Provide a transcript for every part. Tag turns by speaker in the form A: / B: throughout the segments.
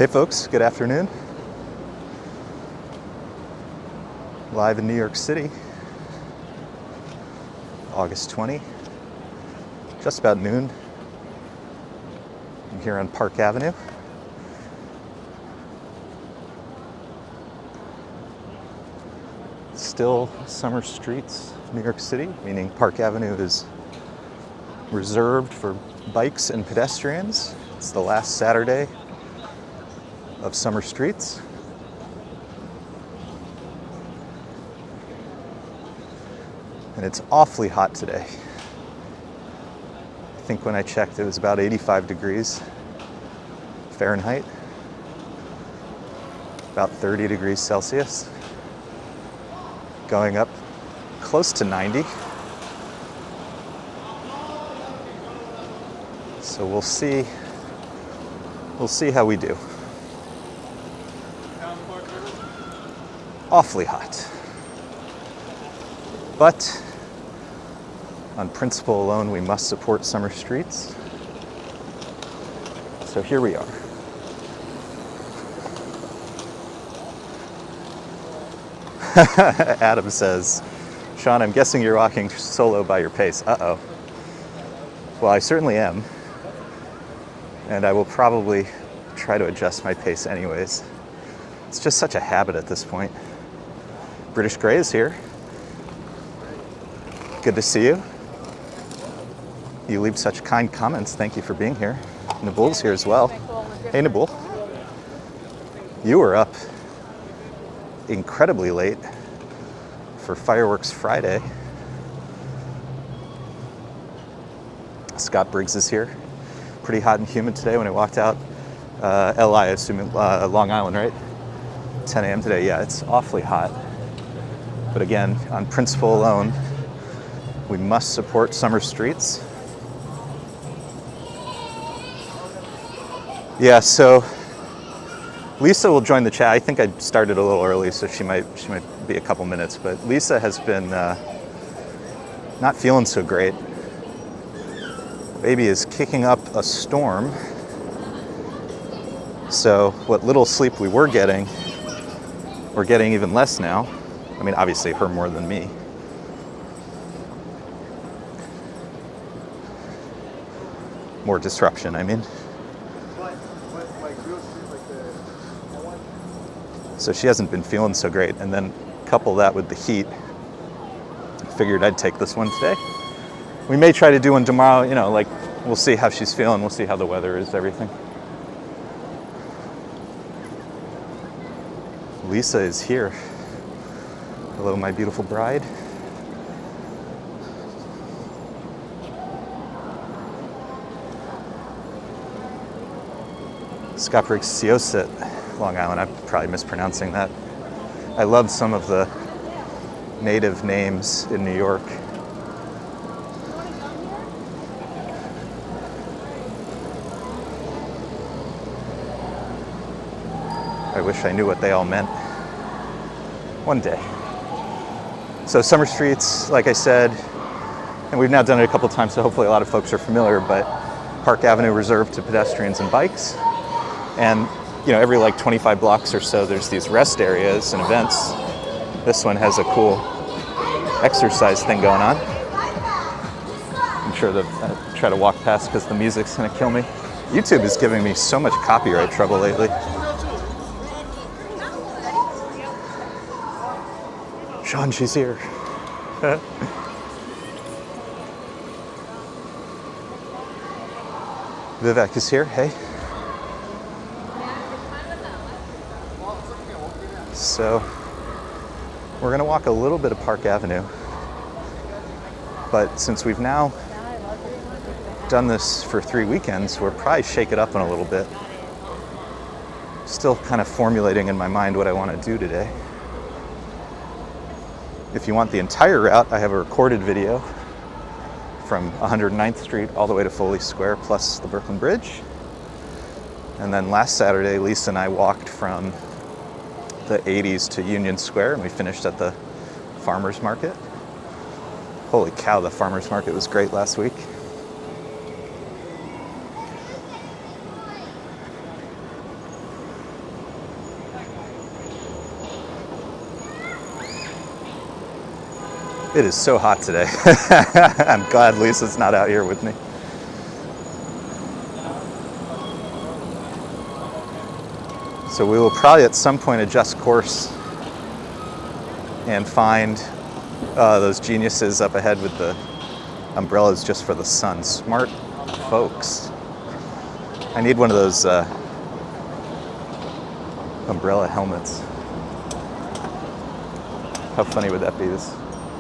A: Hey folks, good afternoon. Live in New York City, August 20, just about noon. I'm here on Park Avenue. Still summer streets, New York City, meaning Park Avenue is reserved for bikes and pedestrians. It's the last Saturday of summer streets. And it's awfully hot today. I think when I checked it was about 85 degrees Fahrenheit, about 30 degrees Celsius, going up close to 90. So we'll see how we do. Awfully hot. But on principle alone, we must support summer streets. So here we are. Adam says, Sean, I'm guessing you're walking solo by your pace. Uh-oh. Well, I certainly am. And I will probably try to adjust my pace anyways. It's just such a habit at this point. British Grey is here. Good to see you. You leave such kind comments. Thank you for being here. Nabul's here as well. Hey, Nabul. You were up incredibly late for Fireworks Friday. Scott Briggs is here. Pretty hot and humid today when I walked out. LI, I assume, Long Island, right? 10 a.m. today. Yeah, it's awfully hot. But again, on principle alone, we must support summer streets. Yeah, so Lisa will join the chat. I think I started a little early, so she might be a couple minutes. But Lisa has been not feeling so great. Baby is kicking up a storm. So what little sleep we were getting, we're getting even less now. I mean, obviously her more than me. More disruption, I mean. So she hasn't been feeling so great. And then couple that with the heat. I figured I'd take this one today. We may try to do one tomorrow, you know, like we'll see how she's feeling. We'll see how the weather is, everything. Lisa is here. Hello, my beautiful bride. Scott Briggs, Siosit, Long Island. I'm probably mispronouncing that. I love some of the native names in New York. I wish I knew what they all meant. One day. So summer streets, like I said, and we've now done it a couple times, so hopefully a lot of folks are familiar, but Park Avenue reserved to pedestrians and bikes. And you know, every like 25 blocks or so, there's these rest areas and events. This one has a cool exercise thing going on. I'm sure that I try to walk past because the music's gonna kill me. YouTube is giving me so much copyright trouble lately. Sean, she's here. Vivek is here, hey. So, we're gonna walk a little bit of Park Avenue, but since we've now done this for 3 weekends, we'll probably shake it up in a little bit. Still kind of formulating in my mind what I want to do today. If you want the entire route, I have a recorded video from 109th Street all the way to Foley Square, plus the Brooklyn Bridge. And then last Saturday, Lisa and I walked from the 80s to Union Square, and we finished at the farmer's market. Holy cow, the farmer's market was great last week. It is so hot today. I'm glad Lisa's not out here with me. So we will probably at some point adjust course and find those geniuses up ahead with the umbrellas just for the sun. Smart folks. I need one of those umbrella helmets. How funny would that be? This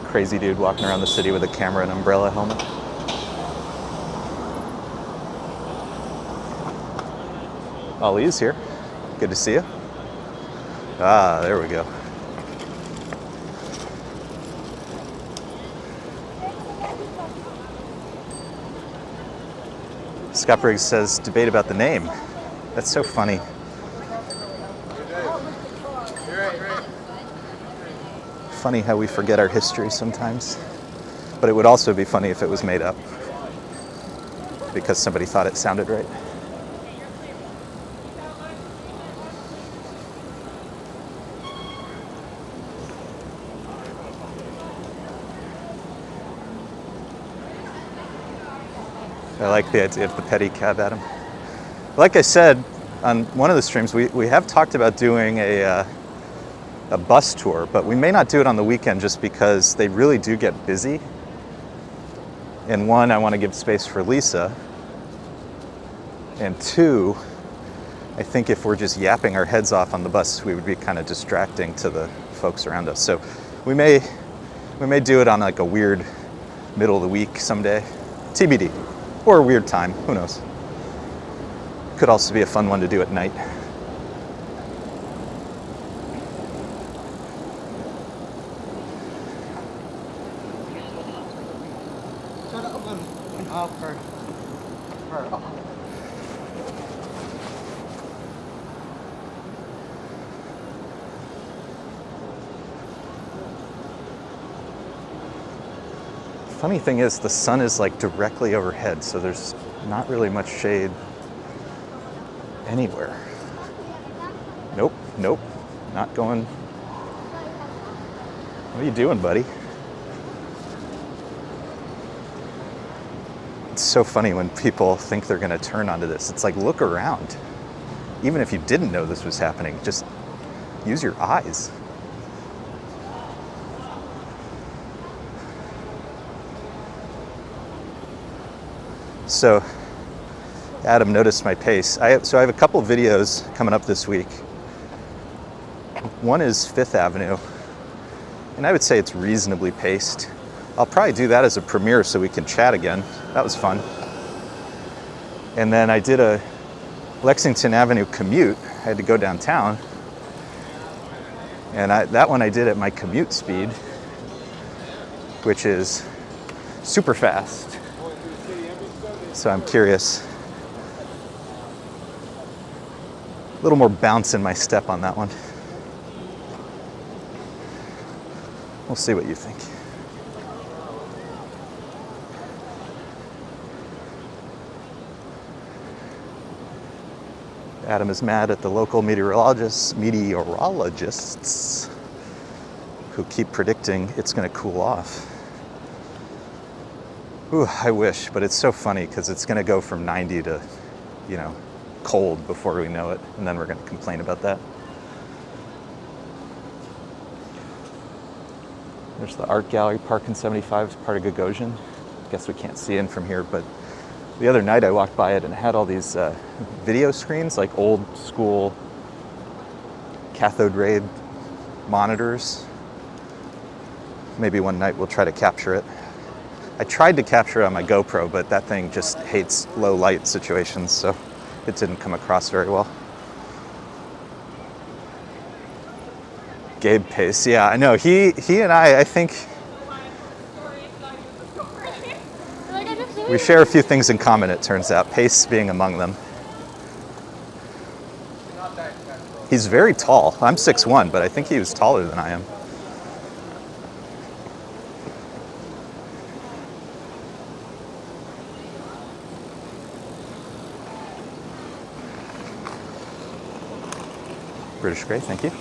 A: crazy dude walking around the city with a camera and umbrella helmet. Ali's here. Good to see you. Ah, there we go. Scott Briggs says, debate about the name. That's so funny. Funny how we forget our history sometimes. But it would also be funny if it was made up because somebody thought it sounded right. I like the idea of the pedicab, Adam. Like I said on one of the streams, we have talked about doing a bus tour, but we may not do it on the weekend just because they really do get busy. And one, I want to give space for Lisa. And two, I think if we're just yapping our heads off on the bus, we would be kind of distracting to the folks around us. So we may do it on like a weird middle of the week someday. TBD. Or a weird time, who knows. Could also be a fun one to do at night. Funny thing is, the sun is like directly overhead, so there's not really much shade anywhere. Nope, not going. What are you doing, buddy? It's so funny when people think they're gonna turn onto this. It's like, look around. Even if you didn't know this was happening, just use your eyes. So Adam noticed my pace. I have a couple videos coming up this week. One is Fifth Avenue, and I would say it's reasonably paced. I'll probably do that as a premiere so we can chat again. That was fun. And then I did a Lexington Avenue commute. I had to go downtown. And that one I did at my commute speed, which is super fast. So I'm curious. A little more bounce in my step on that one. We'll see what you think. Adam is mad at the local meteorologists who keep predicting it's going to cool off. Ooh, I wish, but it's so funny because it's going to go from 90 to, cold before we know it, and then we're going to complain about that. There's the art gallery, Park in 75, is part of Gagosian. Guess we can't see in from here, but the other night I walked by it and it had all these video screens, like old school cathode ray monitors. Maybe one night we'll try to capture it. I tried to capture it on my GoPro, but that thing just hates low light situations, so it didn't come across very well. Gabe Pace, yeah, I know. He and I think we share a few things in common, it turns out, Pace being among them. He's very tall. I'm 6'1", but I think he was taller than I am. British Grey, thank you.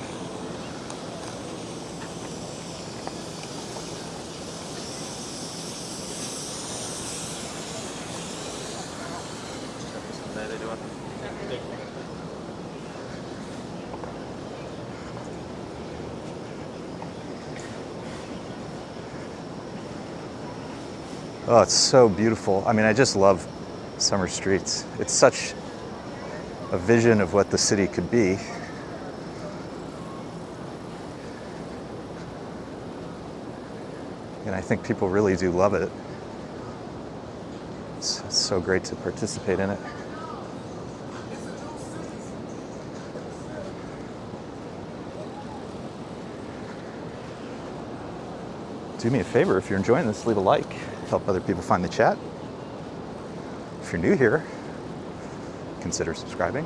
A: Oh, it's so beautiful. I mean, I just love summer streets. It's such a vision of what the city could be. And I think people really do love it. It's so great to participate in it. Do me a favor, if you're enjoying this, leave a like. Help other people find the chat. If you're new here, consider subscribing.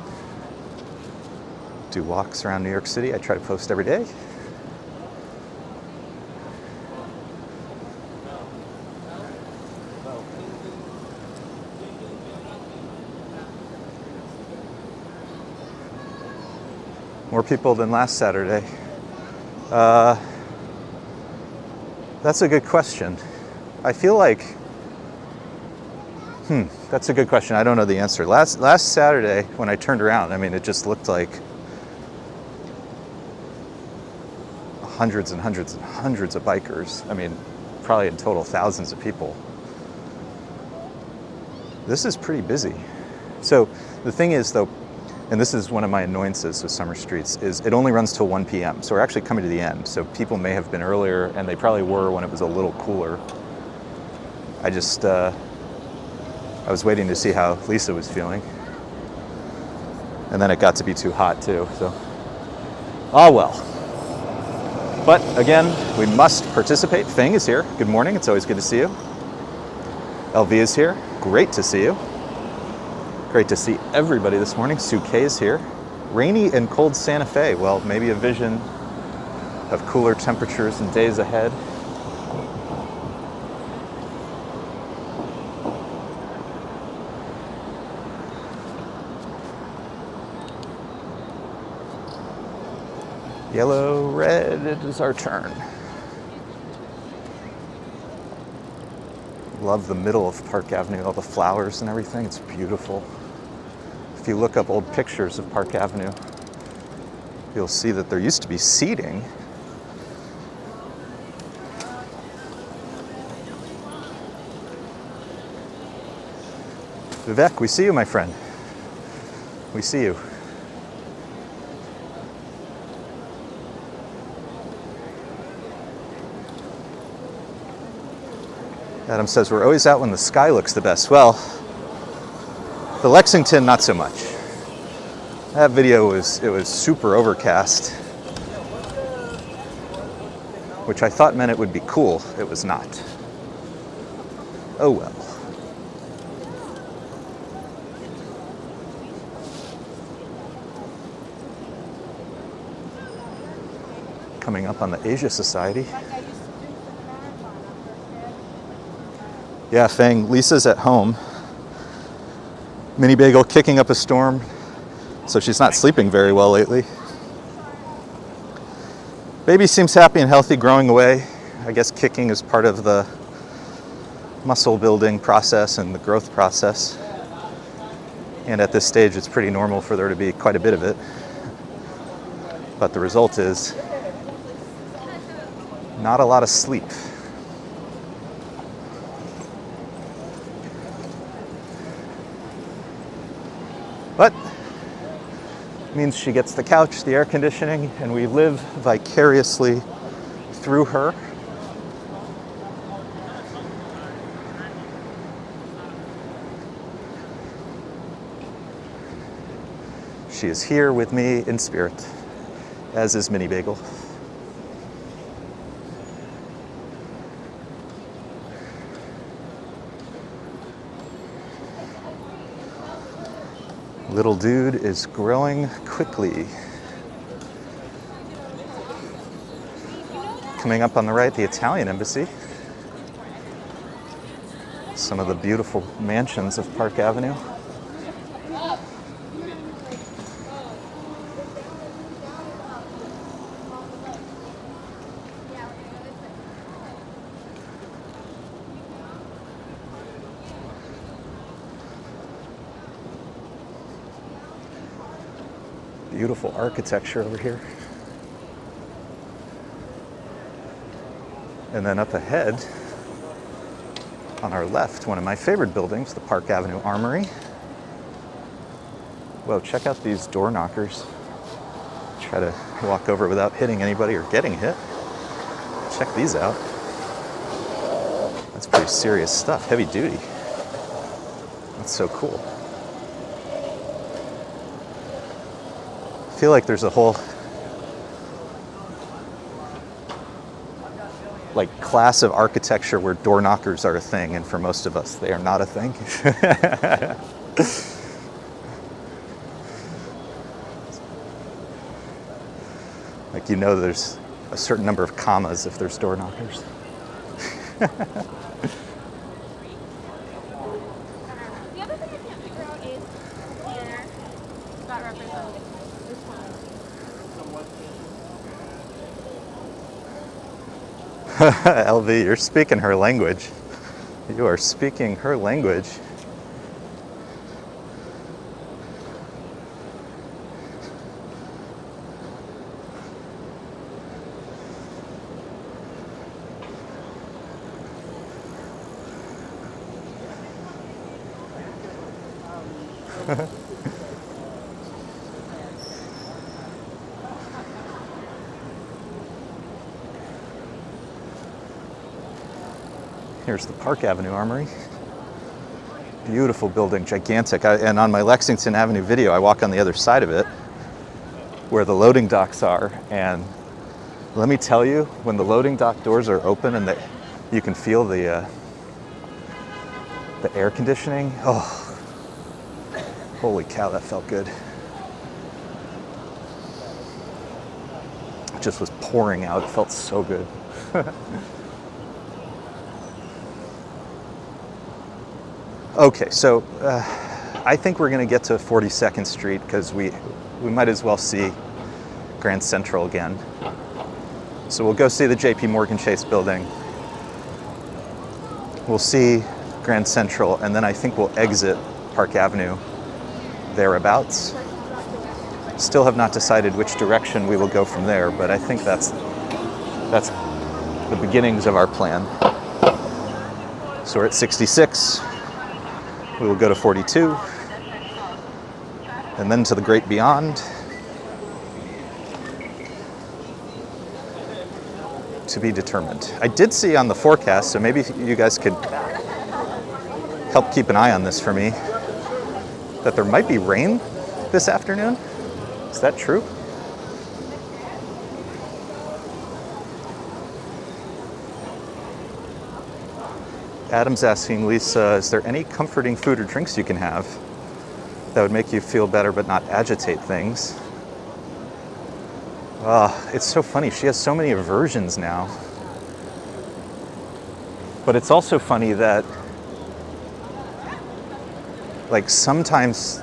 A: Do walks around New York City. I try to post every day. More people than last Saturday. That's a good question. I feel like, that's a good question. I don't know the answer. Last Saturday, when I turned around, I mean, it just looked like hundreds and hundreds and hundreds of bikers. I mean, probably in total thousands of people. This is pretty busy. So the thing is, though, and this is one of my annoyances with summer streets, is it only runs till 1 p.m. So we're actually coming to the end. So people may have been earlier, and they probably were when it was a little cooler. I just, I was waiting to see how Lisa was feeling. And then it got to be too hot too, so. Ah, well. But again, we must participate. Feng is here. Good morning, it's always good to see you. LV is here, great to see you. Great to see everybody this morning. Sue K is here. Rainy and cold Santa Fe. Well, maybe a vision of cooler temperatures and days ahead. Yellow, red, it is our turn. Love the middle of Park Avenue, all the flowers and everything. It's beautiful. If you look up old pictures of Park Avenue, you'll see that there used to be seating. Vivek, we see you, my friend. We see you. Adam says, we're always out when the sky looks the best. Well, the Lexington, not so much. That video it was super overcast, which I thought meant it would be cool. It was not. Oh well. Coming up on the Asia Society. Yeah, Feng, Lisa's at home. Mini Bagel kicking up a storm, so she's not sleeping very well lately. Baby seems happy and healthy, growing away. I guess kicking is part of the muscle building process and the growth process. And at this stage, it's pretty normal for there to be quite a bit of it. But the result is not a lot of sleep. But it means she gets the couch, the air conditioning, and we live vicariously through her. She is here with me in spirit, as is Mini Bagel. Little dude is growing quickly. Coming up on the right, the Italian Embassy. Some of the beautiful mansions of Park Avenue. Beautiful architecture over here. And then up ahead, On our left, one of my favorite buildings, the Park Avenue Armory. Whoa, check out these door knockers. Try to walk over without hitting anybody or getting hit. Check these out. That's pretty serious stuff, heavy duty. That's so cool. I feel like there's a whole class of architecture where door knockers are a thing, and for most of us they are not a thing. Like, you know, there's a certain number of commas if there's door knockers.
B: The other thing I can't figure out is planner that represents this one.
A: LV, you're speaking her language. You are speaking her language. Here's the Park Avenue Armory. Beautiful building, gigantic. And on my Lexington Avenue video, I walk on the other side of it where the loading docks are. And let me tell you, when the loading dock doors are open and you can feel the air conditioning, oh, holy cow, that felt good. It just was pouring out. It felt so good. Okay, so I think we're going to get to 42nd Street because we might as well see Grand Central again. So we'll go see the JP Morgan Chase building. We'll see Grand Central, and then I think we'll exit Park Avenue thereabouts. Still have not decided which direction we will go from there, but I think that's the beginnings of our plan. So we're at 66. We will go to 42, and then to the great beyond. To be determined. I did see on the forecast, so maybe you guys could help keep an eye on this for me, that there might be rain this afternoon. Is that true? Adam's asking Lisa, is there any comforting food or drinks you can have that would make you feel better but not agitate things? It's so funny. She has so many aversions now. But it's also funny that, like, sometimes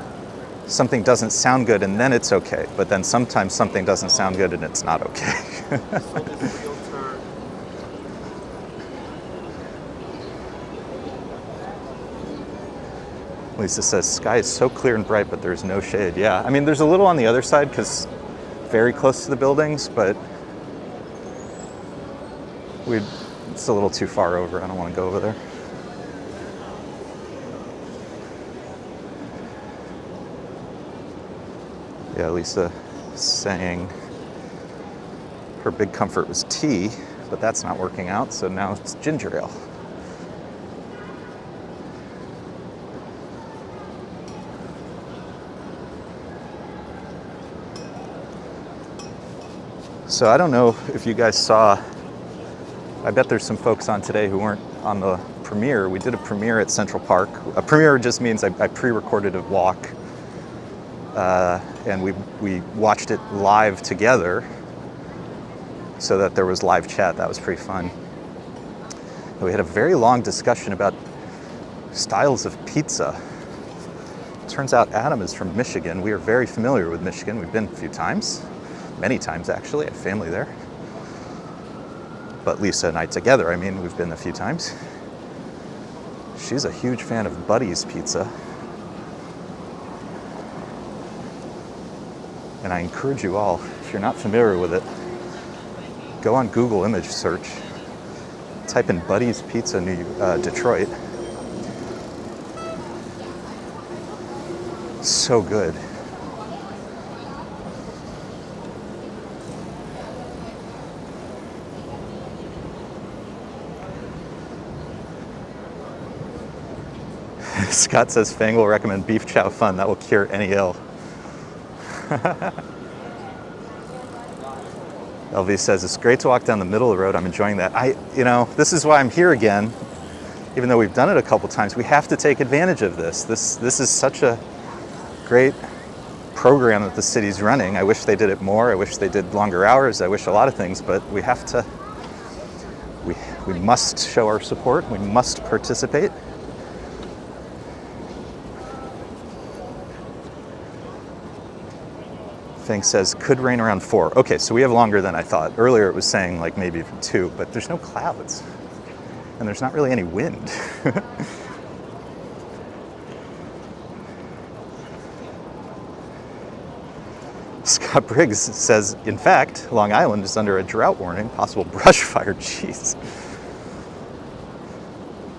A: something doesn't sound good and then it's okay. But then sometimes something doesn't sound good and it's not okay. Lisa says, sky is so clear and bright, but there's no shade. Yeah, I mean, there's a little on the other side because very close to the buildings, but it's a little too far over. I don't want to go over there. Yeah, Lisa saying her big comfort was tea, but that's not working out, so now it's ginger ale. So I don't know if you guys saw, I bet there's some folks on today who weren't on the premiere. We did a premiere at Central Park. A premiere just means I pre-recorded a walk, and we watched it live together so that there was live chat. That was pretty fun. And we had a very long discussion about styles of pizza. Turns out Adam is from Michigan. We are very familiar with Michigan. We've been a few times. Many times, actually. I have family there. But Lisa and I together, I mean, we've been a few times. She's a huge fan of Buddy's Pizza. And I encourage you all, if you're not familiar with it, go on Google image search, type in Buddy's Pizza Detroit, So good. Scott says Fang will recommend beef chow fun. That will cure any ill. LV says it's great to walk down the middle of the road. I'm enjoying that. This is why I'm here again. Even though we've done it a couple times, we have to take advantage of this. This is such a great program that the city's running. I wish they did it more. I wish they did longer hours. I wish a lot of things, but we have to. We must show our support. We must participate. Fang says, could rain around 4. Okay, so we have longer than I thought. Earlier it was saying like maybe even 2, but there's no clouds. And there's not really any wind. Scott Briggs says, in fact, Long Island is under a drought warning, possible brush fire. Jeez.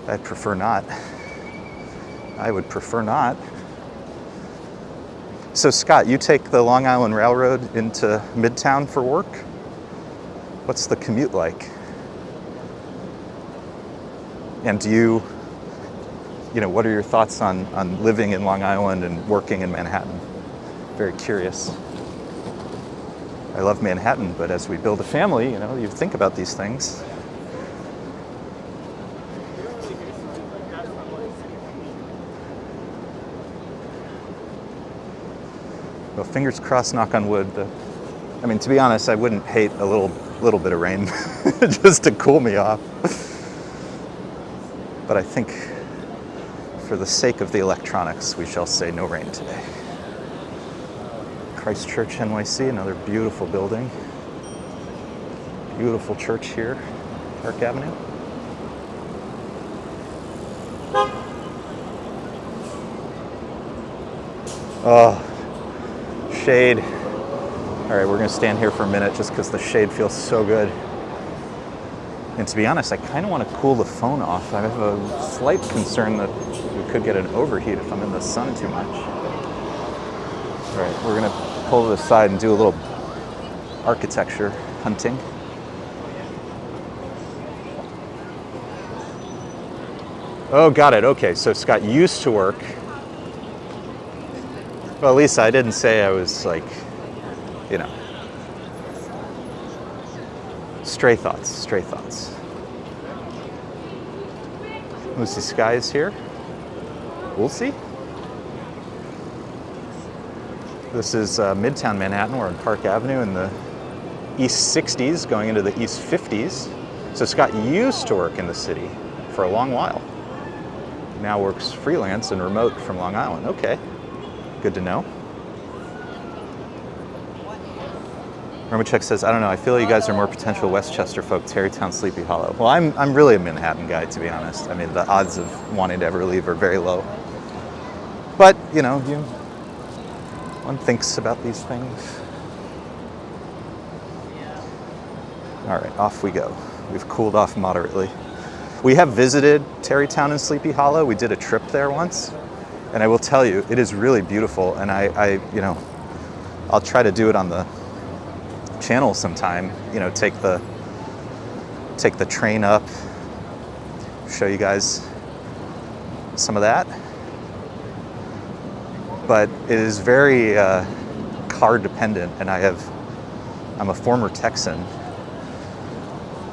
A: I'd prefer not. I would prefer not. So Scott, you take the Long Island Railroad into Midtown for work? What's the commute like? And what are your thoughts on living in Long Island and working in Manhattan? Very curious. I love Manhattan, but as we build a family, you think about these things. Well, fingers crossed, knock on wood. To be honest, I wouldn't hate a little bit of rain just to cool me off. But I think for the sake of the electronics, we shall say no rain today. Christchurch, NYC, another beautiful building. Beautiful church here, Park Avenue. Oh, shade. All right, we're gonna stand here for a minute just because the shade feels so good. And to be honest, I kind of want to cool the phone off. I have a slight concern that we could get an overheat if I'm in the sun too much. All right, we're gonna pull to the side and do a little architecture hunting. Oh, got it. Okay, so Scott used to work. Well, Lisa, I didn't say I was like, stray thoughts. Lucy Sky is here. We'll see. This is Midtown Manhattan. We're on Park Avenue in the East 60s, going into the East 50s. So Scott used to work in the city for a long while. Now works freelance and remote from Long Island. Okay, good to know. Romachek says, I don't know, I feel you guys are more potential Westchester folk, Tarrytown, Sleepy Hollow. Well, I'm really a Manhattan guy, to be honest. The odds of wanting to ever leave are very low. But, one thinks about these things. All right, off we go. We've cooled off moderately. We have visited Tarrytown and Sleepy Hollow. We did a trip there once. And I will tell you, it is really beautiful. And I'll try to do it on the channel sometime, take the train up, show you guys some of that. But it is very car dependent, and I'm a former Texan,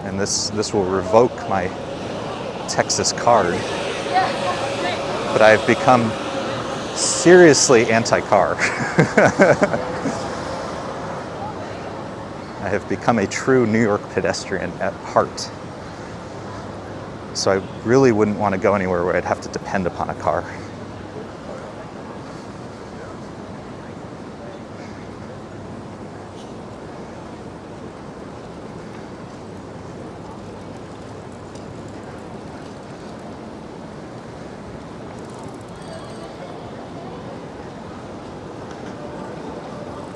A: and this will revoke my Texas card. But I've become seriously anti-car. I have become a true New York pedestrian at heart. So I really wouldn't want to go anywhere where I'd have to depend upon a car.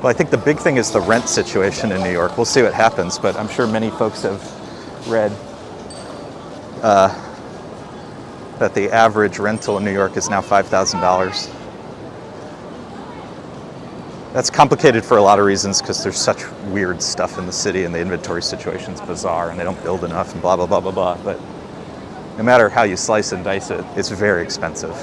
A: Well, I think the big thing is the rent situation in New York. We'll see what happens, but I'm sure many folks have read that the average rental in New York is now $5,000. That's complicated for a lot of reasons because there's such weird stuff in the city and the inventory situation's bizarre and they don't build enough and blah, blah, blah, blah, blah. But no matter how you slice and dice it, it's very expensive.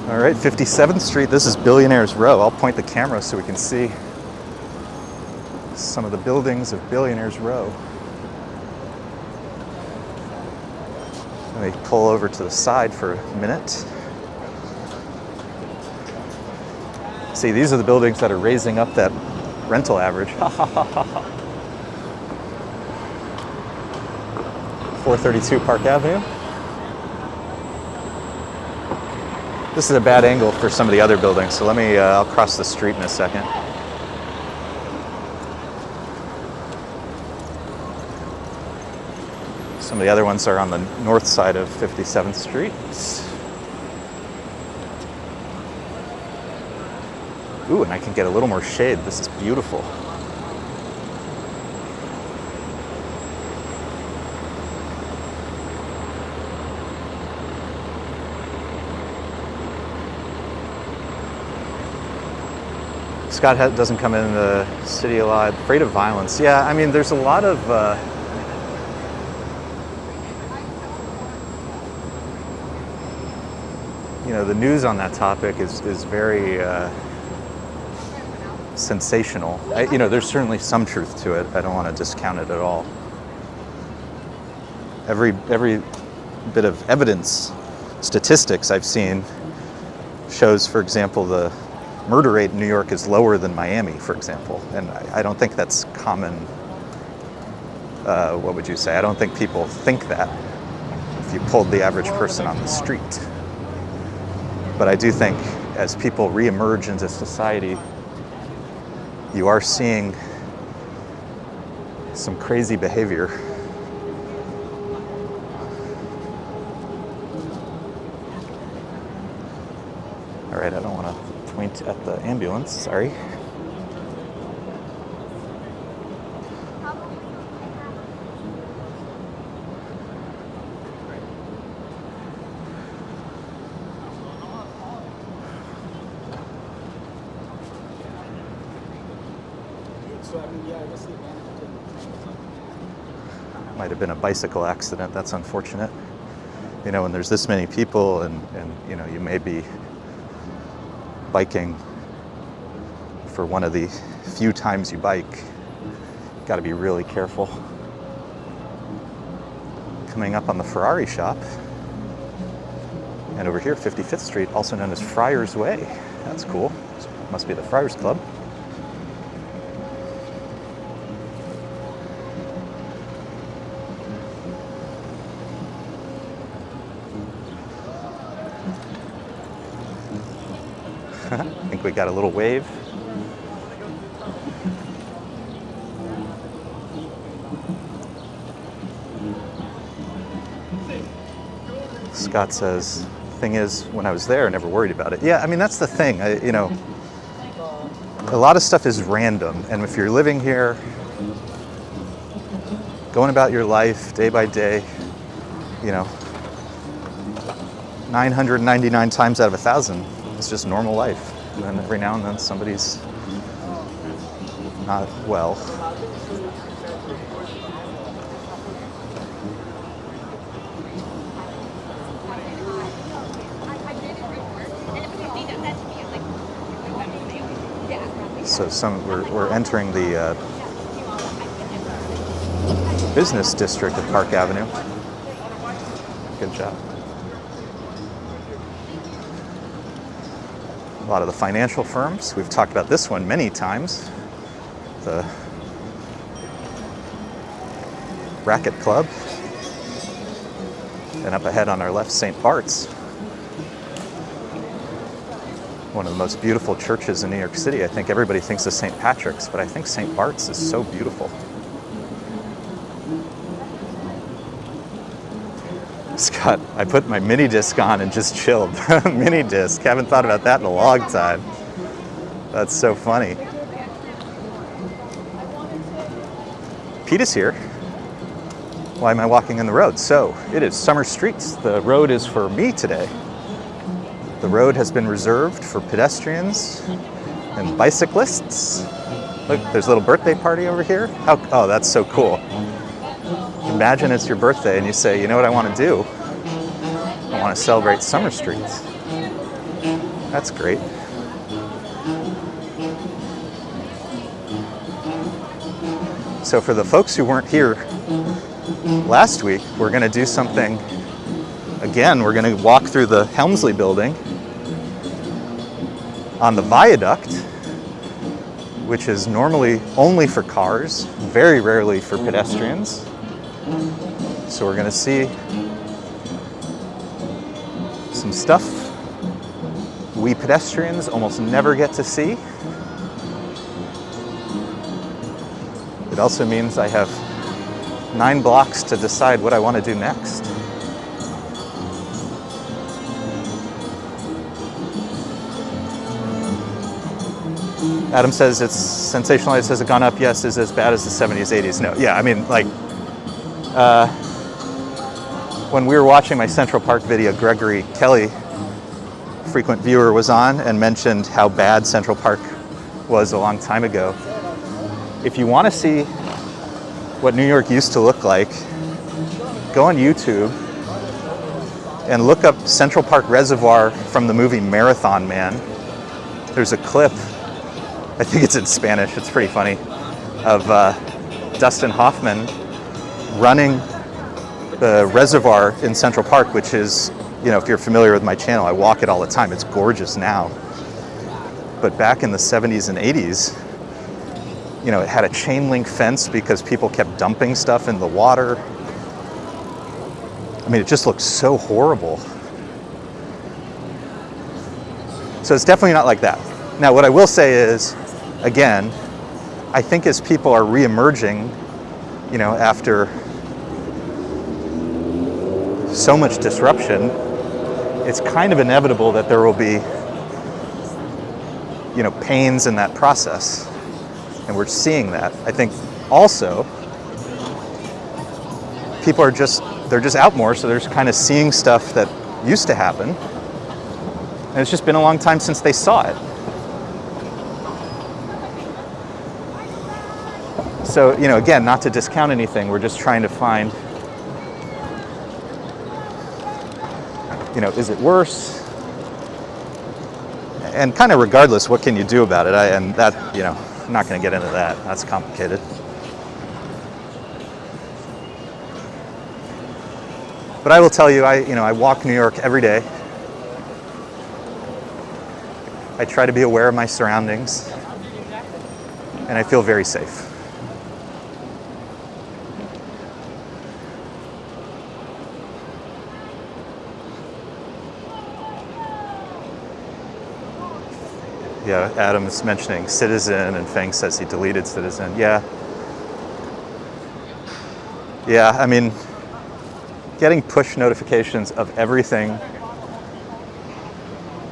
A: All right, 57th Street, this is Billionaires Row. I'll point the camera so we can see some of the buildings of Billionaires Row. Let me pull over to the side for a minute. See, these are the buildings that are raising up that rental average. 432 Park Avenue. This is a bad angle for some of the other buildings, so let me, I'll cross the street in a second. Some of the other ones are on the north side of 57th Street. Ooh, and I can get a little more shade. This is beautiful. Scott doesn't come in the city a lot. Afraid of violence. Yeah, I mean, there's a lot of you know, the news on that topic is very sensational. You know, there's certainly some truth to it. I don't want to discount it at all. Every bit of evidence, statistics I've seen shows, for example, the murder rate in New York is lower than Miami, for example. And I don't think that's common, what would you say? I don't think people think that if you pulled the average person on the street. But I do think as people reemerge into society, you are seeing some crazy behavior. All right, I don't want to point at the ambulance, sorry. Might have been a bicycle accident, that's unfortunate. You know, when there's this many people and you know, you may be biking for one of the few times you bike, got to be really careful. Coming up on the Ferrari shop, and over here 55th Street, also known as Friars Way. That's cool. Must be the Friars Club. I think we got a little wave. Scott says, thing is, when I was there, I never worried about it. Yeah, I mean, that's the thing. You know, a lot of stuff is random. And if you're living here, going about your life day by day, you know, 999 times out of 1,000, it's just normal life. And then every now and then somebody's not well. So we're entering the business district of Park Avenue. Good job. A lot of the financial firms. We've talked about this one many times. The Racket Club. And up ahead on our left, St. Bart's. One of the most beautiful churches in New York City. I think everybody thinks of St. Patrick's, but I think St. Bart's is so beautiful. I put my mini disc on and just chilled. Mini disc, haven't thought about that in a long time. That's so funny. Pete is here. Why am I walking in the road? So, it is summer streets. The road is for me today. The road has been reserved for pedestrians and bicyclists. Look, there's a little birthday party over here. Oh, that's so cool. Imagine it's your birthday and you say, you know what I want to do? I want to celebrate summer streets. That's great. So for the folks who weren't here last week, we're going to do something. Again, we're going to walk through the Helmsley building on the viaduct, which is normally only for cars, very rarely for pedestrians. So we're going to see some stuff we pedestrians almost never get to see. It also means I have 9 blocks to decide what I want to do next. Adam says it's sensationalized. Has it gone up? Yes. Is it as bad as the 70s, 80s? No. Yeah, I mean, like, when we were watching my Central Park video, Gregory Kelly, frequent viewer, was on and mentioned how bad Central Park was a long time ago. If you want to see what New York used to look like, go on YouTube and look up Central Park Reservoir from the movie Marathon Man. There's a clip, I think it's in Spanish, it's pretty funny, of Dustin Hoffman running the reservoir in Central Park, which is, you know, if you're familiar with my channel, I walk it all the time. It's gorgeous now. But back in the 70s and 80s, you know, it had a chain link fence because people kept dumping stuff in the water. I mean, it just looks so horrible. So it's definitely not like that. Now, what I will say is, again, I think as people are re-emerging, you know, after so much disruption, it's kind of inevitable that there will be, you know, pains in that process. And we're seeing that. I think also people are they're just out more, so they're just kind of seeing stuff that used to happen. And it's just been a long time since they saw it. So, you know, again, not to discount anything, we're just trying to find, you know, is it worse? And kind of regardless, what can you do about it? And that, you know, I'm not going to get into that. That's complicated. But I will tell you, I walk New York every day. I try to be aware of my surroundings, and I feel very safe. Yeah, Adam is mentioning Citizen, and Feng says he deleted Citizen. Yeah, I mean, getting push notifications of everything,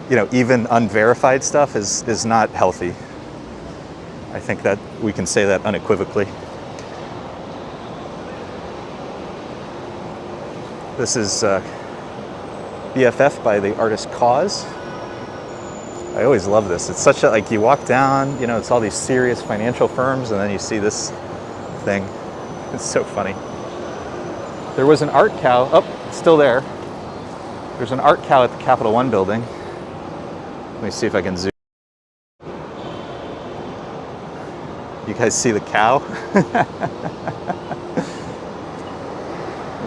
A: you know, even unverified stuff is not healthy. I think that we can say that unequivocally. This is BFF by the artist Cause. I always love this. It's such a, like, you walk down, you know, it's all these serious financial firms, and then you see this thing. It's so funny. There was an art cow, it's still there. There's an art cow at the Capital One building. Let me see if I can zoom. You guys see the cow?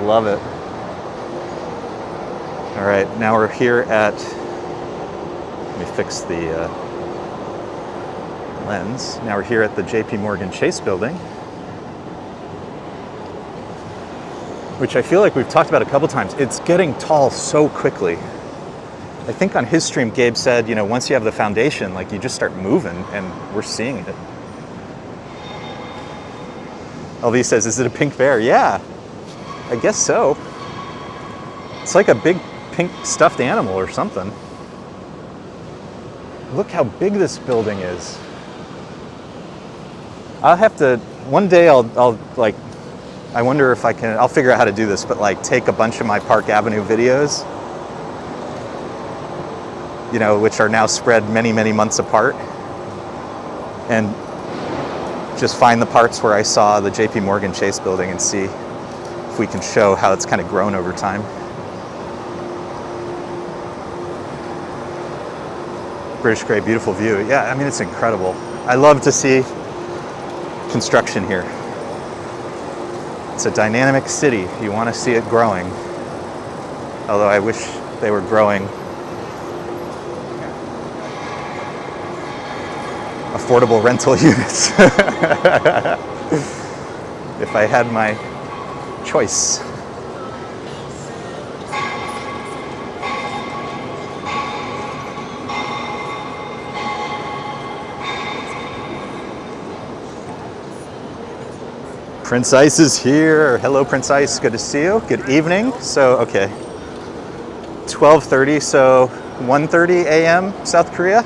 A: Love it. All right, now we're here at, let me fix the lens. Now we're here at the JP Morgan Chase building, which I feel like we've talked about a couple times. It's getting tall so quickly. I think on his stream, Gabe said, you know, once you have the foundation, like, you just start moving, and we're seeing it. LV says, is it a pink bear? Yeah, I guess so. It's like a big pink stuffed animal or something. Look how big this building is. I'll have to, one day I'll like, I wonder if I can, I'll figure out how to do this, but like take a bunch of my Park Avenue videos, you know, which are now spread many, many months apart, and just find the parts where I saw the JP Morgan Chase building and see if we can show how it's kind of grown over time. British Grey, beautiful view. Yeah, I mean, it's incredible. I love to see construction here. It's a dynamic city. You want to see it growing. Although I wish they were growing affordable rental units. If I had my choice. Prince Ice is here. Hello, Prince Ice. Good to see you. Good evening. So, okay. 12:30, so 1:30 a.m. South Korea.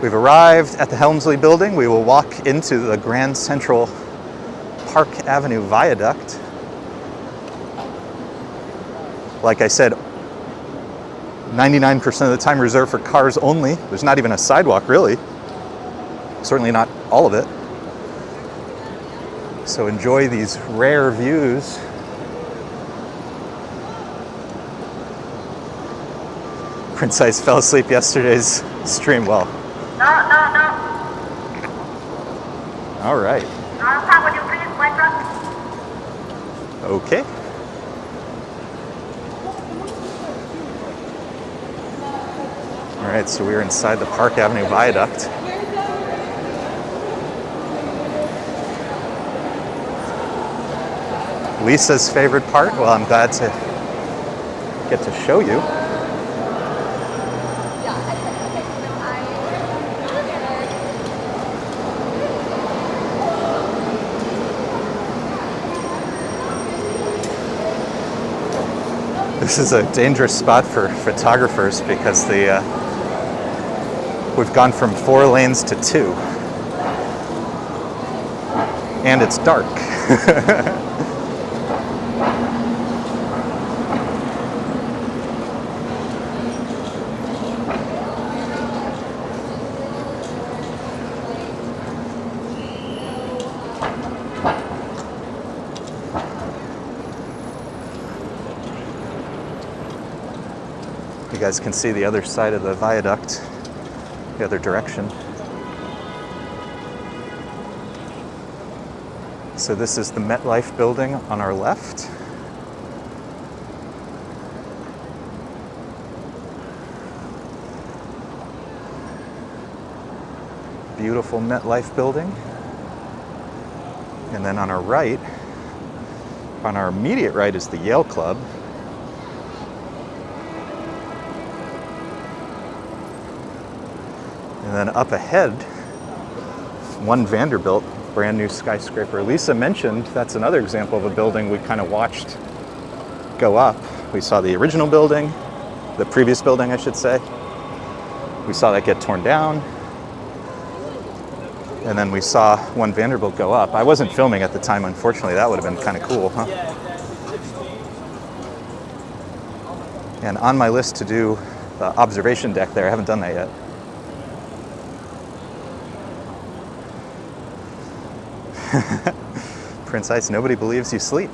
A: We've arrived at the Helmsley building. We will walk into the Grand Central Park Avenue viaduct. Like I said, 99% of the time reserved for cars only. There's not even a sidewalk, really. Certainly not all of it. So enjoy these rare views. Prince Ice fell asleep yesterday's stream. Well,
C: No.
A: all right.
C: Come with you, please, my friend.
A: Okay. All right, so we're inside the Park Avenue viaduct. Lisa's favorite part? Well, I'm glad to get to show you. This is a dangerous spot for photographers because we've gone from 4 lanes to 2. And it's dark. You guys can see the other side of the viaduct, the other direction. So this is the MetLife building on our left. Beautiful MetLife building. And then on our right, on our immediate right, is the Yale Club. And then up ahead, One Vanderbilt, brand new skyscraper. Lisa mentioned that's another example of a building we kind of watched go up. We saw the original building, the previous building, I should say. We saw that get torn down. And then we saw One Vanderbilt go up. I wasn't filming at the time, unfortunately. That would have been kind of cool, huh? And on my list to do the observation deck there, I haven't done that yet. Prince Ice, nobody believes you sleep.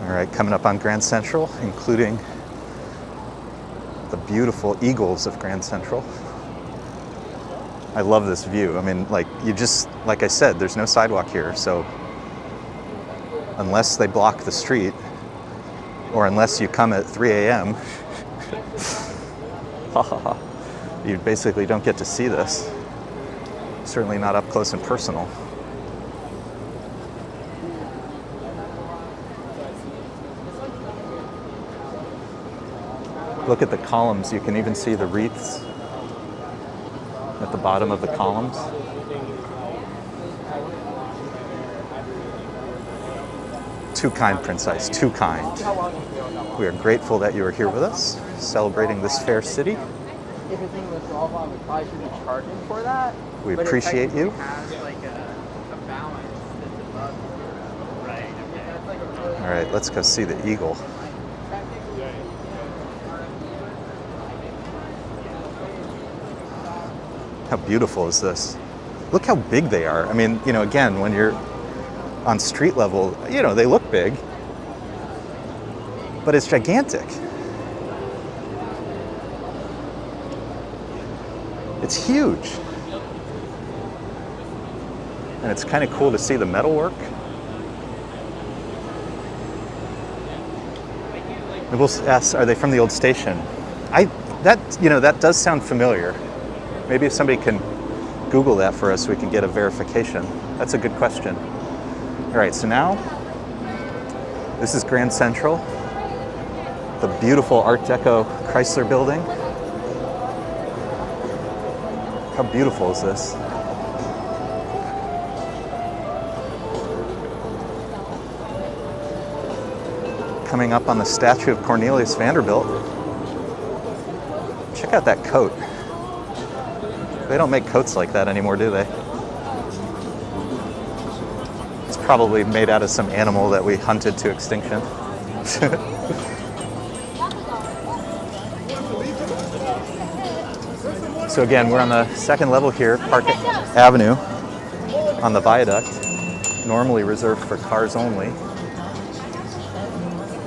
A: All right, coming up on Grand Central, including the beautiful eagles of Grand Central. I love this view. I mean, like I said, there's no sidewalk here, so unless they block the street, or unless you come at 3 a.m., you basically don't get to see this. Certainly not up close and personal. Look at the columns. You can even see the wreaths. at the bottom of the columns. Too kind, Princess, too kind. We are grateful that you are here with us, celebrating this fair city.
D: If it's English Wi-Fi, we probably should be charging for that.
A: We
D: but
A: appreciate you.
D: It has like a balance that's above zero. Right. Okay. That's like a really
A: All right, let's go see the eagle. How beautiful is this? Look how big they are. I mean, you know, again, when you're on street level, you know, they look big, but it's gigantic. It's huge. And it's kind of cool to see the metalwork. And we'll ask, are they from the old station? That does sound familiar. Maybe if somebody can Google that for us, we can get a verification. That's a good question. All right, so now, this is Grand Central, the beautiful Art Deco Chrysler building. How beautiful is this? Coming up on the statue of Cornelius Vanderbilt. Check out that coat. They don't make coats like that anymore, do they? It's probably made out of some animal that we hunted to extinction. So again, we're on the second level here, Park Avenue, on the viaduct, normally reserved for cars only.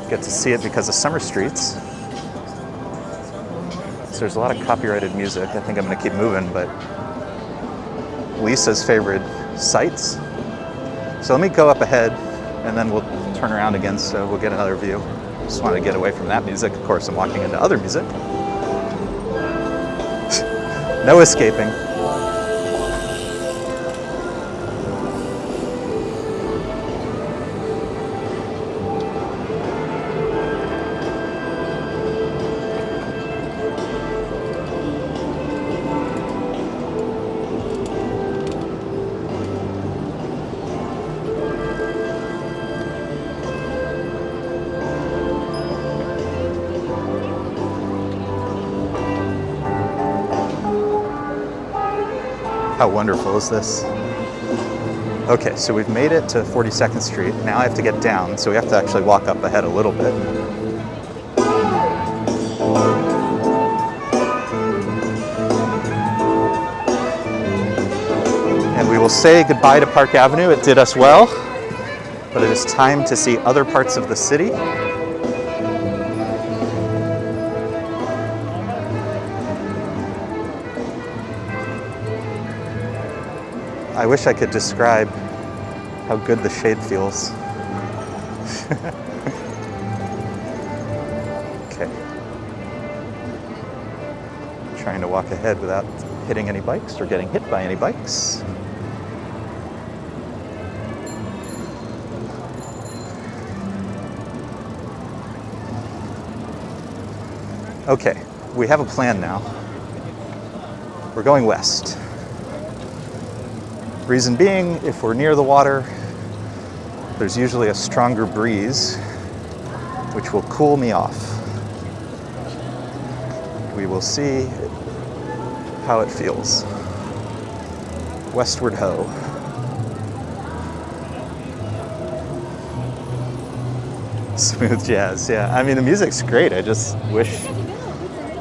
A: Get to see it because of Summer Streets. So there's a lot of copyrighted music. I think I'm going to keep moving, but Lisa's favorite sites. So let me go up ahead, and then we'll turn around again, so we'll get another view. Just want to get away from that music. Of course, I'm walking into other music. No escaping. How wonderful is this? Okay, so we've made it to 42nd Street. Now I have to get down, so we have to actually walk up ahead a little bit. And we will say goodbye to Park Avenue. It did us well, but it is time to see other parts of the city. I wish I could describe how good the shade feels. Okay. Trying to walk ahead without hitting any bikes or getting hit by any bikes. Okay, we have a plan now. We're going west. Reason being, if we're near the water, there's usually a stronger breeze, which will cool me off. We will see how it feels. Westward ho. Smooth jazz, yeah. I mean, the music's great. I just wish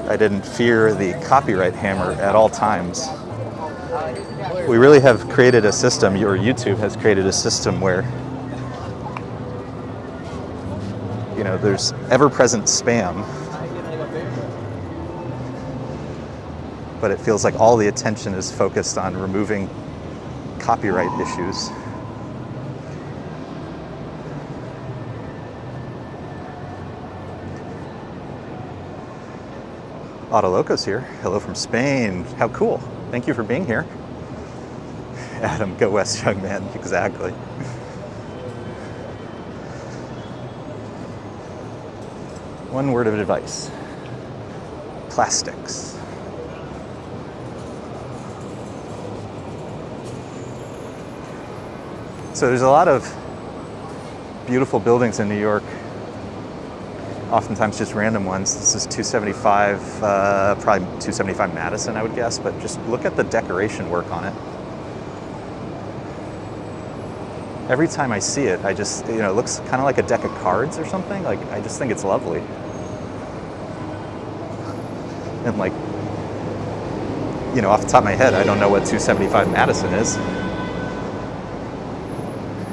A: I didn't fear the copyright hammer at all times. We really have created a system, or YouTube has created a system where, you know, there's ever-present spam, but it feels like all the attention is focused on removing copyright issues. Autoloco's here. Hello from Spain. How cool. Thank you for being here. Adam, go west, young man. Exactly. One word of advice. Plastics. So there's a lot of beautiful buildings in New York, oftentimes just random ones. This is 275, probably 275 Madison, I would guess, but just look at the decoration work on it. Every time I see it, I just, it looks kind of like a deck of cards or something. Like, I just think it's lovely. And like, off the top of my head, I don't know what 275 Madison is.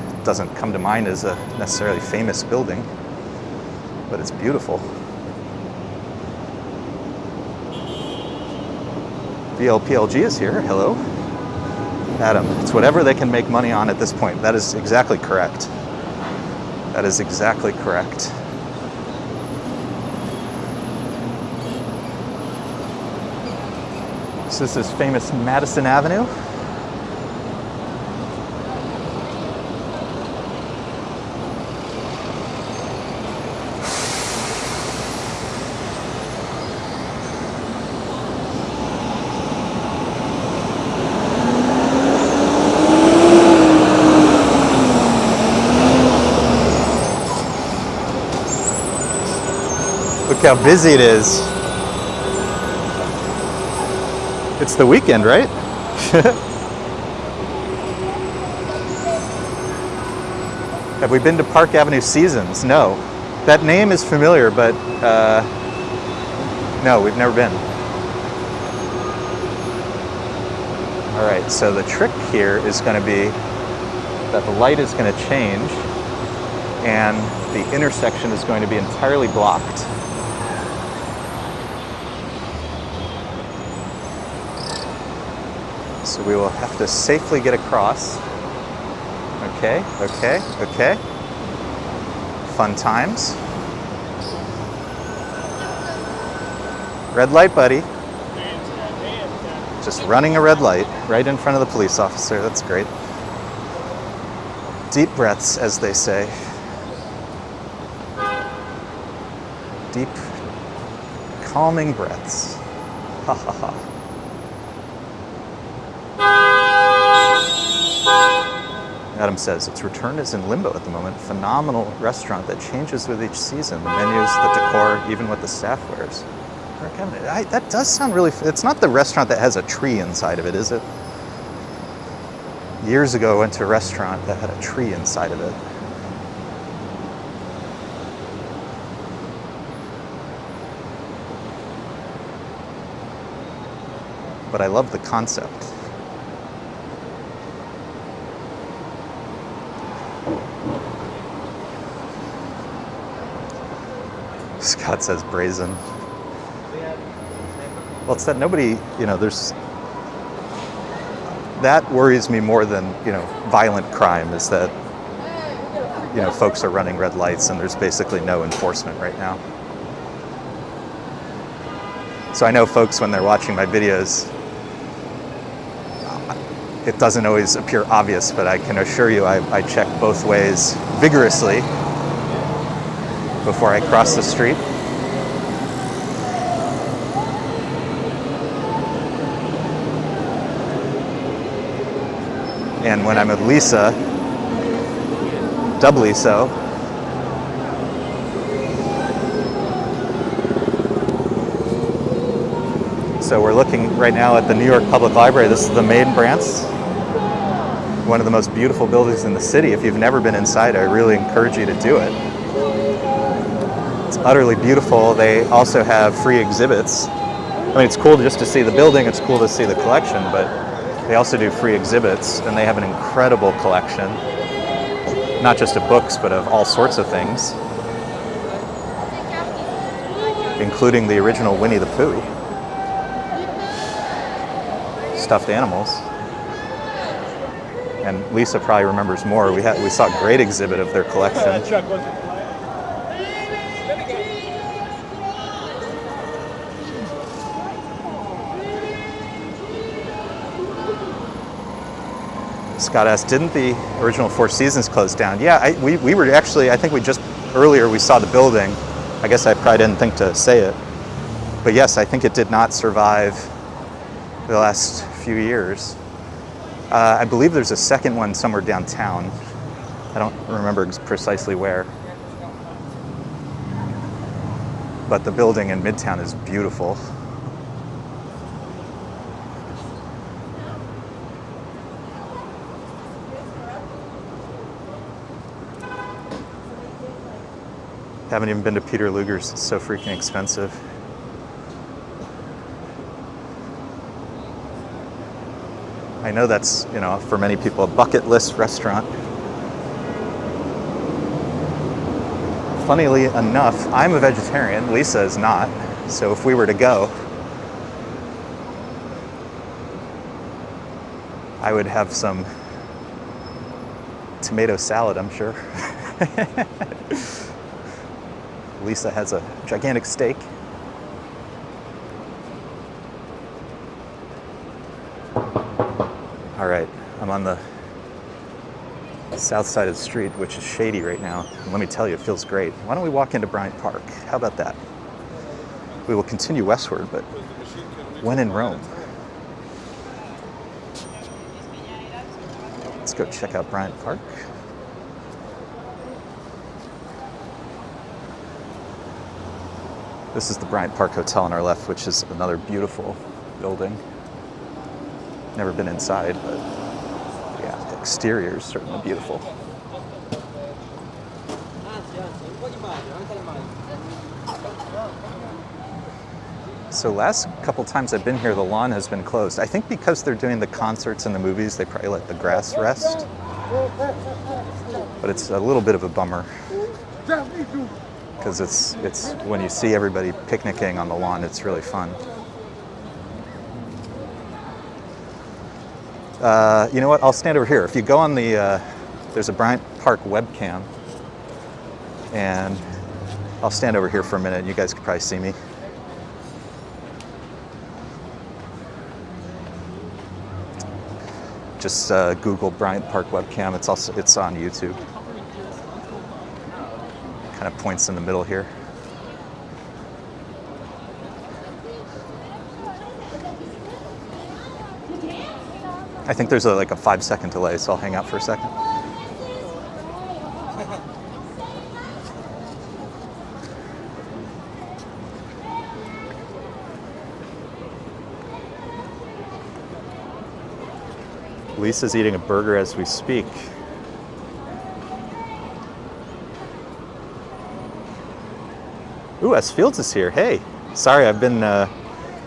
A: It doesn't come to mind as a necessarily famous building, but it's beautiful. VLPLG is here. Hello. Adam, it's whatever they can make money on at this point. That is exactly correct. That is exactly correct. So this is famous Madison Avenue. Look how busy it is. It's the weekend, right? Have we been to Park Avenue Seasons? No. That name is familiar, but no, we've never been. All right, so the trick here is going to be that the light is going to change and the intersection is going to be entirely blocked. So we will have to safely get across. Okay, okay, okay. Fun times. Red light, buddy. Just running a red light right in front of the police officer. That's great. Deep breaths, as they say. Deep, calming breaths. Ha ha ha. Adam says, its return is in limbo at the moment. Phenomenal restaurant that changes with each season. The menus, the decor, even what the staff wears. That does sound really, it's not the restaurant that has a tree inside of it, is it? Years ago, I went to a restaurant that had a tree inside of it. But I love the concept. Scott says brazen. Well, it's that nobody, there's, that worries me more than, violent crime is that, folks are running red lights and there's basically no enforcement right now. So I know folks, when they're watching my videos, it doesn't always appear obvious, but I can assure you I check both ways vigorously before I cross the street. And when I'm with Lisa, doubly so. So we're looking right now at the New York Public Library. This is the main branch, one of the most beautiful buildings in the city. If you've never been inside, I really encourage you to do it. It's utterly beautiful. They also have free exhibits. I mean, it's cool just to see the building, it's cool to see the collection, but they also do free exhibits, and they have an incredible collection, not just of books, but of all sorts of things, including the original Winnie the Pooh. Stuffed animals. And Lisa probably remembers more. We saw a great exhibit of their collection. Scott asked, didn't the original Four Seasons close down? Yeah, we were actually, I think earlier we saw the building. I guess I probably didn't think to say it. But yes, I think it did not survive the last few years. I believe there's a second one somewhere downtown. I don't remember precisely where. But the building in Midtown is beautiful. Haven't even been to Peter Luger's. It's so freaking expensive. I know that's, you know, for many people a bucket list restaurant. Funnily enough, I'm a vegetarian. Lisa is not. So if we were to go, I would have some tomato salad, I'm sure. Lisa has a gigantic steak. All right, I'm on the south side of the street, which is shady right now. And let me tell you, it feels great. Why don't we walk into Bryant Park? How about that? We will continue westward, but when in Rome. Let's go check out Bryant Park. This is the Bryant Park Hotel on our left, which is another beautiful building. Never been inside, but yeah, the exterior is certainly beautiful. So last couple times I've been here, the lawn has been closed. I think because they're doing the concerts and the movies, they probably let the grass rest. But it's a little bit of a bummer. Because it's when you see everybody picnicking on the lawn, it's really fun. You know what? I'll stand over here. If you go on the, there's a Bryant Park webcam, and I'll stand over here for a minute. You guys can probably see me. Just Google Bryant Park webcam. It's on YouTube. Kind of points in the middle here. I think there's like a 5-second delay, so I'll hang out for a second. Lisa's eating a burger as we speak. Ooh, S. Fields is here. Hey, sorry, I've been, I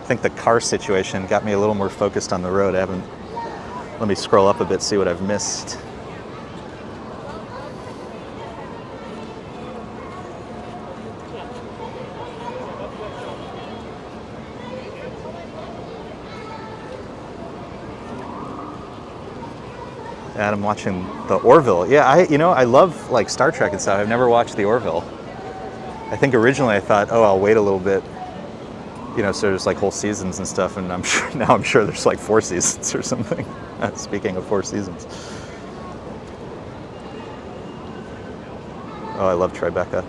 A: think the car situation got me a little more focused on the road. Let me scroll up a bit, see what I've missed. And I'm watching the Orville. Yeah, I love like Star Trek and stuff. I've never watched the Orville. I think originally I thought, oh, I'll wait a little bit, you know, so there's like whole seasons and stuff, and I'm sure there's like 4 seasons or something. Speaking of 4 seasons. Oh, I love Tribeca.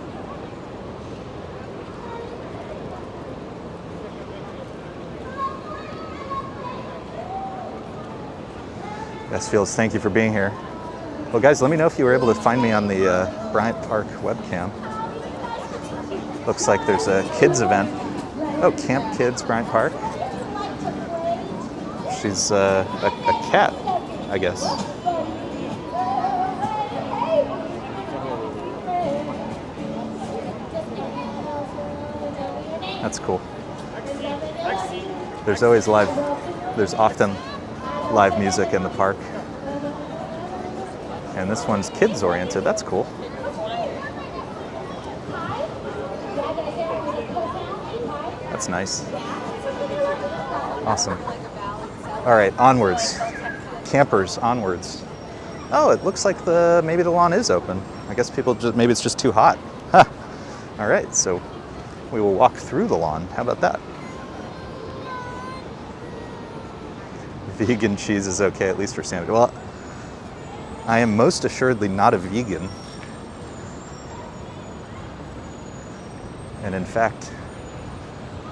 A: S. Fields, thank you for being here. Well, guys, let me know if you were able to find me on the Bryant Park webcam. Looks like there's a kids event. Oh, Camp Kids Bryant Park. She's a cat, I guess. That's cool. There's often live music in the park. And this one's kids oriented. That's cool. That's nice. Awesome. All right, onwards. Campers, onwards. Oh, it looks like maybe the lawn is open. I guess maybe it's just too hot. Huh. All right, so we will walk through the lawn. How about that? Vegan cheese is okay, at least for sandwich. Well, I am most assuredly not a vegan. And in fact,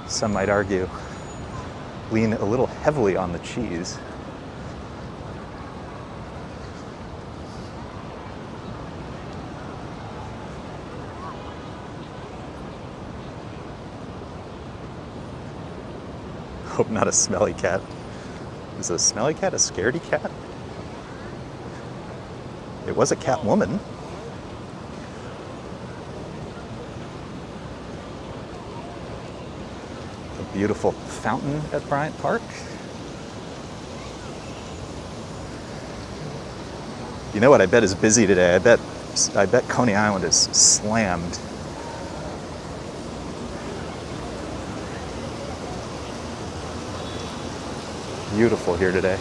A: some might argue, lean a little heavily on the cheese. Hope not a smelly cat. Is a smelly cat a scaredy cat? It was a cat woman. A beautiful fountain at Bryant Park. You know what I bet is busy today? I bet Coney Island is slammed. Beautiful here today.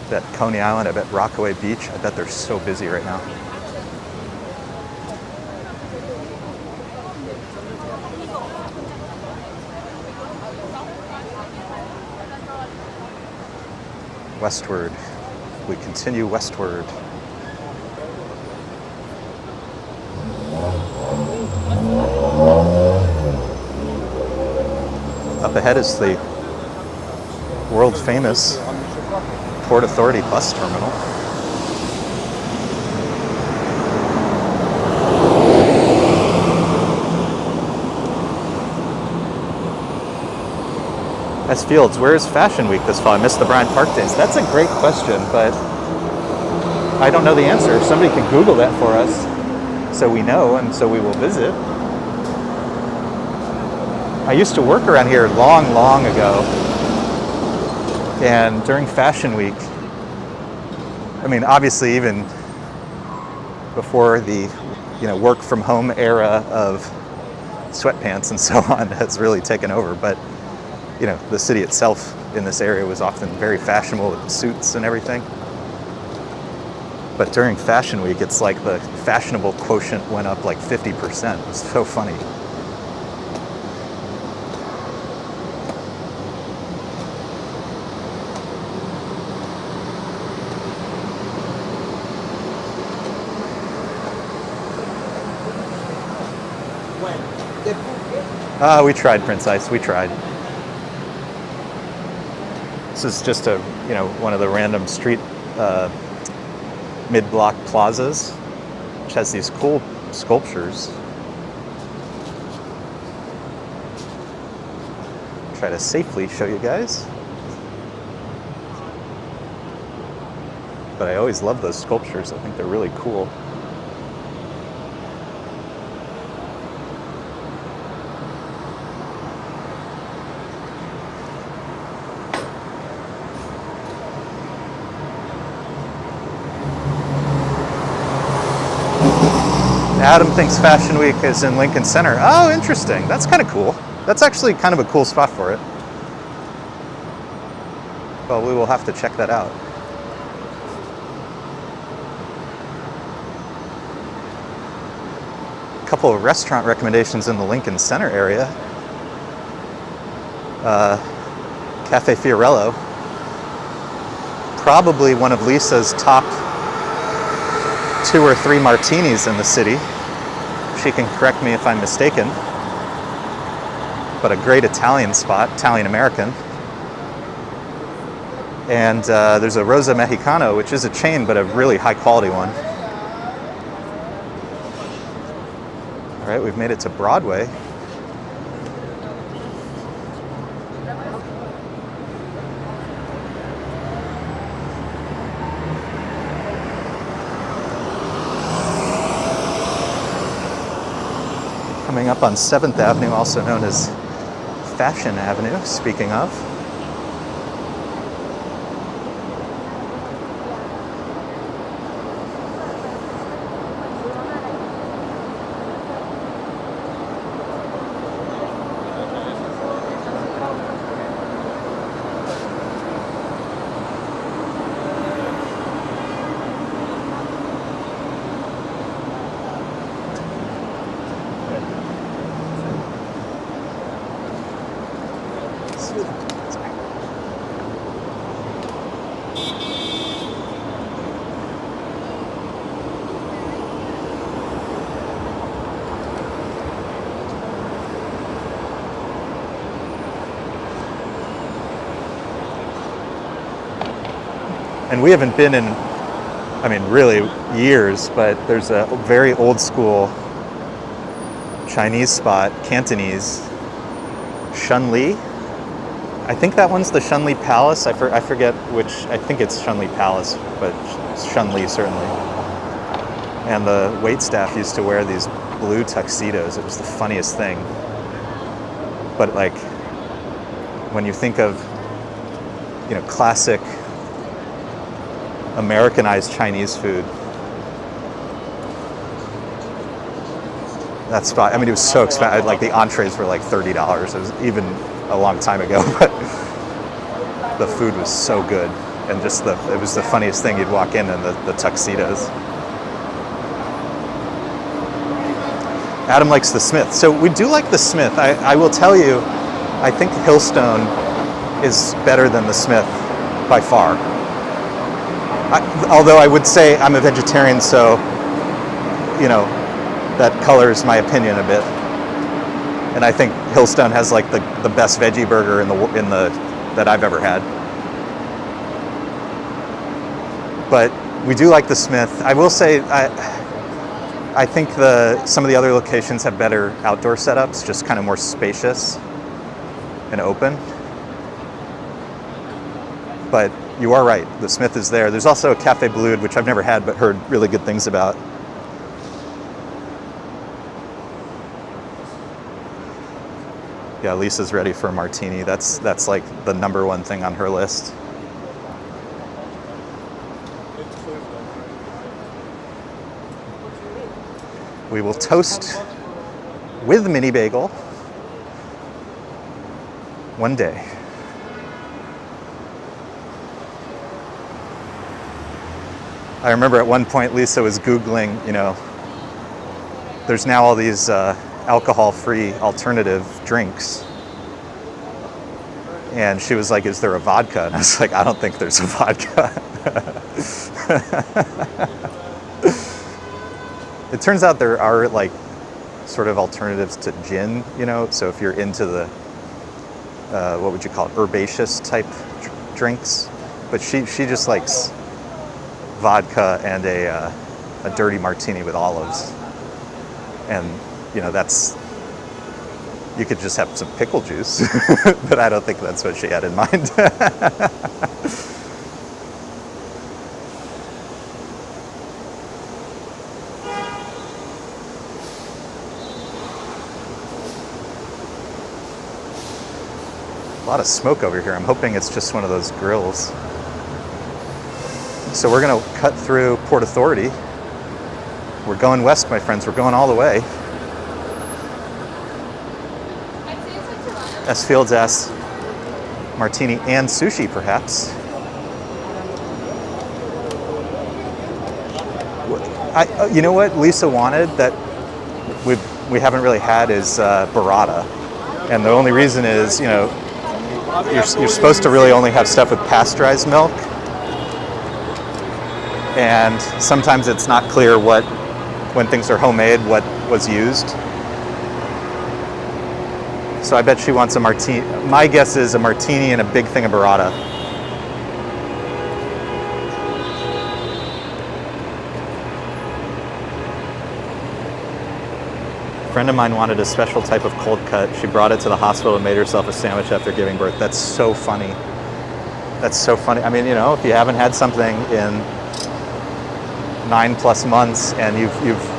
A: Bet Coney Island, I bet Rockaway Beach, I bet they're so busy right now. Westward. We continue westward. Up ahead is the world famous Port Authority bus terminal. S. Fields, where is Fashion Week this fall? I missed the Bryant Park days. That's a great question, but I don't know the answer. If somebody can Google that for us so we know and so we will visit. I used to work around here long, long ago. And during Fashion Week, I mean, obviously even before the, work from home era of sweatpants and so on has really taken over, but the city itself in this area was often very fashionable with suits and everything. But during Fashion Week, it's like the fashionable quotient went up like 50%. It was so funny. We tried, Prince Ice. We tried. This is just one of the random street mid-block plazas, which has these cool sculptures. Try to safely show you guys. But I always love those sculptures. I think they're really cool. Adam thinks Fashion Week is in Lincoln Center. Oh, interesting. That's kind of cool. That's actually kind of a cool spot for it. Well, we will have to check that out. A couple of restaurant recommendations in the Lincoln Center area. Cafe Fiorello. Probably one of Lisa's top 2 or 3 martinis in the city. She can correct me if I'm mistaken. But a great Italian spot, Italian-American. And there's a Rosa Mexicano, which is a chain, but a really high-quality one. All right, we've made it to Broadway. Coming up on 7th Avenue, also known as Fashion Avenue, speaking of. And we haven't been in, really years, but there's a very old school Chinese spot, Cantonese, Shunli. I think that one's the Shunli Palace. I forget which. I think it's Shunli Palace, but Shunli certainly. And the wait staff used to wear these blue tuxedos. It was the funniest thing. But like, when you think of, classic Americanized Chinese food, that spot, it was so expensive. Like, the entrees were like $30. It was even a long time ago, but the food was so good. And just it was the funniest thing. You'd walk in and the tuxedos. Adam likes the Smith. So we do like the Smith. I will tell you, I think Hillstone is better than the Smith by far. Although I would say I'm a vegetarian, so, that colors my opinion a bit. And I think Hillstone has like the best veggie burger in the that I've ever had. But we do like the Smith. I will say I think some of the other locations have better outdoor setups, just kind of more spacious and open. But you are right, the Smith is there. There's also a Cafe Bleued, which I've never had but heard really good things about. Yeah, Lisa's ready for a martini. That's like the number one thing on her list. We will toast with mini bagel one day. I remember at one point Lisa was Googling, there's now all these alcohol-free alternative drinks. And she was like, is there a vodka? And I was like, I don't think there's a vodka. It turns out there are like sort of alternatives to gin, so if you're into the, what would you call it, herbaceous type drinks. But she just likes vodka and a dirty martini with olives. And, that's, you could just have some pickle juice, but I don't think that's what she had in mind. A lot of smoke over here. I'm hoping it's just one of those grills. So we're going to cut through Port Authority. We're going west, my friends. We're going all the way. S. Fields asks, martini and sushi, perhaps. You know what Lisa wanted that we haven't really had is burrata. And the only reason is, you're supposed to really only have stuff with pasteurized milk. And sometimes it's not clear when things are homemade, what was used. So I bet she wants a martini. My guess is a martini and a big thing of burrata. A friend of mine wanted a special type of cold cut. She brought it to the hospital and made herself a sandwich after giving birth. That's so funny. That's so funny. If you haven't had something in 9+ months and you've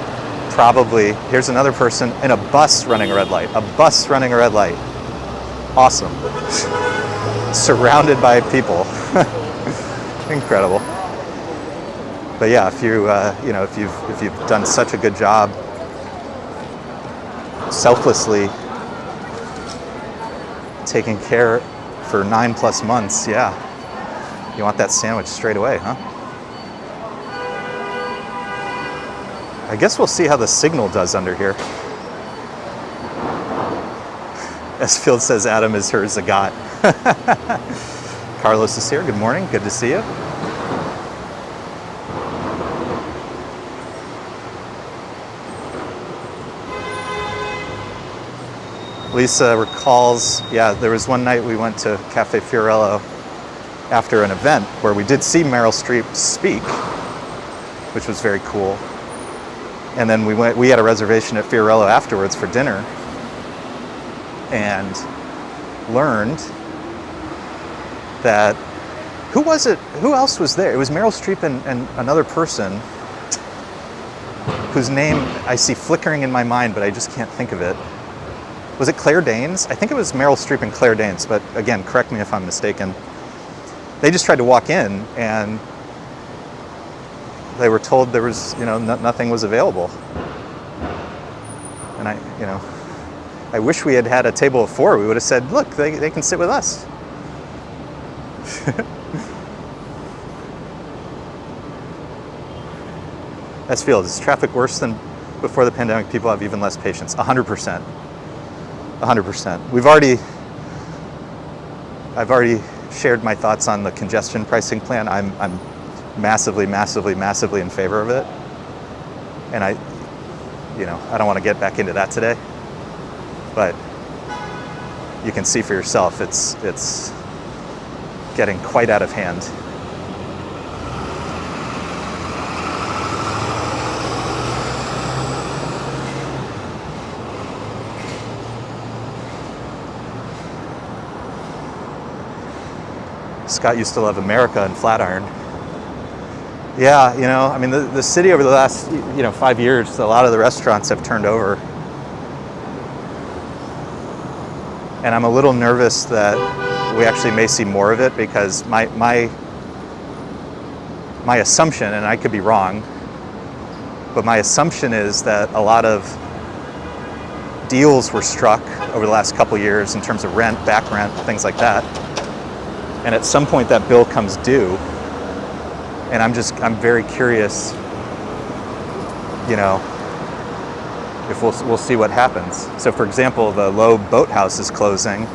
A: probably, here's another person in a bus running a red light. A bus running a red light. Awesome. Surrounded by people. Incredible. But yeah, if you've done such a good job selflessly taking care for 9+ months, yeah. You want that sandwich straight away, huh? I guess we'll see how the signal does under here. S. Field says Adam is her Zagat. Carlos is here. Good morning. Good to see you. Lisa recalls, yeah, there was one night we went to Cafe Fiorello after an event where we did see Meryl Streep speak, which was very cool. And then we had a reservation at Fiorello afterwards for dinner. And learned that, who was it? Who else was there? It was Meryl Streep and another person whose name I see flickering in my mind, but I just can't think of it. Was it Claire Danes? I think it was Meryl Streep and Claire Danes, but again, correct me if I'm mistaken. They just tried to walk in and they were told there was, nothing was available. And I wish we had had a table of 4. We would have said, look, they can sit with us. That's Field. Is traffic worse than before the pandemic? People have even less patience. 100%. 100%. I've already shared my thoughts on the congestion pricing plan. I'm massively, massively, massively in favor of it. And I don't want to get back into that today, but you can see for yourself, it's getting quite out of hand. Scott used to love America and Flatiron. Yeah, I mean, the city over the last, 5 years, a lot of the restaurants have turned over. And I'm a little nervous that we actually may see more of it, because my assumption, and I could be wrong, but my assumption is that a lot of deals were struck over the last couple years in terms of rent, back rent, things like that. And at some point that bill comes due, and I'm very curious, if we'll see what happens. So for example, the Lowe Boathouse is closing,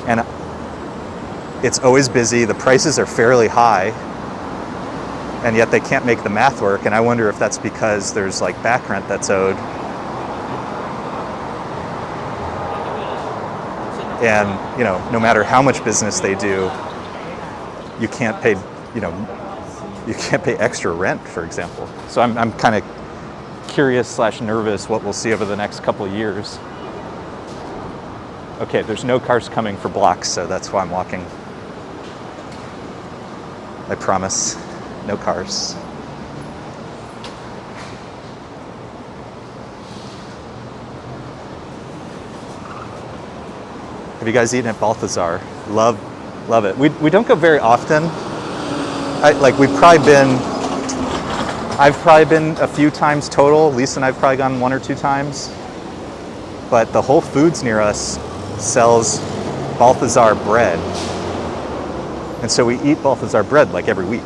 A: and it's always busy, the prices are fairly high, and yet they can't make the math work, and I wonder if that's because there's like back rent that's owed. And no matter how much business they do, you can't pay extra rent, for example. So I'm kind of curious / nervous what we'll see over the next couple of years. Okay, there's no cars coming for blocks, so that's why I'm walking. I promise, no cars. Have you guys eaten at Balthazar? Love it. We don't go very often. I've probably been a few times total. Lisa and I've probably gone 1 or 2 times. But the Whole Foods near us sells Balthazar bread. And so we eat Balthazar bread like every week.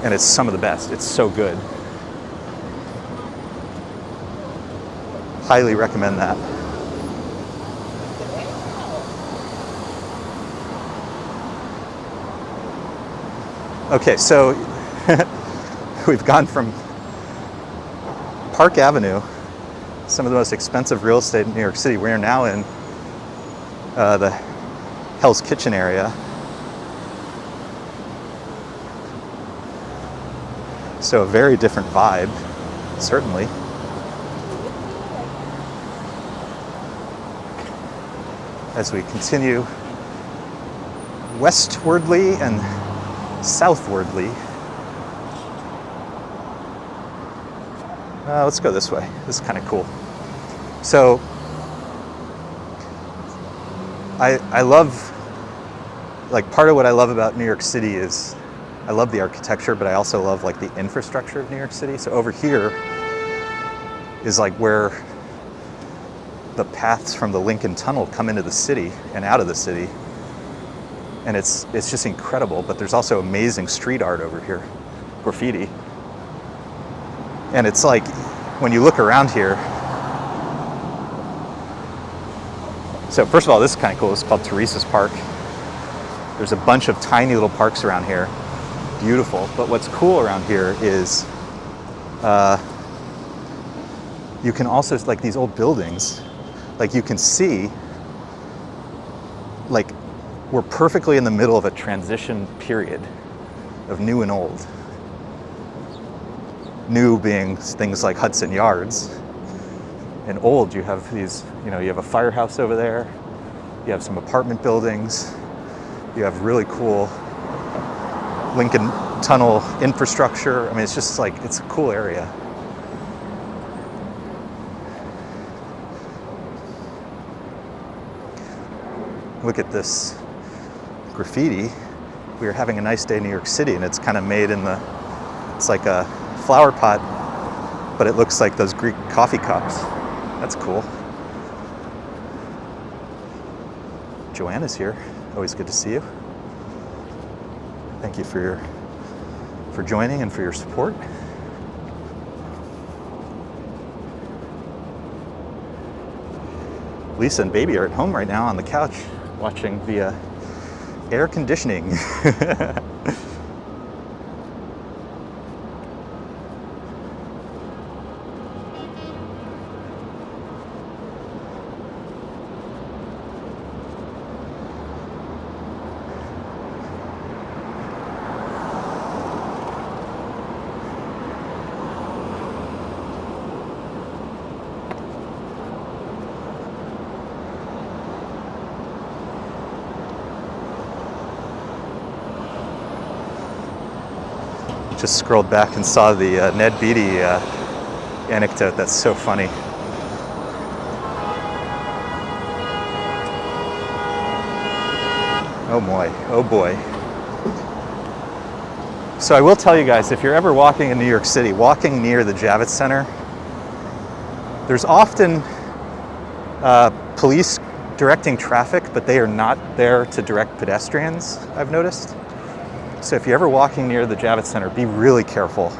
A: And it's some of the best. It's so good. Highly recommend that. Okay, so we've gone from Park Avenue, some of the most expensive real estate in New York City. We are now in the Hell's Kitchen area. So a very different vibe, certainly. As we continue westwardly and southwardly. Let's go this way. This is kind of cool. So I love, part of what I love about New York City is I love the architecture, but I also love the infrastructure of New York City. So over here is where the paths from the Lincoln Tunnel come into the city and out of the city. And it's just incredible, but there's also amazing street art over here, graffiti. And it's when you look around here, so first of all, this is kind of cool. It's called Teresa's Park. There's a bunch of tiny little parks around here, beautiful. But what's cool around here is you can also, these old buildings, you can see, we're perfectly in the middle of a transition period of new and old. New being things like Hudson Yards, and old. You have these, you have a firehouse over there. You have some apartment buildings. You have really cool Lincoln Tunnel infrastructure. I mean, it's just like, it's a cool area. Look at this graffiti. We are having a nice day in New York City, and it's kind of made in it's like a flower pot, but it looks like those Greek coffee cups. That's cool. Joanna's here. Always good to see you. Thank you for joining and for your support. Lisa and baby are at home right now on the couch watching via air conditioning. Just scrolled back and saw the Ned Beatty anecdote. That's so funny. Oh boy, oh boy. So I will tell you guys, if you're ever walking in New York City, walking near the Javits Center, there's often police directing traffic, but they are not there to direct pedestrians, I've noticed. So if you're ever walking near the Javits Center, be really careful.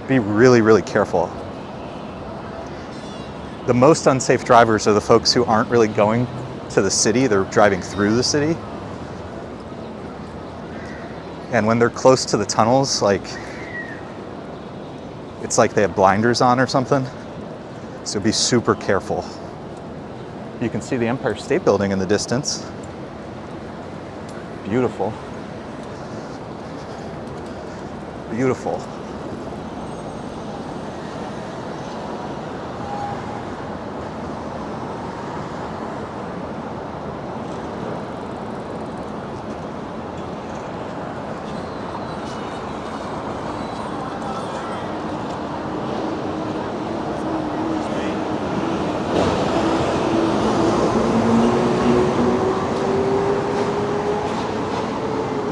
A: Be really, really careful. The most unsafe drivers are the folks who aren't really going to the city, they're driving through the city. And when they're close to the tunnels, like, it's like they have blinders on or something. So be super careful. You can see the Empire State Building in the distance. Beautiful. Beautiful.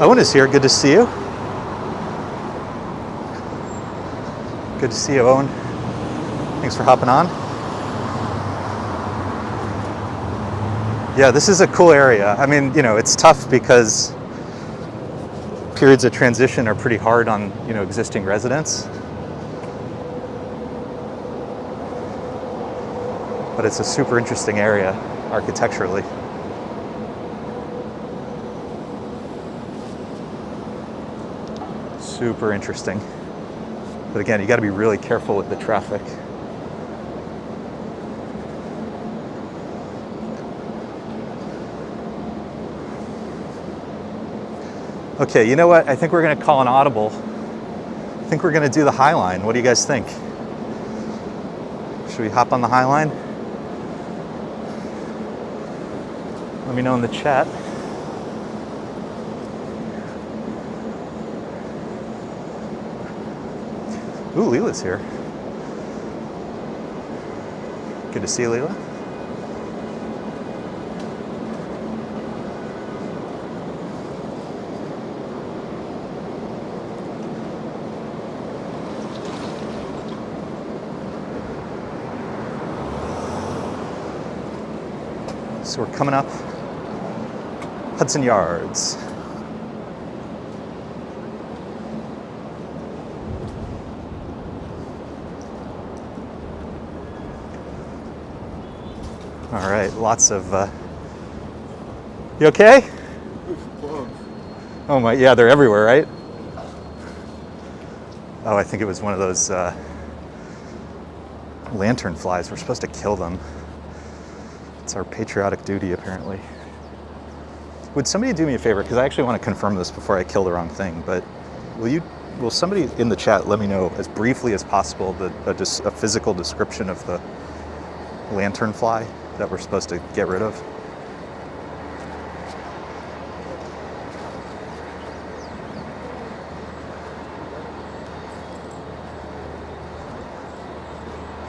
A: Owen is here. Good to see you. Good to see you, Owen. Thanks for hopping on. Yeah, this is a cool area. I mean, it's tough because periods of transition are pretty hard on, existing residents. But it's a super interesting area architecturally. Super interesting. But again, you got to be really careful with the traffic. Okay, you know what? I think we're going to call an audible. I think we're going to do the High Line. What do you guys think? Should we hop on the High Line? Let me know in the chat. Ooh, Leela's here. Good to see you, Leela. So we're coming up Hudson Yards. All right, lots of, you okay? Oh my, yeah, they're everywhere, right? Oh, I think it was one of those lantern flies. We're supposed to kill them. It's our patriotic duty, apparently. Would somebody do me a favor? Because I actually want to confirm this before I kill the wrong thing, but will somebody in the chat let me know as briefly as possible just a physical description of lanternfly that we're supposed to get rid of.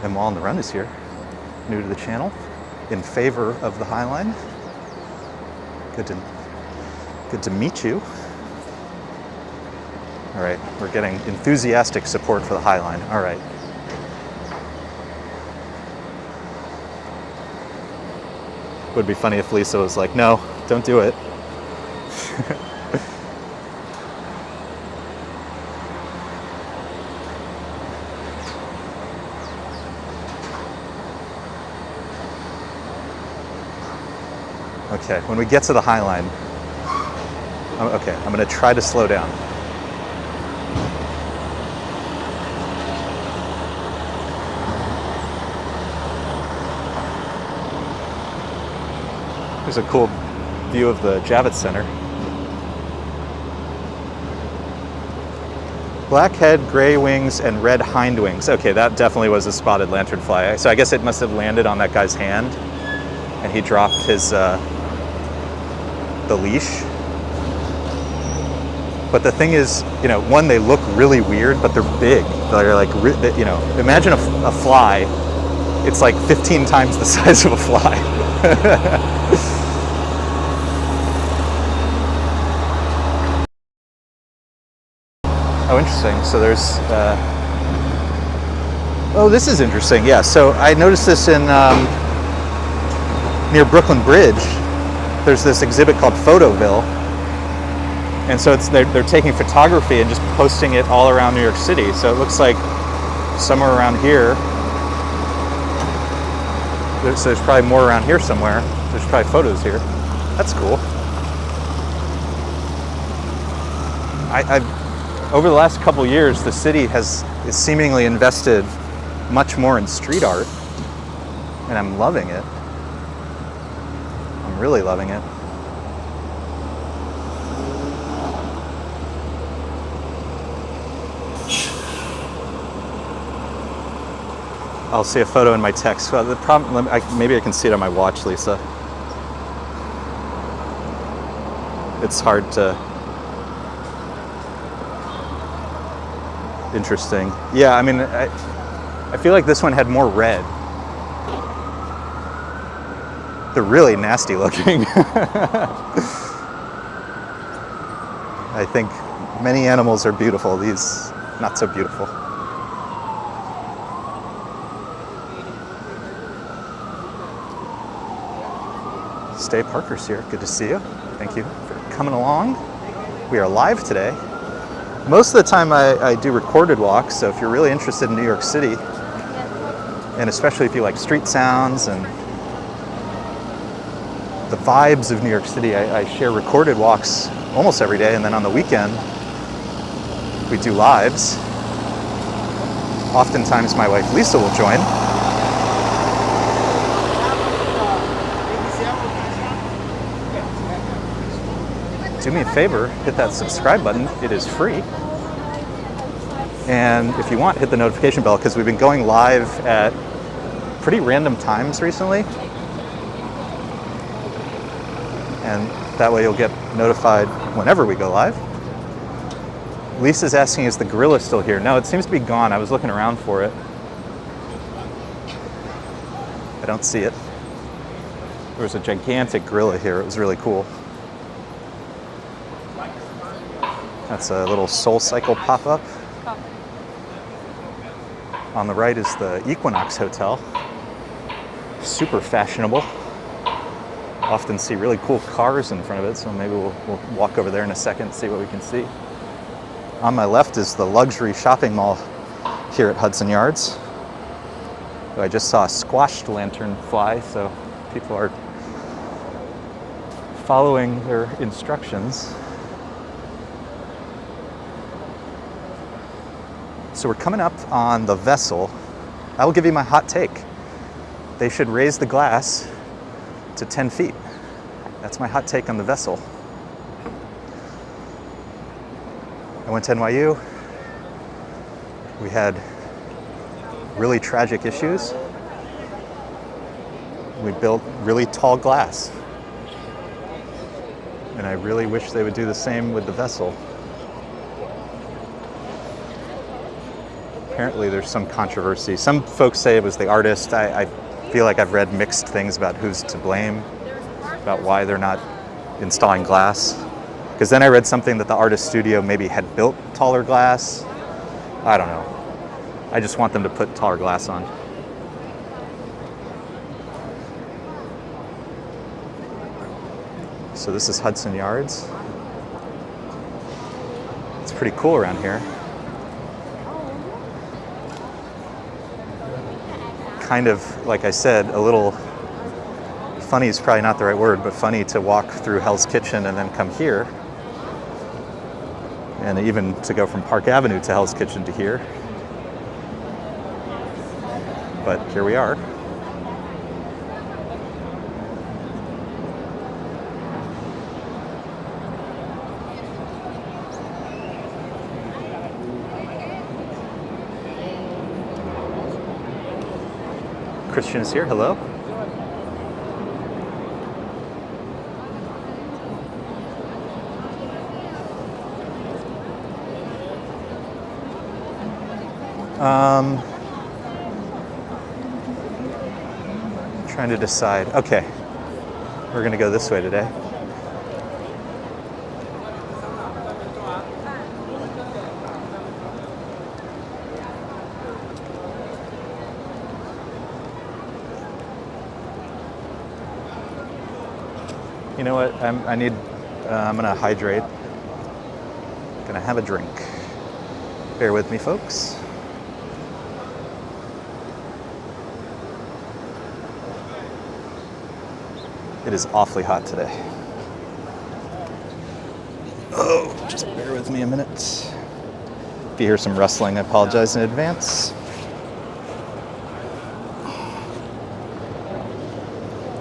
A: And While on the Run is here, new to the channel, in favor of the High Line. Good to meet you. All right, we're getting enthusiastic support for the High Line. All right. Would be funny if Lisa was like, no, don't do it. Okay, when we get to the High Line, okay, I'm gonna try to slow down. There's a cool view of the Javits Center. Black head, gray wings, and red hind wings. Okay, that definitely was a spotted lanternfly. So I guess it must have landed on that guy's hand, and he dropped his the leash. But the thing is, you know, one, they look really weird, but they're big. They're like, you know, imagine a fly. It's like 15 times the size of a fly. Oh, interesting. So there's, oh, this is interesting. Yeah, so I noticed this in, near Brooklyn Bridge. There's this exhibit called Photoville. And so they're taking photography and just posting it all around New York City. So it looks like somewhere around here, so there's probably more around here somewhere. There's probably photos here. That's cool. Over the last couple years, the city is seemingly invested much more in street art, and I'm loving it. I'm really loving it. I'll see a photo in my text. Well, the problem, maybe I can see it on my watch, Lisa. It's hard to. Interesting. Yeah, I mean, I feel like this one had more red. They're really nasty looking. I think many animals are beautiful. These, not so beautiful. Stay Parker's here. Good to see you. Thank you for coming along. We are live today. Most of the time I do recorded walks, so if you're really interested in New York City, and especially if you like street sounds and the vibes of New York City, I share recorded walks almost every day, and then on the weekend we do lives. Oftentimes my wife Lisa will join. Do me a favor, hit that subscribe button. It is free. And if you want, hit the notification bell, because we've been going live at pretty random times recently. And that way you'll get notified whenever we go live. Lisa's asking, is the gorilla still here? No, it seems to be gone. I was looking around for it. I don't see it. There was a gigantic gorilla here. It was really cool. That's a little Soul Cycle pop-up. On the right is the Equinox Hotel. Super fashionable. Often see really cool cars in front of it, so maybe we'll walk over there in a second and see what we can see. On my left is the luxury shopping mall here at Hudson Yards. I just saw a squashed lanternfly, so people are following their instructions. So we're coming up on the vessel. I will give you my hot take. They should raise the glass to 10 feet. That's my hot take on the vessel. I went to NYU. We had really tragic issues. We built really tall glass. And I really wish they would do the same with the vessel. Apparently there's some controversy. Some folks say it was the artist. I feel like I've read mixed things about who's to blame, about why they're not installing glass. Because then I read something that the artist studio maybe had built taller glass. I don't know. I just want them to put taller glass on. So this is Hudson Yards. It's pretty cool around here. Kind of, like I said, a little funny is probably not the right word, but funny to walk through Hell's Kitchen and then come here. And even to go from Park Avenue to Hell's Kitchen to here. But here we are. Christian is here, hello. Trying to decide. Okay, we're gonna go this way today. You know what? I'm gonna hydrate. Gonna have a drink. Bear with me, folks. It is awfully hot today. Oh, just bear with me a minute. If you hear some rustling, I apologize in advance.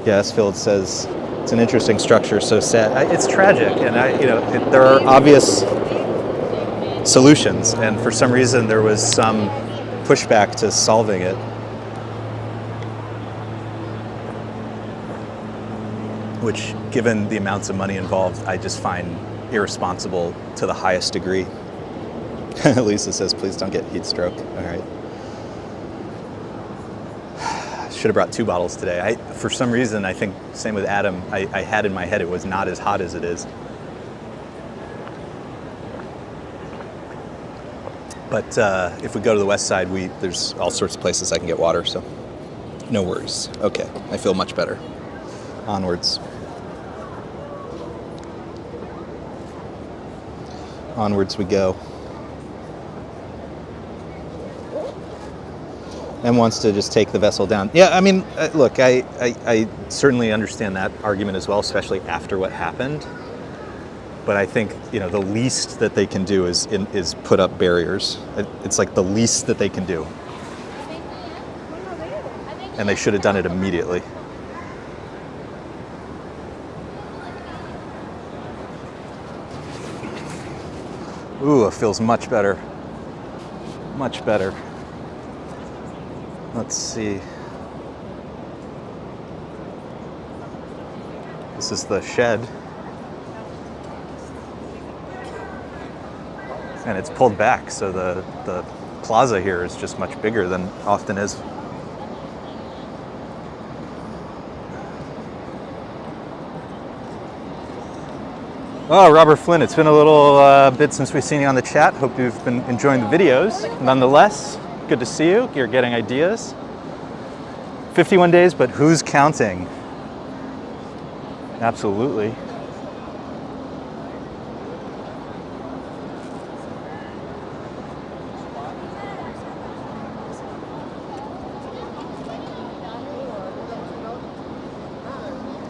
A: Yes, Phil says it's an interesting structure, so sad. It's tragic, and there are obvious solutions, and for some reason there was some pushback to solving it. Which, given the amounts of money involved, I just find irresponsible to the highest degree. Lisa says, please don't get heat stroke. All right. Should have brought 2 bottles today. For some reason, I think, same with Adam, I had in my head it was not as hot as it is. But if we go to the west side, there's all sorts of places I can get water, so no worries. Okay, I feel much better. Onwards. Onwards we go. M wants to just take the vessel down. Yeah, I mean, look, I certainly understand that argument as well, especially after what happened. But I think, the least that they can do is put up barriers. It's like the least that they can do. And they should have done it immediately. Ooh, it feels much better. Much better. Let's see. This is the shed. And it's pulled back, so the plaza here is just much bigger than often is. Oh, Robert Flynn, it's been a little bit since we've seen you on the chat. Hope you've been enjoying the videos. Nonetheless, good to see you. You're getting ideas. 51 days, but who's counting? Absolutely.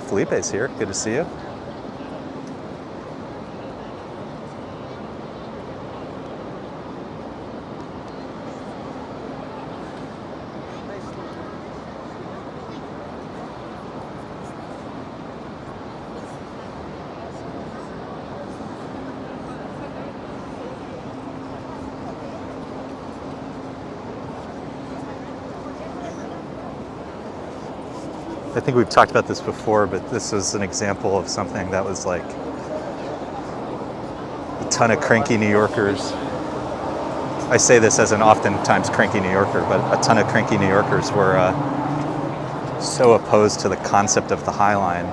A: Felipe's here. Good to see you. I think we've talked about this before, but this was an example of something that was like a ton of cranky New Yorkers. I say this as an oftentimes cranky New Yorker, but a ton of cranky New Yorkers were so opposed to the concept of the High Line.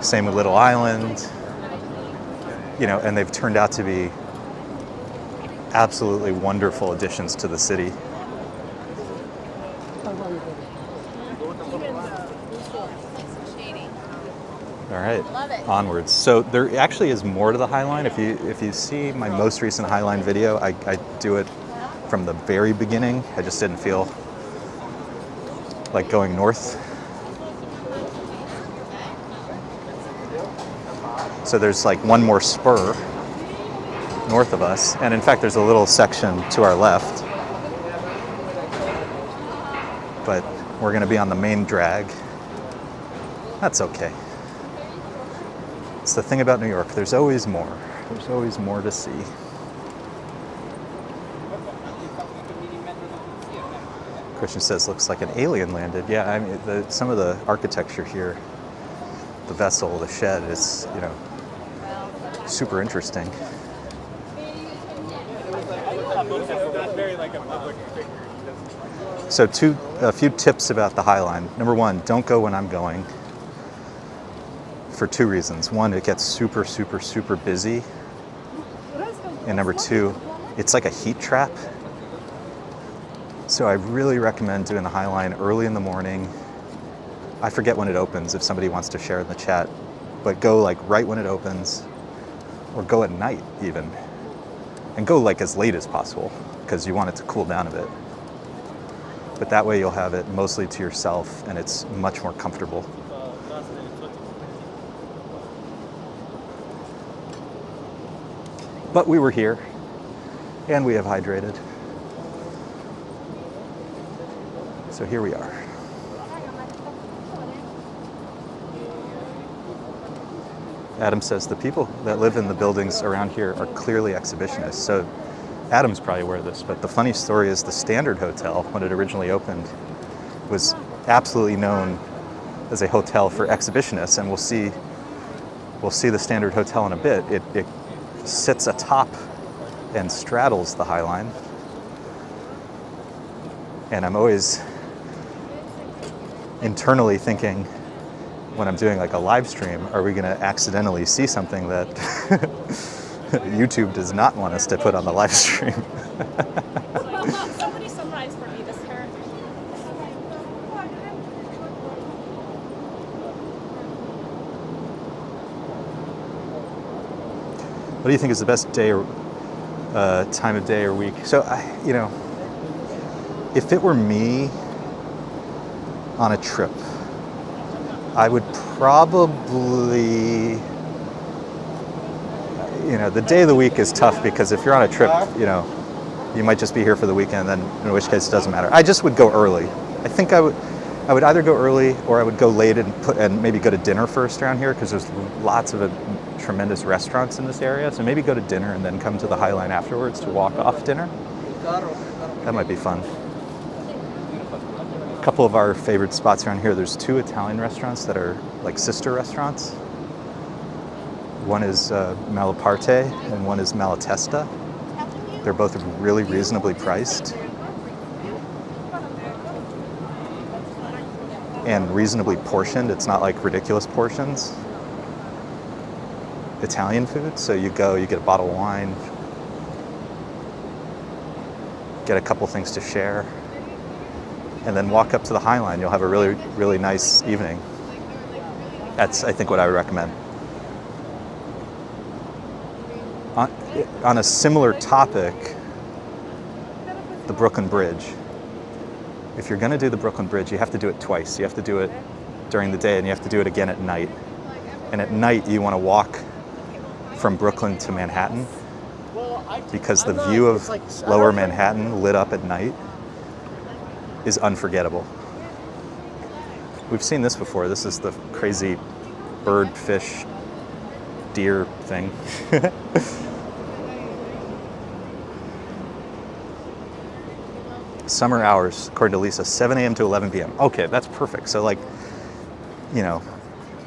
A: Same with Little Island, you know, and they've turned out to be absolutely wonderful additions to the city. All right,
B: Love it.
A: onwards. So there actually is more to the High Line. If you see my most recent High Line video, I do it from the very beginning. I just didn't feel like going north. So there's like one more spur north of us, and in fact there's a little section to our left. But we're gonna be on the main drag. That's okay. It's the thing about New York, there's always more. There's always more to see. Christian says, looks like an alien landed. Yeah, I mean, some of the architecture here, the vessel, the shed is, you know, super interesting. So a few tips about the High Line. Number one, don't go when I'm going for two reasons. One, it gets super, super, super busy. And number two, it's like a heat trap. So I really recommend doing the High Line early in the morning. I forget when it opens if somebody wants to share in the chat, but go like right when it opens, or go at night even. And go like as late as possible because you want it to cool down a bit. But that way you'll have it mostly to yourself and it's much more comfortable. But we were here and we have hydrated. So here we are. Adam says the people that live in the buildings around here are clearly exhibitionists. So Adam's probably aware of this, but the funny story is the Standard Hotel, when it originally opened, was absolutely known as a hotel for exhibitionists, and we'll see the Standard Hotel in a bit. It sits atop and straddles the High Line. And I'm always internally thinking, when I'm doing like a live stream, are we gonna accidentally see something that YouTube does not want us to put on the live stream?
B: Somebody summarize for me this character.
A: What do you think is the best day or time of day or week? So, you know, if it were me on a trip, I would probably, you know, the day of the week is tough because if you're on a trip, you know, you might just be here for the weekend, then in which case it doesn't matter. I just would go early. I think I would either go early or I would go late and maybe go to dinner first around here because there's lots of tremendous restaurants in this area. So maybe go to dinner and then come to the High Line afterwards to walk off dinner. That might be fun. A couple of our favorite spots around here, there's two Italian restaurants that are like sister restaurants. One is Malaparte and one is Malatesta. They're both really reasonably priced and reasonably portioned. It's not like ridiculous portions. Italian food, so you go, you get a bottle of wine, get a couple things to share, and then walk up to the High Line. You'll have a really, really nice evening. That's, I think, what I would recommend. On a similar topic, the Brooklyn Bridge. If you're gonna do the Brooklyn Bridge, you have to do it twice. You have to do it during the day and you have to do it again at night. And at night, you wanna walk from Brooklyn to Manhattan because the view of lower Manhattan lit up at night is unforgettable. We've seen this before. This is the crazy bird, fish, deer thing. Summer hours, according to Lisa, 7 a.m. to 11 p.m. Okay, that's perfect. So like, you know,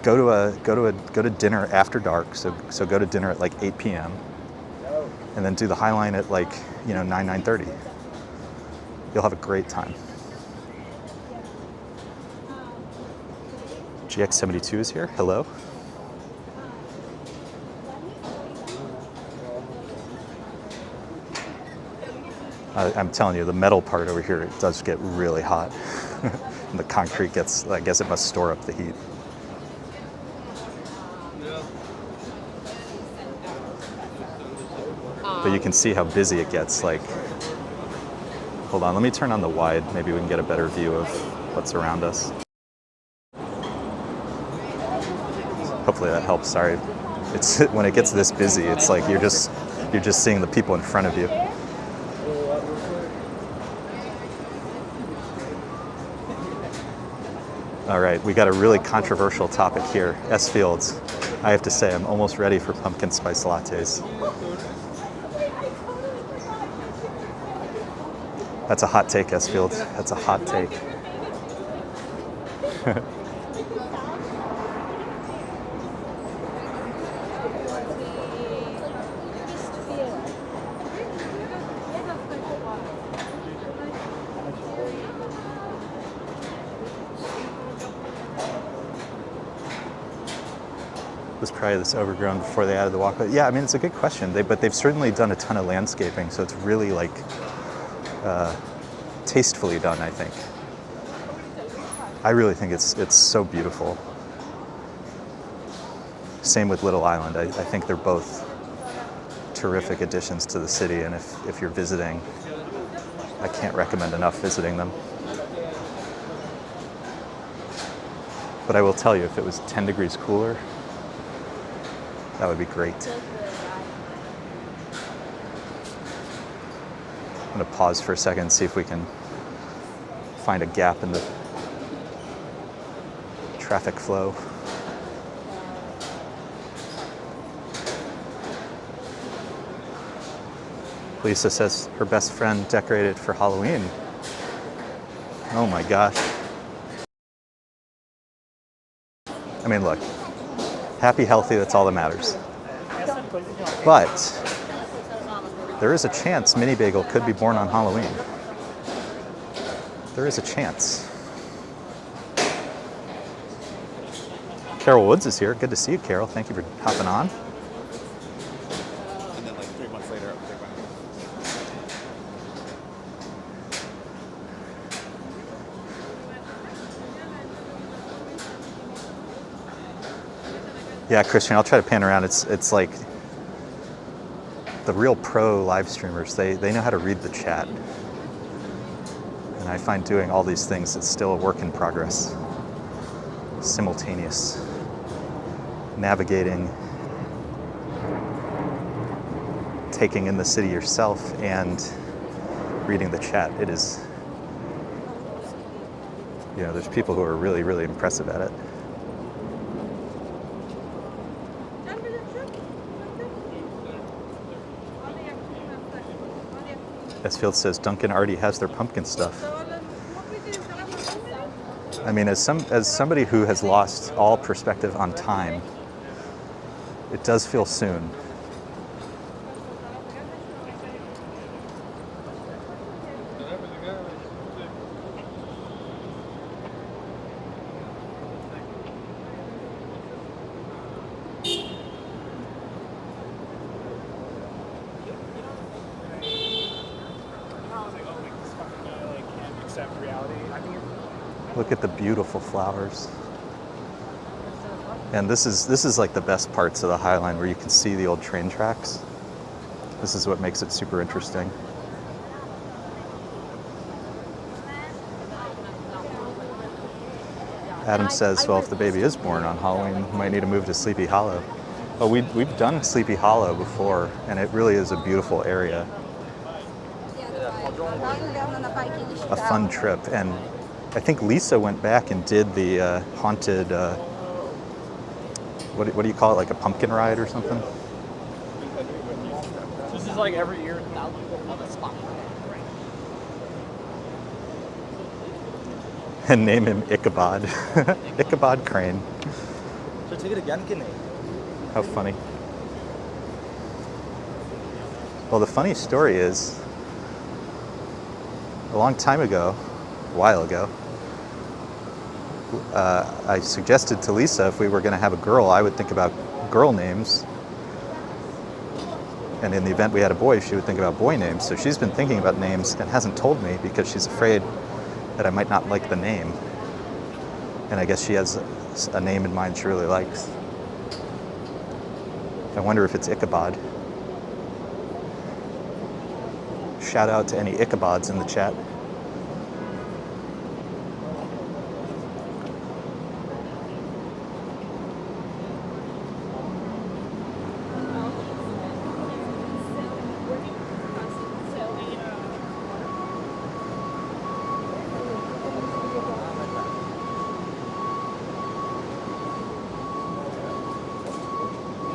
A: go to dinner after dark. So go to dinner at like 8 p.m. and then do the High Line at like, you know, 9:30. You'll have a great time. GX72 is here. Hello. I'm telling you, the metal part over here, it does get really hot. And the concrete gets, I guess it must store up the heat. But you can see how busy it gets. Like, hold on, let me turn on the wide. Maybe we can get a better view of what's around us. Hopefully that helps. Sorry, it's when it gets this busy, it's like you're just seeing the people in front of you. All right, we got a really controversial topic here. S Fields. I have to say, I'm almost ready for pumpkin spice lattes. That's a hot take, S Fields. That's a hot take. Was probably this overgrown before they added the walkway. Yeah, I mean, it's a good question. But they've certainly done a ton of landscaping, so it's really like tastefully done, I think. I really think it's so beautiful. Same with Little Island. I think they're both terrific additions to the city, and if you're visiting, I can't recommend enough visiting them. But I will tell you, if it was 10 degrees cooler, that would be great. I'm going to pause for a second and see if we can find a gap in the traffic flow. Lisa says her best friend decorated for Halloween. Oh my gosh. I mean, look. Happy, healthy, that's all that matters. But there is a chance Mini Bagel could be born on Halloween. There is a chance. Carol Woods is here. Good to see you, Carol. Thank you for hopping on.
E: And then like 3 months later,
A: Yeah, Christian, I'll try to pan around. It's like the real pro live streamers, they know how to read the chat. And I find doing all these things, it's still a work in progress. Simultaneous. Navigating, taking in the city yourself, and reading the chat. It is, you know, there's people who are really, really impressive at it. Field says Duncan already has their pumpkin stuff. I mean, as somebody who has lost all perspective on time, it does feel soon. Look at the beautiful flowers. And this is like the best parts of the High Line, where you can see the old train tracks. This is what makes it super interesting. Adam says, well, if the baby is born on Halloween, we might need to move to Sleepy Hollow. Well, we've done Sleepy Hollow before, and it really is a beautiful area. A fun trip. And I think Lisa went back and did the haunted, what do you call it, like a pumpkin ride or something?
D: This is like every year, thousands of spot.
A: and name him Ichabod. Ichabod Crane.
E: 저 되게 얇겠네.
A: How funny. Well, the funny story is, a long time ago, a while ago, I suggested to Lisa if we were going to have a girl, I would think about girl names. And in the event we had a boy, she would think about boy names. So she's been thinking about names and hasn't told me because she's afraid that I might not like the name. And I guess she has a name in mind she really likes. I wonder if it's Ichabod. Shout out to any Ichabods in the chat.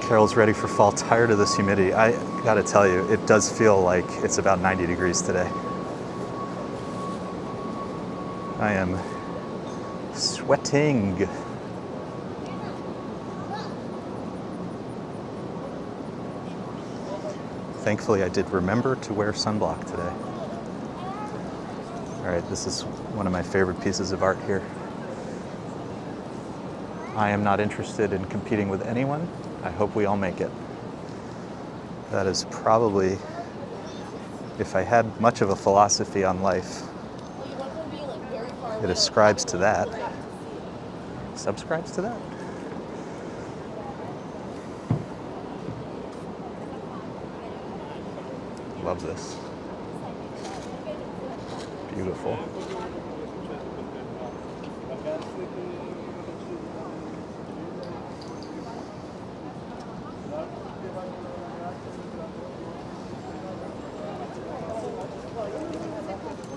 A: Carol's ready for fall, tired of this humidity. I gotta tell you, it does feel like it's about 90 degrees today. I am sweating. Thankfully, I did remember to wear sunblock today. All right, this is one of my favorite pieces of art here. I am not interested in competing with anyone. I hope we all make it. That is probably, if I had much of a philosophy on life, it ascribes to that. Subscribes to that? Love this. Beautiful.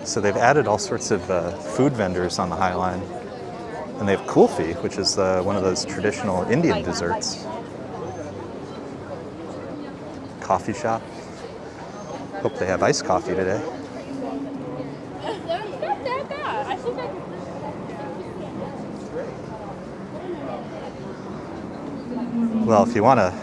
A: So they've added all sorts of food vendors on the High Line. And they have kulfi, which is one of those traditional Indian desserts. Coffee shop. Hope they have iced coffee today.
B: They're not that bad. I think
A: Well, if you want to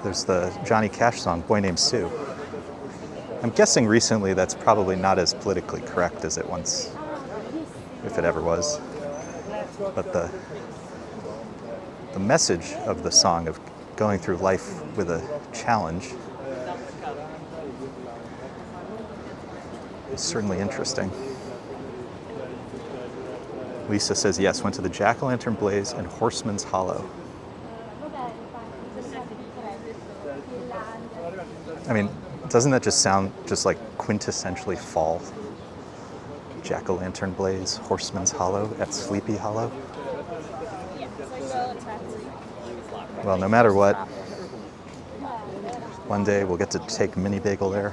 A: there's the Johnny Cash song, Boy Named Sue. I'm guessing recently that's probably not as politically correct as it once, if it ever was. But the message of the song of going through life with a challenge is certainly interesting. Lisa says yes, went to the Jack-o'-lantern Blaze and Horseman's Hollow. I mean, doesn't that just sound just like quintessentially fall? Jack-o'-lantern Blaze, Horseman's Hollow at Sleepy Hollow. Well, no matter what, one day we'll get to take Mini Bagel there.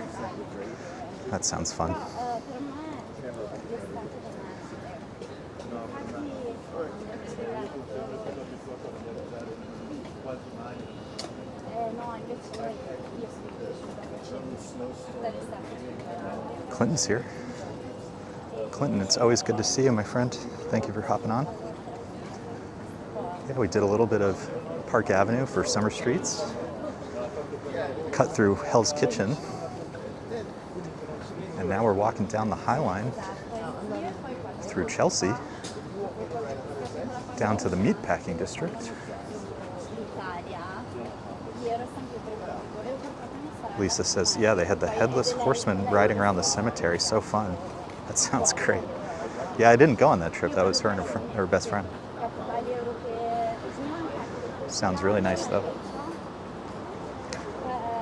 A: That sounds fun. Clinton's here. Clinton, it's always good to see you, my friend. Thank you for hopping on. Yeah, we did a little bit of Park Avenue for Summer Streets. Cut through Hell's Kitchen. And now we're walking down the High Line through Chelsea down to the Meatpacking district. Lisa says, yeah, they had the Headless Horseman riding around the cemetery. So fun. That sounds great. Yeah, I didn't go on that trip. That was her and her best friend. Sounds really nice, though.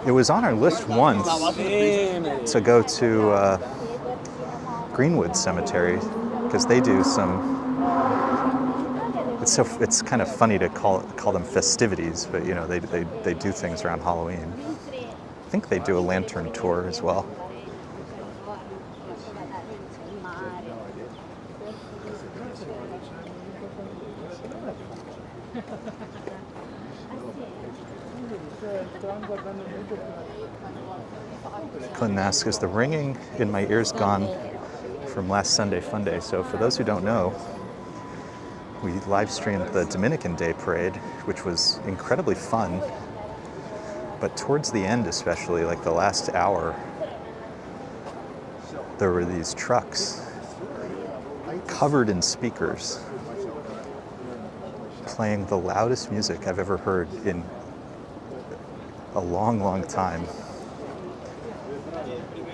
A: It was on our list once to go to Greenwood Cemetery because they do some. It's kind of funny to call them festivities, but you know they do things around Halloween. I think they do a lantern tour as well. Clinton asks, is the ringing in my ears gone from last Sunday Fun Day? So for those who don't know, we live streamed the Dominican Day Parade, which was incredibly fun. But towards the end, especially, like the last hour, there were these trucks covered in speakers playing the loudest music I've ever heard in a long, long time.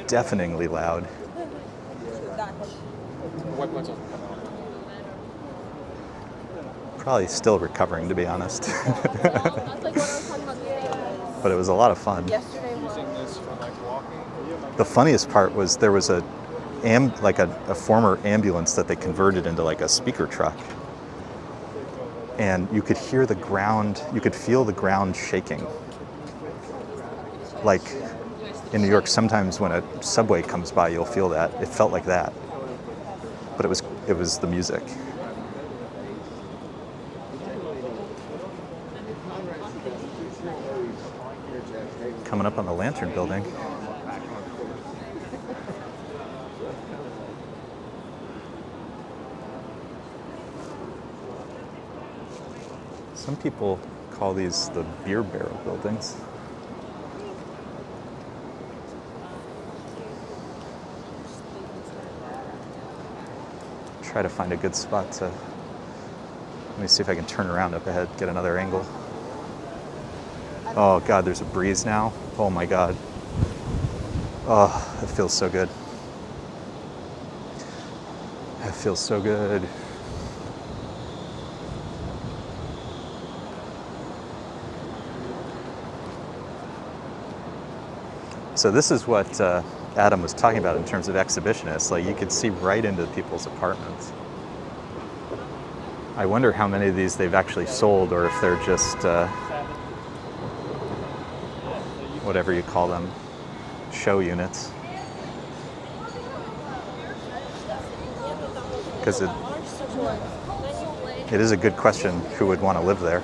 A: Deafeningly loud. Probably still recovering, to be honest.
B: That's like what I was talking about today.
A: But it was a lot of fun.
B: Yesterday was.
A: The funniest part was there was a former ambulance that they converted into like a speaker truck. And you could hear the ground, you could feel the ground shaking. Like in New York, sometimes when a subway comes by, you'll feel that. It felt like that. But it was the music. Coming up on the Lantern Building. Some people call these the beer barrel buildings. Try to find a good spot to, let me see if I can turn around up ahead, get another angle. Oh God, there's a breeze now. Oh my God. Oh, it feels so good. It feels so good. So this is what Adam was talking about in terms of exhibitionists. Like you could see right into people's apartments. I wonder how many of these they've actually sold, or if they're just whatever you call them, show units. Because it is a good question, who would want to live there?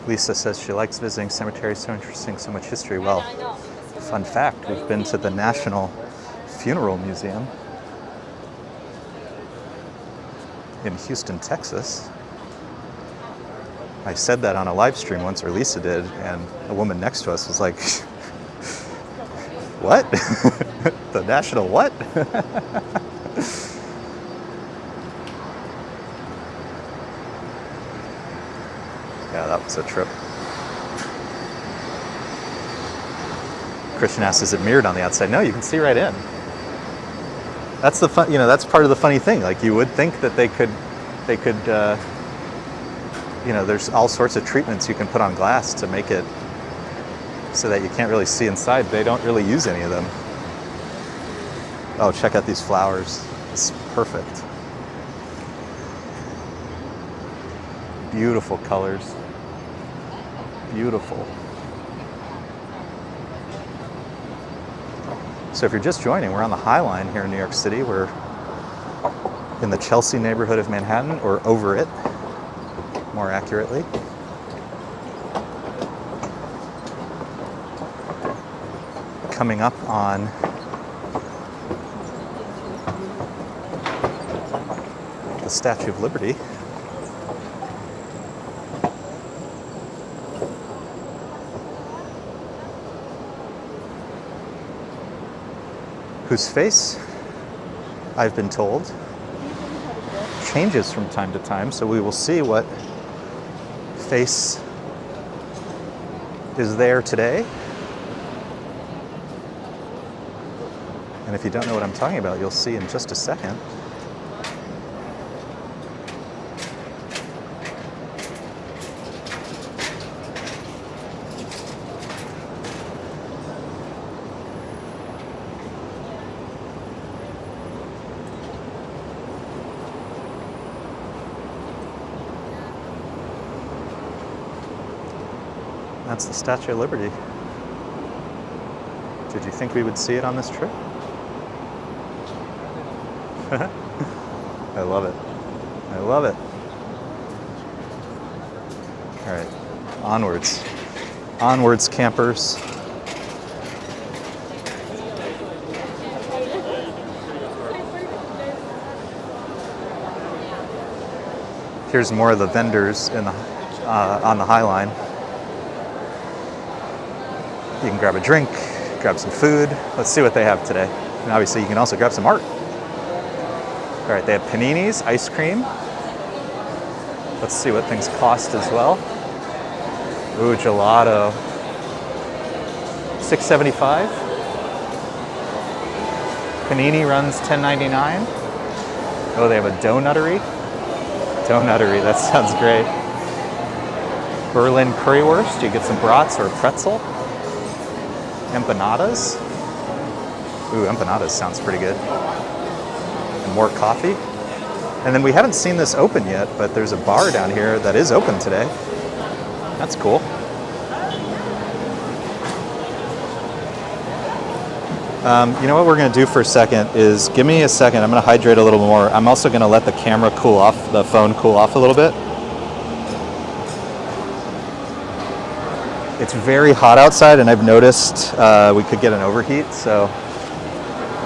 A: Lisa says she likes visiting cemeteries, so interesting, so much history. Well, fun fact, we've been to the National Funeral Museum in Houston, Texas. I said that on a live stream once, or Lisa did, and a woman next to us was like, what? The National what? Yeah, that was a trip. Christian asks, is it mirrored on the outside? No, you can see right in. That's the fun, that's part of the funny thing. Like you would think that they could, there's all sorts of treatments you can put on glass to make it so that you can't really see inside. They don't really use any of them. Oh, check out these flowers. It's perfect. Beautiful colors. Beautiful. So if you're just joining, we're on the High Line here in New York City. We're in the Chelsea neighborhood of Manhattan, or over it, more accurately. Coming up on the Statue of Liberty. Whose face, I've been told, changes from time to time, so we will see what face is there today. And if you don't know what I'm talking about, you'll see in just a second. That's the Statue of Liberty. Did you think we would see it on this trip? I love it. I love it. All right, onwards. Onwards, campers. Here's more of the vendors in the, on the High Line. You can grab a drink, grab some food. Let's see what they have today. And obviously you can also grab some art. All right, they have paninis, ice cream. Let's see what things cost as well. Ooh, gelato. $6.75. Panini runs $10.99. Oh, they have a donuttery. Donuttery, that sounds great. Berlin currywurst, you get some brats or a pretzel. Empanadas. Ooh, empanadas sounds pretty good. And more coffee. And then we haven't seen this open yet, but there's a bar down here that is open today. That's cool. You know what we're going to do for a second is give me a second. I'm going to hydrate a little more. I'm also going to let the camera cool off, the phone cool off a little bit. It's very hot outside, and I've noticed we could get an overheat. So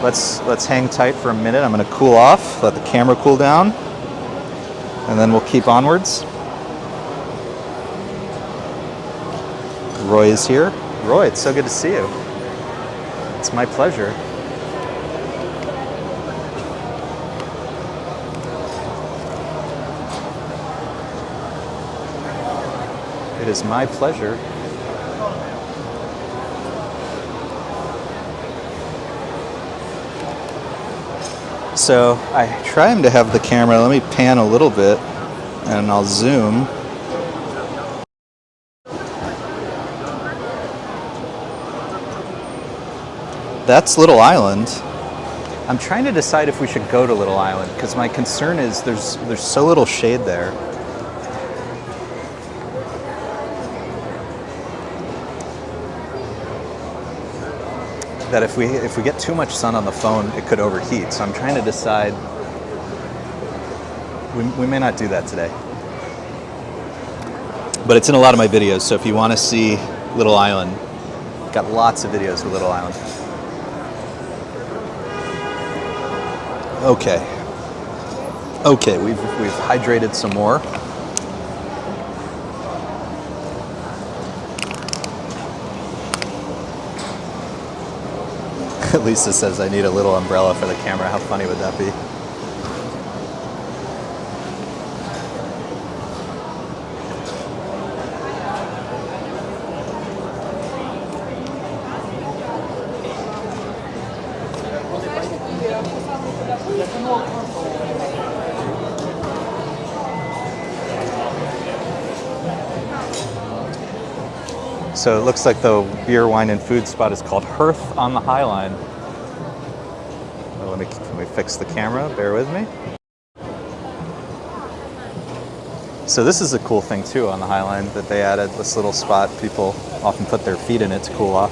A: let's hang tight for a minute. I'm going to cool off, let the camera cool down, and then we'll keep onwards. Roy is here. Roy, it's so good to see you. It's my pleasure. It is my pleasure. So I try to have the camera, let me pan a little bit and I'll zoom. That's Little Island. I'm trying to decide if we should go to Little Island because my concern is there's so little shade there. That if we get too much sun on the phone, it could overheat. So I'm trying to decide. We may not do that today. But it's in a lot of my videos, so if you want to see Little Island, I've got lots of videos with Little Island. Okay. Okay, we've hydrated some more. Lisa says I need a little umbrella for the camera. How funny would that be? So it looks like the beer, wine, and food spot is called Hearth on the High Line. Well, let me fix the camera, bear with me. So this is a cool thing too on the High Line that they added, this little spot. People often put their feet in it to cool off.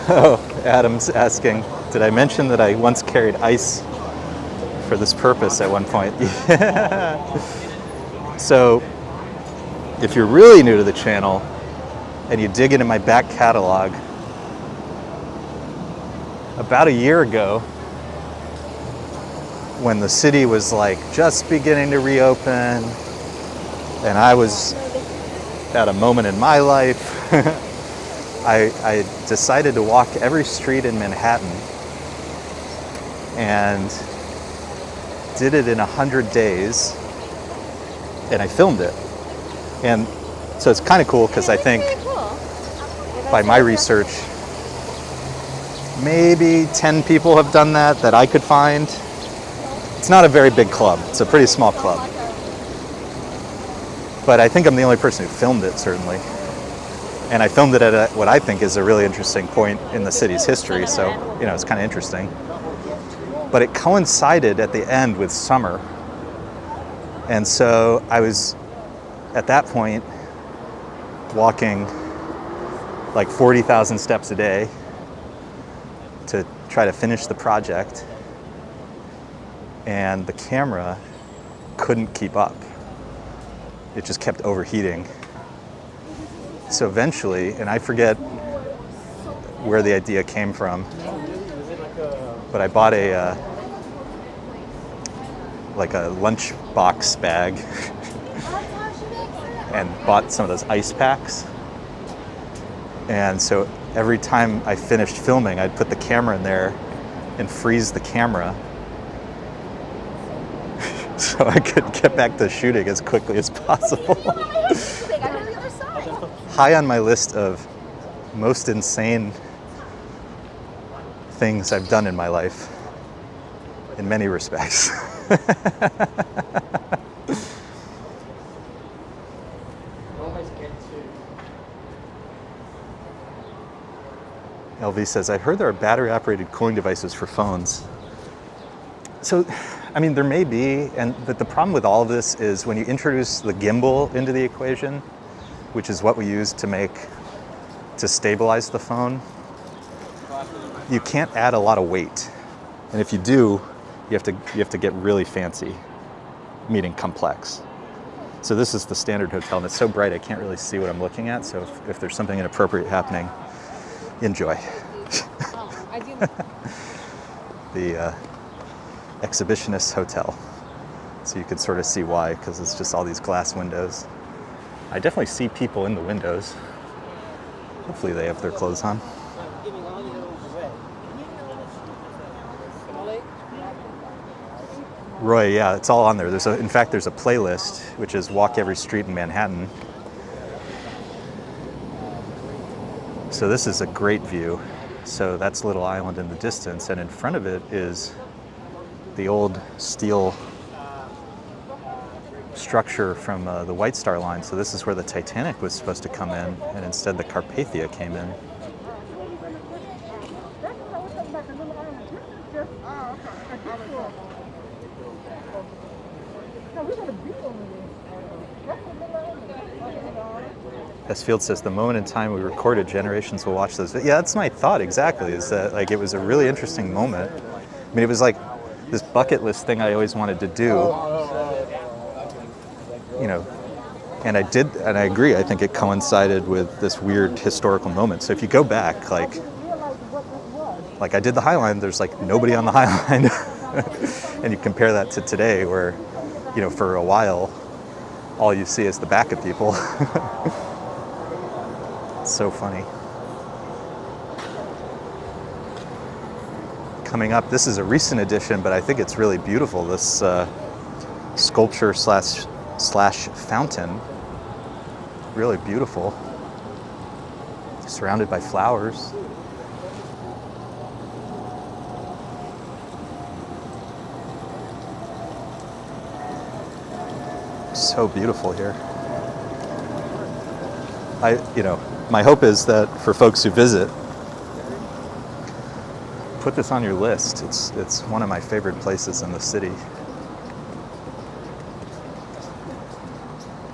A: Oh, Adam's asking, did I mention that I once carried ice for this purpose at one point? So, if you're really new to the channel and you dig into my back catalog, about a year ago, when the city was like just beginning to reopen, and I was at a moment in my life, I decided to walk every street in Manhattan and did it in 100 days, and I filmed it. And so it's kind of cool because I think by my research, maybe 10 people have done that I could find. It's not a very big club. It's a pretty small club. But I think I'm the only person who filmed it, certainly. And I filmed it at what I think is a really interesting point in the city's history, so, you know, it's kind of interesting. But it coincided at the end with summer. And so I was, at that point, walking like 40,000 steps a day to try to finish the project, and the camera couldn't keep up. It just kept overheating. So eventually, and I forget where the idea came from, but I bought a like a lunchbox bag and bought some of those ice packs. And so every time I finished filming, I'd put the camera in there and freeze the camera so I could get back to shooting as quickly as possible. High on my list of most insane things I've done in my life, in many respects. LV says, I heard there are battery-operated cooling devices for phones. So, I mean, there may be, but the problem with all of this is when you introduce the gimbal into the equation, which is what we use to stabilize the phone, you can't add a lot of weight. And if you do, you have to get really fancy, meaning complex. So this is the standard hotel, and it's so bright I can't really see what I'm looking at, so if there's something inappropriate happening, enjoy. The exhibitionist hotel. So you can sort of see why, because it's just all these glass windows. I definitely see people in the windows. Hopefully they have their clothes on. Roy, yeah, it's all on there. In fact, there's a playlist, which is Walk Every Street in Manhattan. So this is a great view. So that's Little Island in the distance, and in front of it is the old steel structure from the White Star Line. So this is where the Titanic was supposed to come in, and instead the Carpathia came in. S. Field says, the moment in time we recorded, generations will watch those. Yeah, that's my thought exactly, is that like it was a really interesting moment. I mean, it was like this bucket list thing I always wanted to do, you know, and I did, and I agree, I think it coincided with this weird historical moment. So if you go back, like I did the High Line, there's like nobody on the High Line. And you compare that to today where, you know, for a while, all you see is the back of people. It's so funny. Coming up, this is a recent addition, but I think it's really beautiful. This sculpture slash fountain, really beautiful. Surrounded by flowers. So beautiful here. My hope is that for folks who visit, put this on your list. It's one of my favorite places in the city.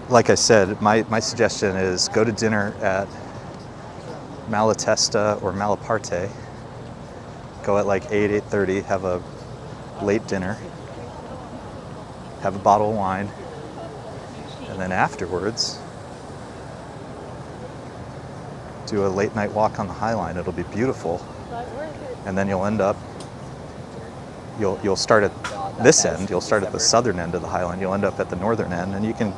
A: Like I said, my suggestion is go to dinner at Malatesta or Malaparte. Go at like 8:30, have a late dinner, have a bottle of wine, and then afterwards, do a late night walk on the High Line. It'll be beautiful. And then you'll end up, you'll start at this end, you'll start at the southern end of the High Line, you'll end up at the northern end, and you can,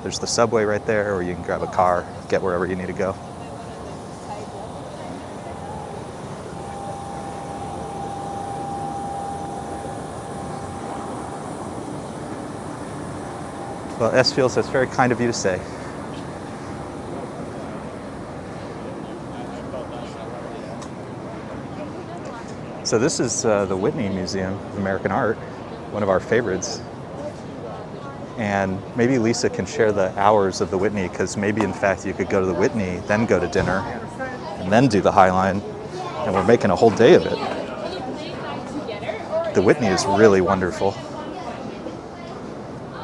A: there's the subway right there, or you can grab a car, get wherever you need to go. Well, S. Fields, that's very kind of you to say. So this is the Whitney Museum of American Art, one of our favorites. And maybe Lisa can share the hours of the Whitney, because maybe in fact you could go to the Whitney, then go to dinner, and then do the High Line, and we're making a whole day of it. The Whitney is really wonderful.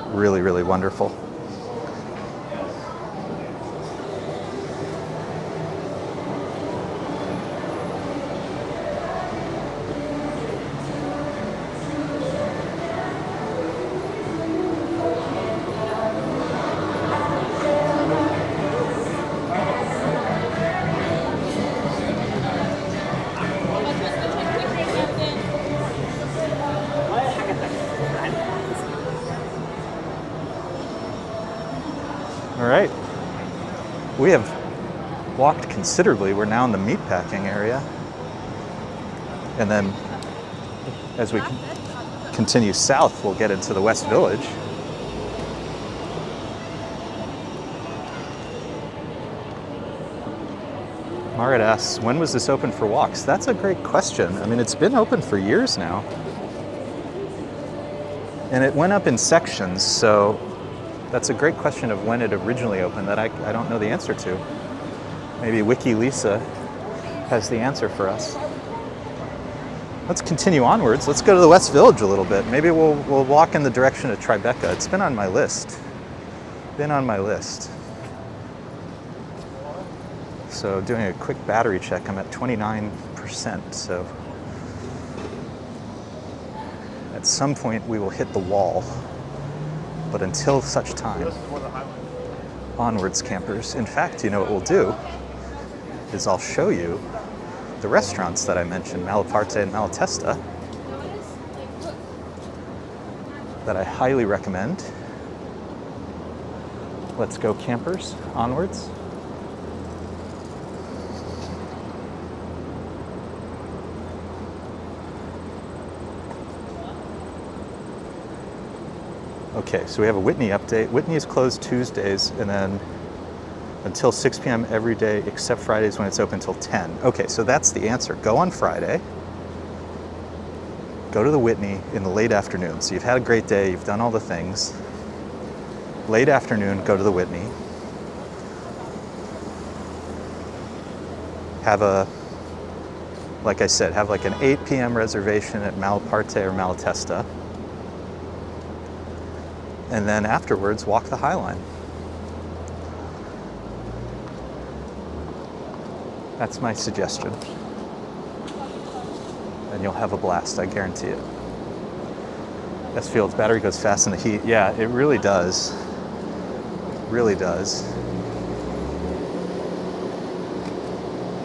A: Really, really wonderful. We have walked considerably. We're now in the Meatpacking area. And then as we continue south, we'll get into the West Village. Marit asks, when was this open for walks? That's a great question. I mean, it's been open for years now. And it went up in sections, so that's a great question of when it originally opened that I don't know the answer to. Maybe Wiki Lisa has the answer for us. Let's continue onwards. Let's go to the West Village a little bit. Maybe we'll walk in the direction of Tribeca. It's been on my list. So doing a quick battery check, I'm at 29%, so at some point we will hit the wall. But until such time, onwards campers. In fact, you know what we'll do is I'll show you the restaurants that I mentioned, Malaparte and Malatesta, that I highly recommend. Let's go campers, onwards. Okay, so we have a Whitney update. Whitney is closed Tuesdays and then until 6 p.m. every day except Fridays when it's open until 10. Okay, so that's the answer. Go on Friday. Go to the Whitney in the late afternoon. So you've had a great day, you've done all the things. Late afternoon, go to the Whitney. Have like I said, have like an 8 p.m. reservation at Malaparte or Malatesta. And then afterwards, walk the High Line. That's my suggestion. And you'll have a blast, I guarantee it. S Field's battery goes fast in the heat. Yeah, it really does. Really does.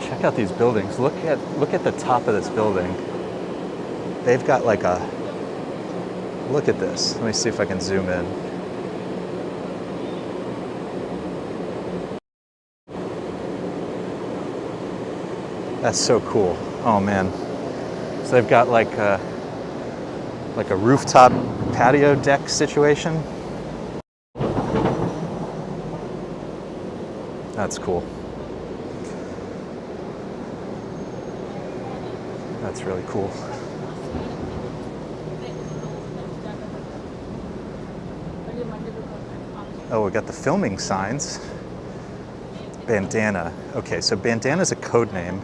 A: Check out these buildings. Look at the top of this building. They've got like a, look at this. Let me see if I can zoom in. That's so cool. Oh man. So they've got like a rooftop patio deck situation. That's cool. That's really cool. Oh, we got the filming signs. Bandana. Okay, so bandana is a code name.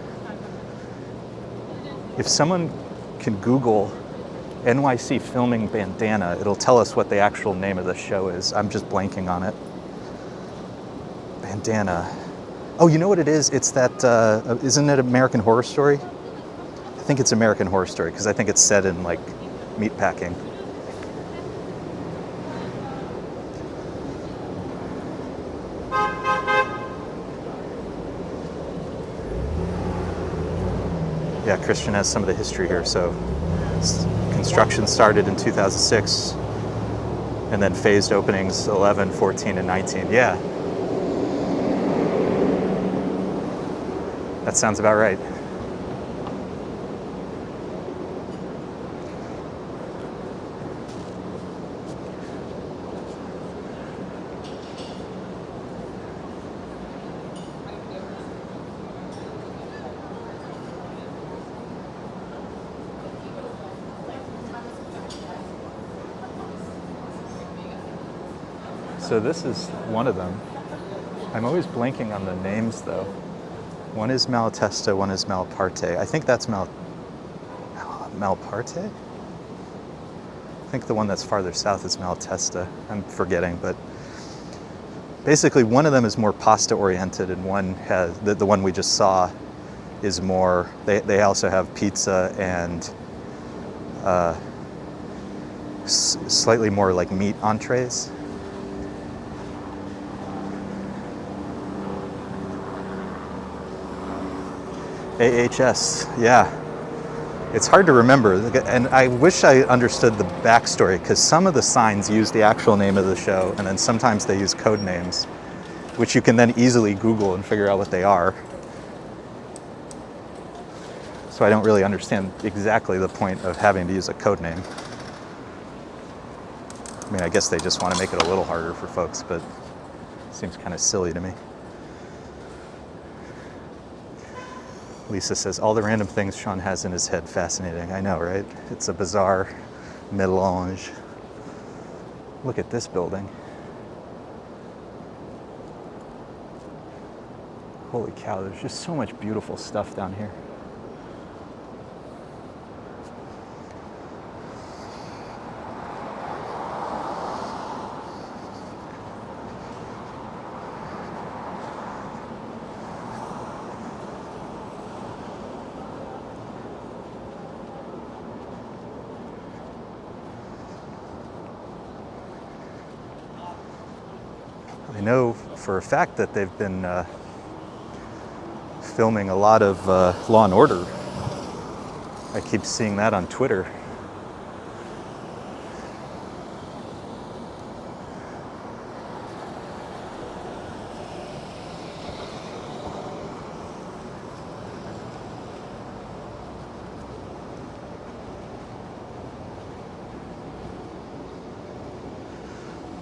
A: If someone can Google NYC filming bandana, it'll tell us what the actual name of the show is. I'm just blanking on it. Bandana. Oh, you know what it is? It's that, isn't it American Horror Story? I think it's American Horror Story because I think it's set in like Meatpacking. Yeah, Christian has some of the history here. So construction started in 2006 and then phased openings 11, 14, and 19. Yeah. That sounds about right. So this is one of them. I'm always blanking on the names though. One is Malatesta, one is Malaparte. I think that's Malaparte? I think the one that's farther south is Malatesta. I'm forgetting, but basically one of them is more pasta oriented and one has, the one we just saw is more, they also have pizza and slightly more like meat entrees. AHS, yeah. It's hard to remember, and I wish I understood the backstory because some of the signs use the actual name of the show and then sometimes they use code names. which you can then easily Google and figure out what they are. So I don't really understand exactly the point of having to use a code name. I mean, I guess they just want to make it a little harder for folks, but it seems kind of silly to me. Lisa says, all the random things Sean has in his head, fascinating. I know, right? It's a bizarre melange. Look at this building. Holy cow, there's just so much beautiful stuff down here. I know for a fact that they've been filming a lot of Law and Order. I keep seeing that on Twitter.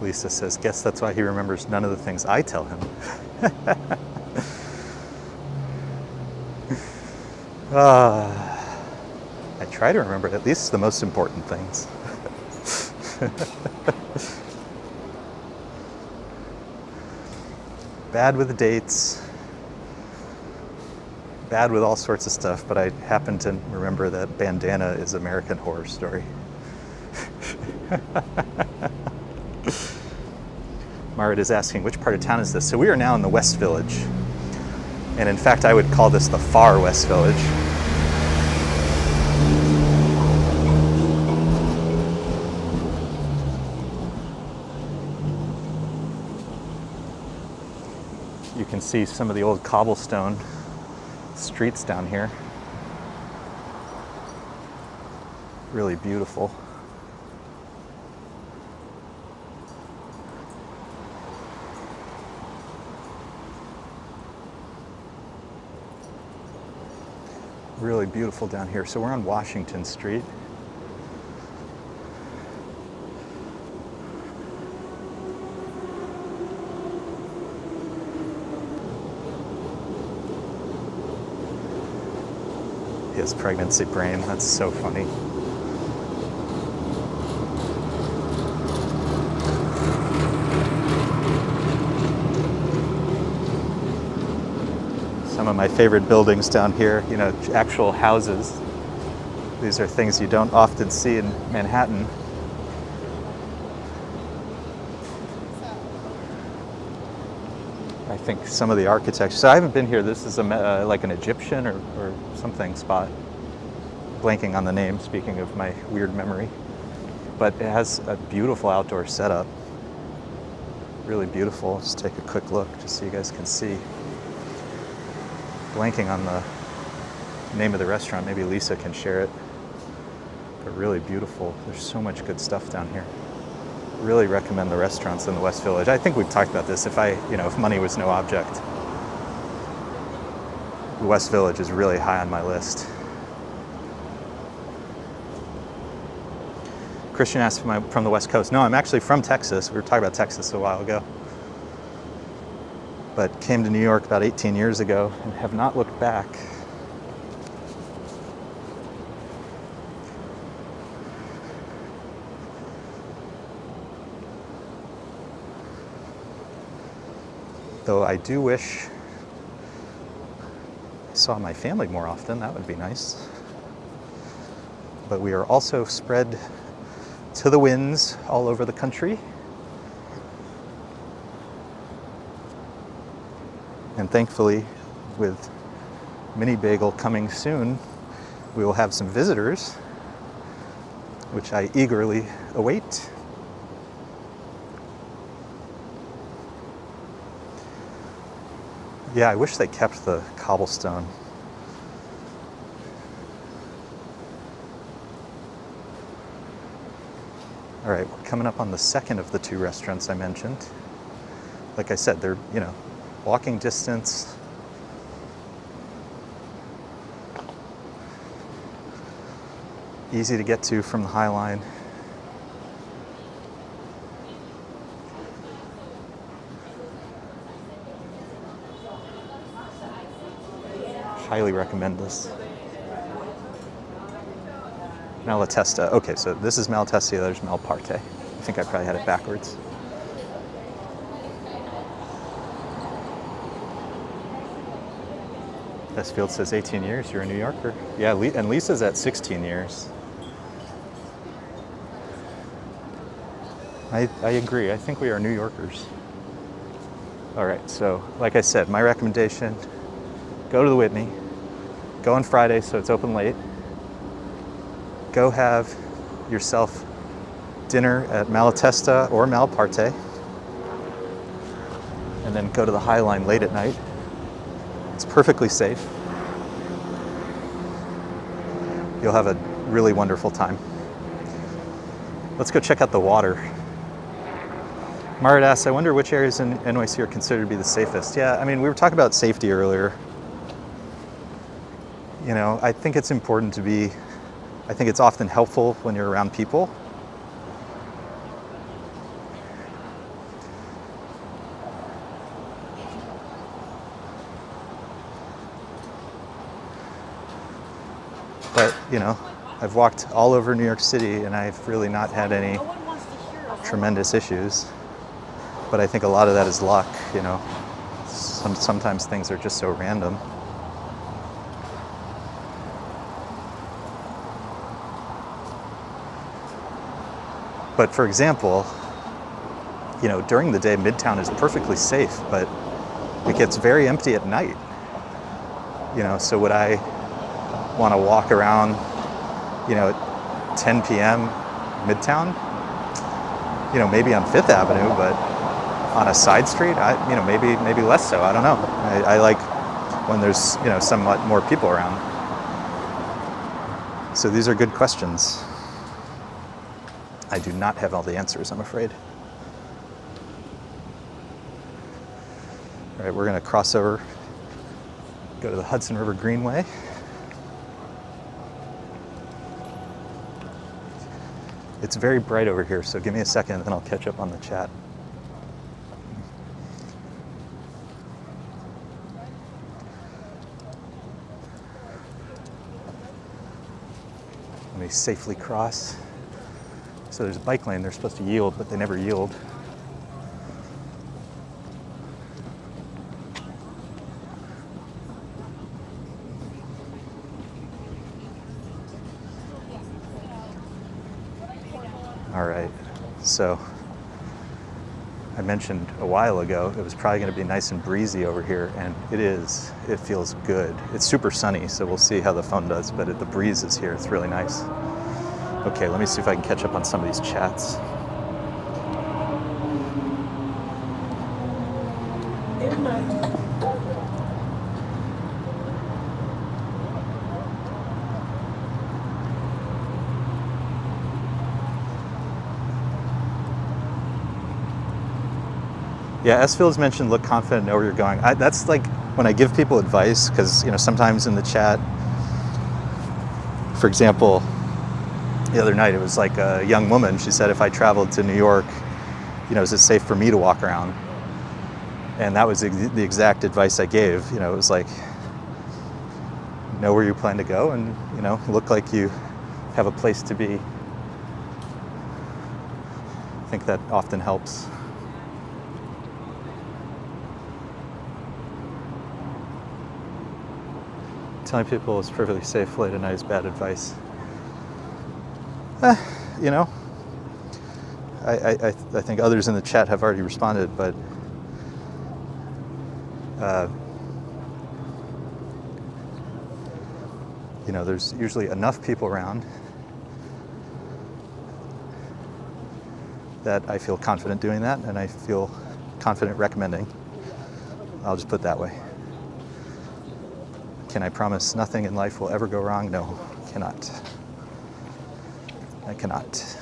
A: Lisa says, guess that's why he remembers none of the things I tell him. I try to remember at least the most important things. Bad with the dates, bad with all sorts of stuff, but I happen to remember that Bandana is American Horror Story. Marit is asking, which part of town is this? So we are now in the West Village. And in fact, I would call this the far West Village. You can see some of the old cobblestone streets down here. Really beautiful. Really beautiful down here. So we're on Washington Street. His pregnancy brain, that's so funny. Some of my favorite buildings down here, you know, actual houses. These are things you don't often see in Manhattan. I think some of the architecture. So I haven't been here. This is like an Egyptian or something spot. Blanking on the name, speaking of my weird memory. But it has a beautiful outdoor setup. Really beautiful. Just take a quick look just so you guys can see. Blanking on the name of the restaurant. Maybe Lisa can share it. But really beautiful. There's so much good stuff down here. Really recommend the restaurants in the West Village. I think we've talked about this. If money was no object, the West Village is really high on my list. Christian asked if I'm from the West Coast. No, I'm actually from Texas. We were talking about Texas a while ago. But came to New York about 18 years ago and have not looked back. Though I do wish I saw my family more often. That would be nice. But we are also spread to the winds all over the country. And thankfully, with Mini Bagel coming soon, we will have some visitors, which I eagerly await. Yeah, I wish they kept the cobblestone. All right, we're coming up on the second of the two restaurants I mentioned. like I said, they're, you know, walking distance. Easy to get to from the High Line. Highly recommend this. Malatesta. Okay, so this is Malatesta, the other's Malparte. I think I probably had it backwards. Field says 18 years. You're a New Yorker. Yeah, and Lisa's at 16 years. I agree. I think we are New Yorkers. All right, so like I said, my recommendation, go to the Whitney. Go on Friday so it's open late. Go have yourself dinner at Malatesta or Malparte. And then go to the High Line late at night. It's perfectly safe. You'll have a really wonderful time. Let's go check out the water. Marit asks, I wonder which areas in NYC are considered to be the safest. Yeah, I mean, we were talking about safety earlier. You know, I think it's important to be, I think it's often helpful when you're around people. But, you know, I've walked all over New York City and I've really not had any tremendous issues. But I think a lot of that is luck, you know. Sometimes things are just so random. But for example, you know, during the day, Midtown is perfectly safe, but it gets very empty at night. You know, so would I want to walk around, you know, at 10 p.m. Midtown? You know, maybe on Fifth Avenue, but on a side street, you know, maybe less so. I don't know. I like when there's, you know, somewhat more people around. So these are good questions. I do not have all the answers, I'm afraid. All right, we're going to cross over, go to the Hudson River Greenway. It's very bright over here, so give me a second and then I'll catch up on the chat. Let me safely cross. So there's a bike lane, they're supposed to yield, but they never yield. All right, so I mentioned a while ago it was probably going to be nice and breezy over here, and it is. It feels good. It's super sunny, so we'll see how the phone does, but the breeze is here. It's really nice. Okay, let me see if I can catch up on some of these chats. Yeah, S-Fields mentioned look confident, know where you're going. That's like when I give people advice, because, you know, sometimes in the chat, for example, the other night it was like a young woman, she said, if I traveled to New York, you know, is it safe for me to walk around? And that was the exact advice I gave. You know, it was like, know where you plan to go and, you know, look like you have a place to be. I think that often helps. Telling people it's perfectly safe late at night is bad advice. You know, I think others in the chat have already responded, but you know, there's usually enough people around that I feel confident doing that, and I feel confident recommending. I'll just put it that way. Can I promise nothing in life will ever go wrong? No, cannot. I cannot.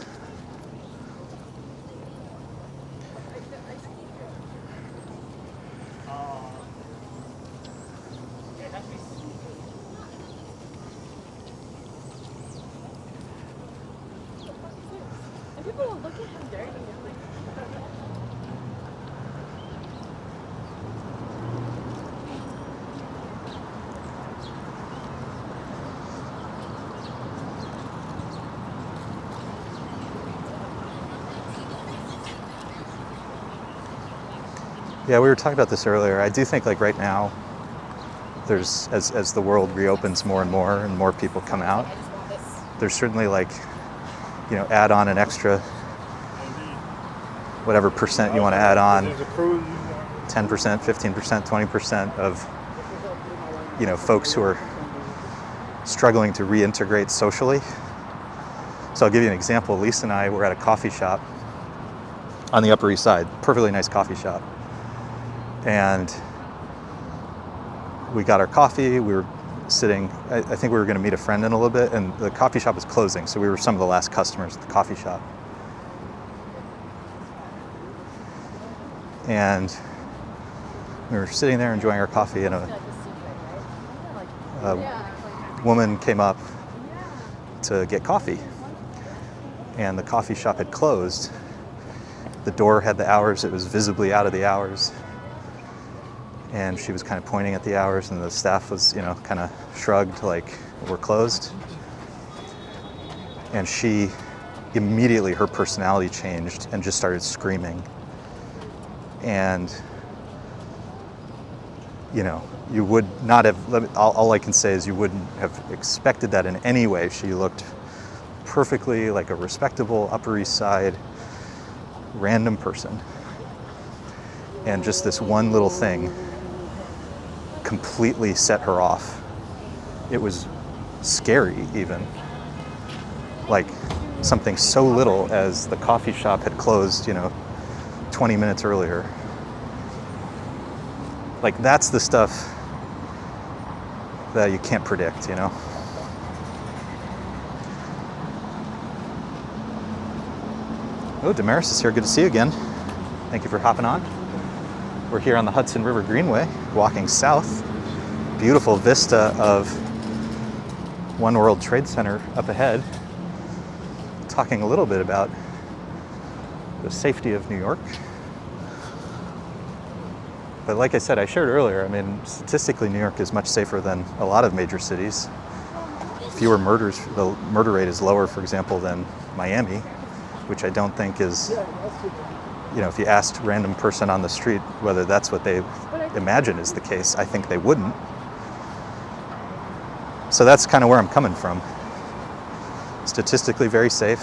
B: People will look at him dirty. I'm like,
A: Yeah, we were talking about this earlier. I do think like right now, there's as the world reopens more and more people come out, there's certainly like, you know, add on an extra whatever percent you want to add on, 10%, 15%, 20% of, you know, folks who are struggling to reintegrate socially. So I'll give you an example. Lisa and I were at a coffee shop on the Upper East Side, perfectly nice coffee shop. And we got our coffee, we were sitting, I think we were gonna meet a friend in a little bit, and the coffee shop was closing, so we were some of the last customers at the coffee shop. And we were sitting there enjoying our coffee, and a woman came up to get coffee, and the coffee shop had closed. The door had the hours, it was visibly out of the hours. And she was kind of pointing at the hours, and the staff was, you know, kind of shrugged like, we're closed. And she immediately, her personality changed and just started screaming. And, you know, you would not have, all I can say is you wouldn't have expected that in any way. She looked perfectly like a respectable Upper East Side random person. And just this one little thing completely set her off. It was scary even. Like something so little as the coffee shop had closed, you know, 20 minutes earlier. Like that's the stuff that you can't predict, you know? Oh, Damaris is here. Good to see you again. Thank you for hopping on. We're here on the Hudson River Greenway, walking south. Beautiful vista of One World Trade Center up ahead. Talking a little bit about the safety of New York. But like I said, I shared earlier, I mean, statistically New York is much safer than a lot of major cities. Fewer murders, the murder rate is lower, for example, than Miami, which I don't think is, you know, if you asked a random person on the street whether that's what they imagine is the case, I think they wouldn't. So that's kind of where I'm coming from. Statistically very safe.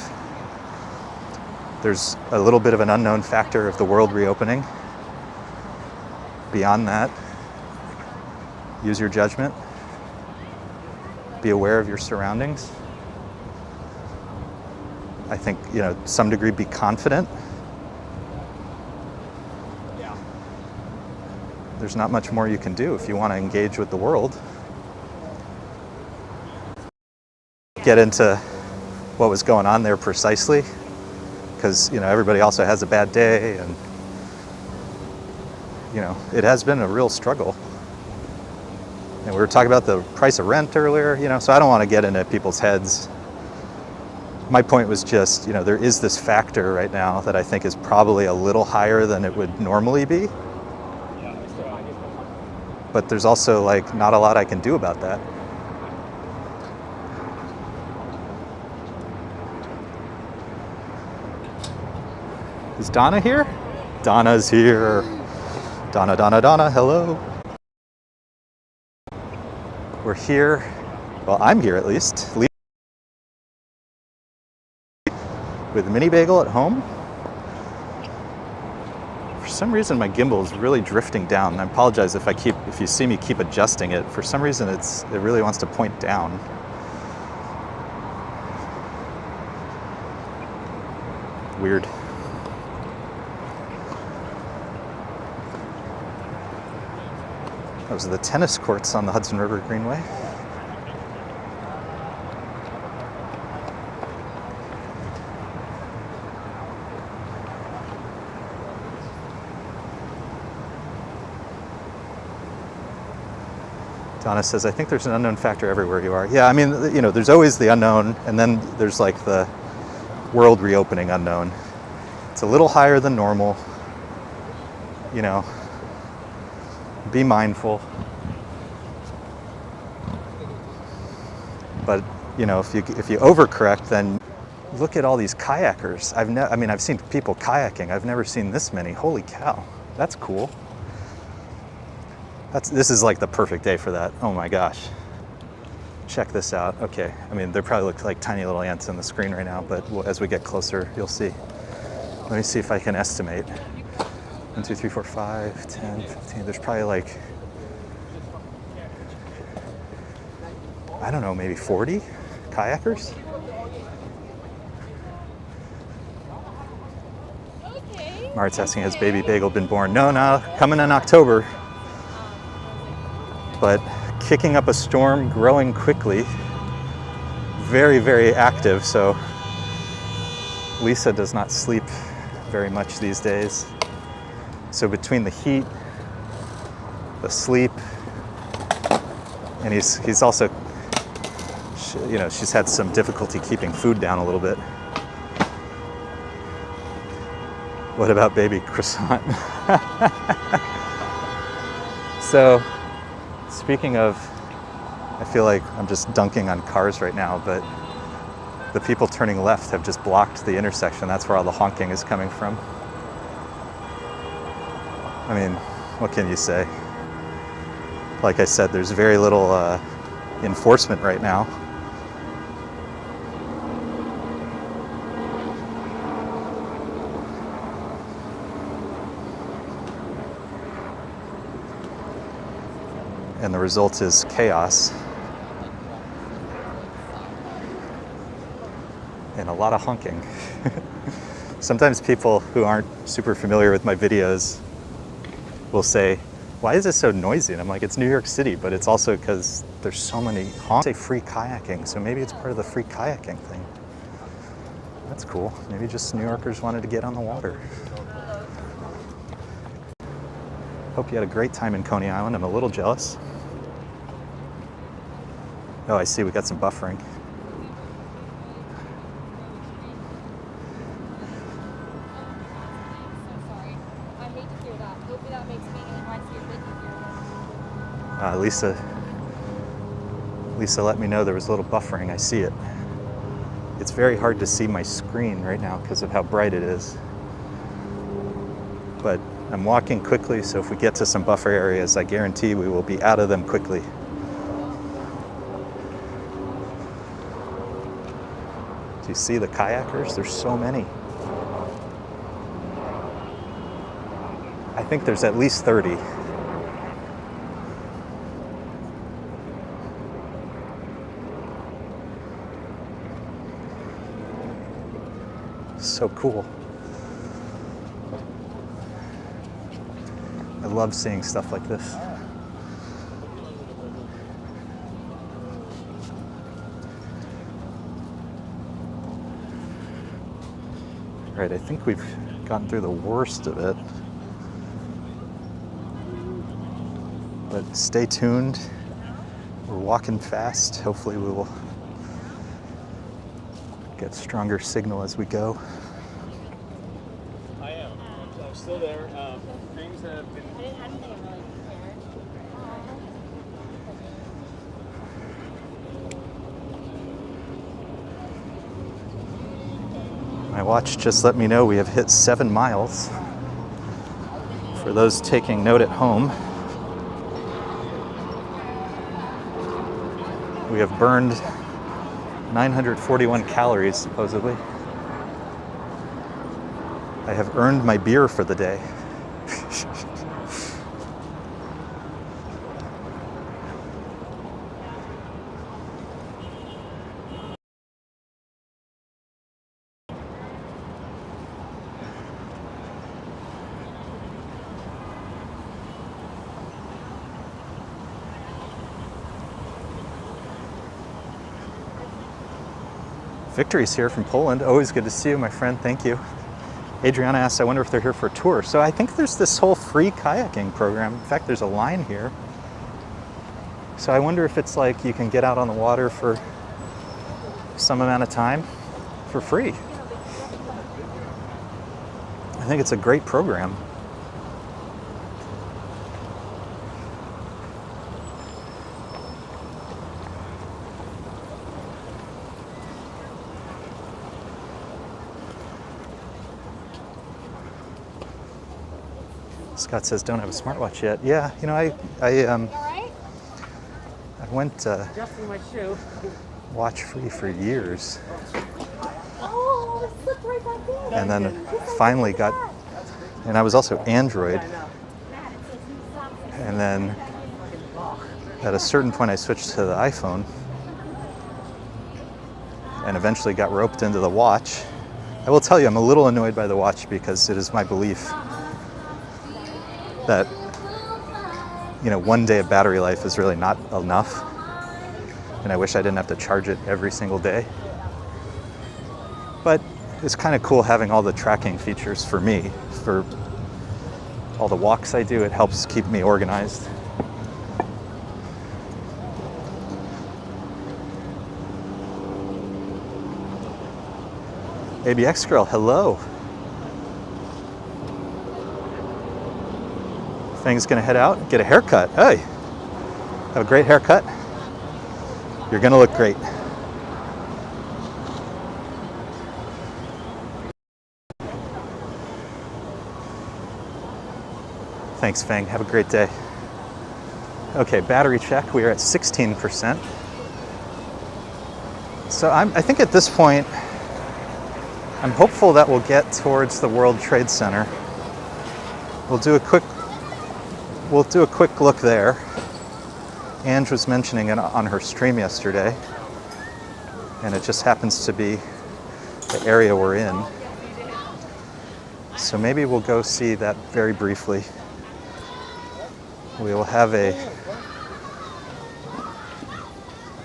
A: There's a little bit of an unknown factor of the world reopening. Beyond that, use your judgment. Be aware of your surroundings. I think, you know, to some degree be confident. There's not much more you can do if you want to engage with the world. Get into what was going on there precisely, because, you know, everybody also has a bad day, and, you know, it has been a real struggle. And we were talking about the price of rent earlier, you know, so I don't want to get into people's heads. My point was just, you know, there is this factor right now that I think is probably a little higher than it would normally be. But there's also like not a lot I can do about that. Is Donna here? Donna's here. Donna, hello. We're here, well, I'm here at least, with Mini Bagel at home. For some reason my gimbal is really drifting down. I apologize if you see me keep adjusting it. For some reason it really wants to point down. Weird. Those are the tennis courts on the Hudson River Greenway. Donna says, I think there's an unknown factor everywhere you are. Yeah, I mean, you know, there's always the unknown, and then there's like the world reopening unknown. It's a little higher than normal. You know, be mindful. But you know, if you overcorrect, then look at all these kayakers. I've seen people kayaking. I've never seen this many. Holy cow, that's cool. This is like the perfect day for that. Oh my gosh. Check this out. Okay, I mean, they probably look like tiny little ants on the screen right now, but as we get closer, you'll see. Let me see if I can estimate. 1, 2, 3, 4, 5, 10, 15. There's probably like, I don't know, maybe 40 kayakers? Mart's asking, has baby Bagel been born? No, coming in October. But kicking up a storm, growing quickly, very, very active. So Lisa does not sleep very much these days. So between the heat, the sleep, and he's also, you know, she's had some difficulty keeping food down a little bit. What about baby croissant? So, speaking of, I feel like I'm just dunking on cars right now, but the people turning left have just blocked the intersection. That's where all the honking is coming from. I mean, what can you say? Like I said, there's very little enforcement right now. And the result is chaos and a lot of honking. Sometimes people who aren't super familiar with my videos will say, why is this so noisy? And I'm like, it's New York City, but it's also because there's so many honks. Say free kayaking, so maybe it's part of the free kayaking thing. That's cool. Maybe just New Yorkers wanted to get on the water. Hope you had a great time in Coney Island. I'm a little jealous. Oh, I see, we got some buffering.
B: I hate to hear that. Hopefully that makes being in NYC a bit easier.
A: Lisa let me know there was a little buffering. I see it. It's very hard to see my screen right now because of how bright it is. But I'm walking quickly, so if we get to some buffer areas, I guarantee we will be out of them quickly. Do you see the kayakers? There's so many. I think there's at least 30. So cool. I love seeing stuff like this. All right, I think we've gotten through the worst of it. But stay tuned. We're walking fast. Hopefully we will get stronger signal as we go.
D: I am. I'm still there. Things have been.
B: I didn't have anything really prepared.
A: My watch just let me know we have hit 7 miles. For those taking note at home, we have burned 941 calories, supposedly. I have earned my beer for the day. Victory's here from Poland. Always good to see you, my friend. Thank you. Adriana asked, I wonder if they're here for a tour. So I think there's this whole free kayaking program. In fact, there's a line here. So I wonder if it's like you can get out on the water for some amount of time for free. I think it's a great program. Scott says don't have a smartwatch yet. Yeah, you know, I went
D: Adjusting my shoe.
A: watch free for years,
B: Oh, it slipped right back in.
A: and then finally got, and I was also Android, and then at a certain point I switched to the iPhone, and eventually got roped into the watch. I will tell you, I'm a little annoyed by the watch because it is my belief that, you know, 1 day of battery life is really not enough, and I wish I didn't have to charge it every single day. But it's kind of cool having all the tracking features for me, for all the walks I do. It helps keep me organized. ABX girl, hello. Fang's gonna head out, get a haircut. Hey, have a great haircut. You're gonna look great. Thanks, Fang. Have a great day. Okay, battery check. We are at 16%. So I think at this point, I'm hopeful that we'll get towards the World Trade Center. We'll do a quick look there. Ange was mentioning it on her stream yesterday, and it just happens to be the area we're in. So maybe we'll go see that very briefly. We will have a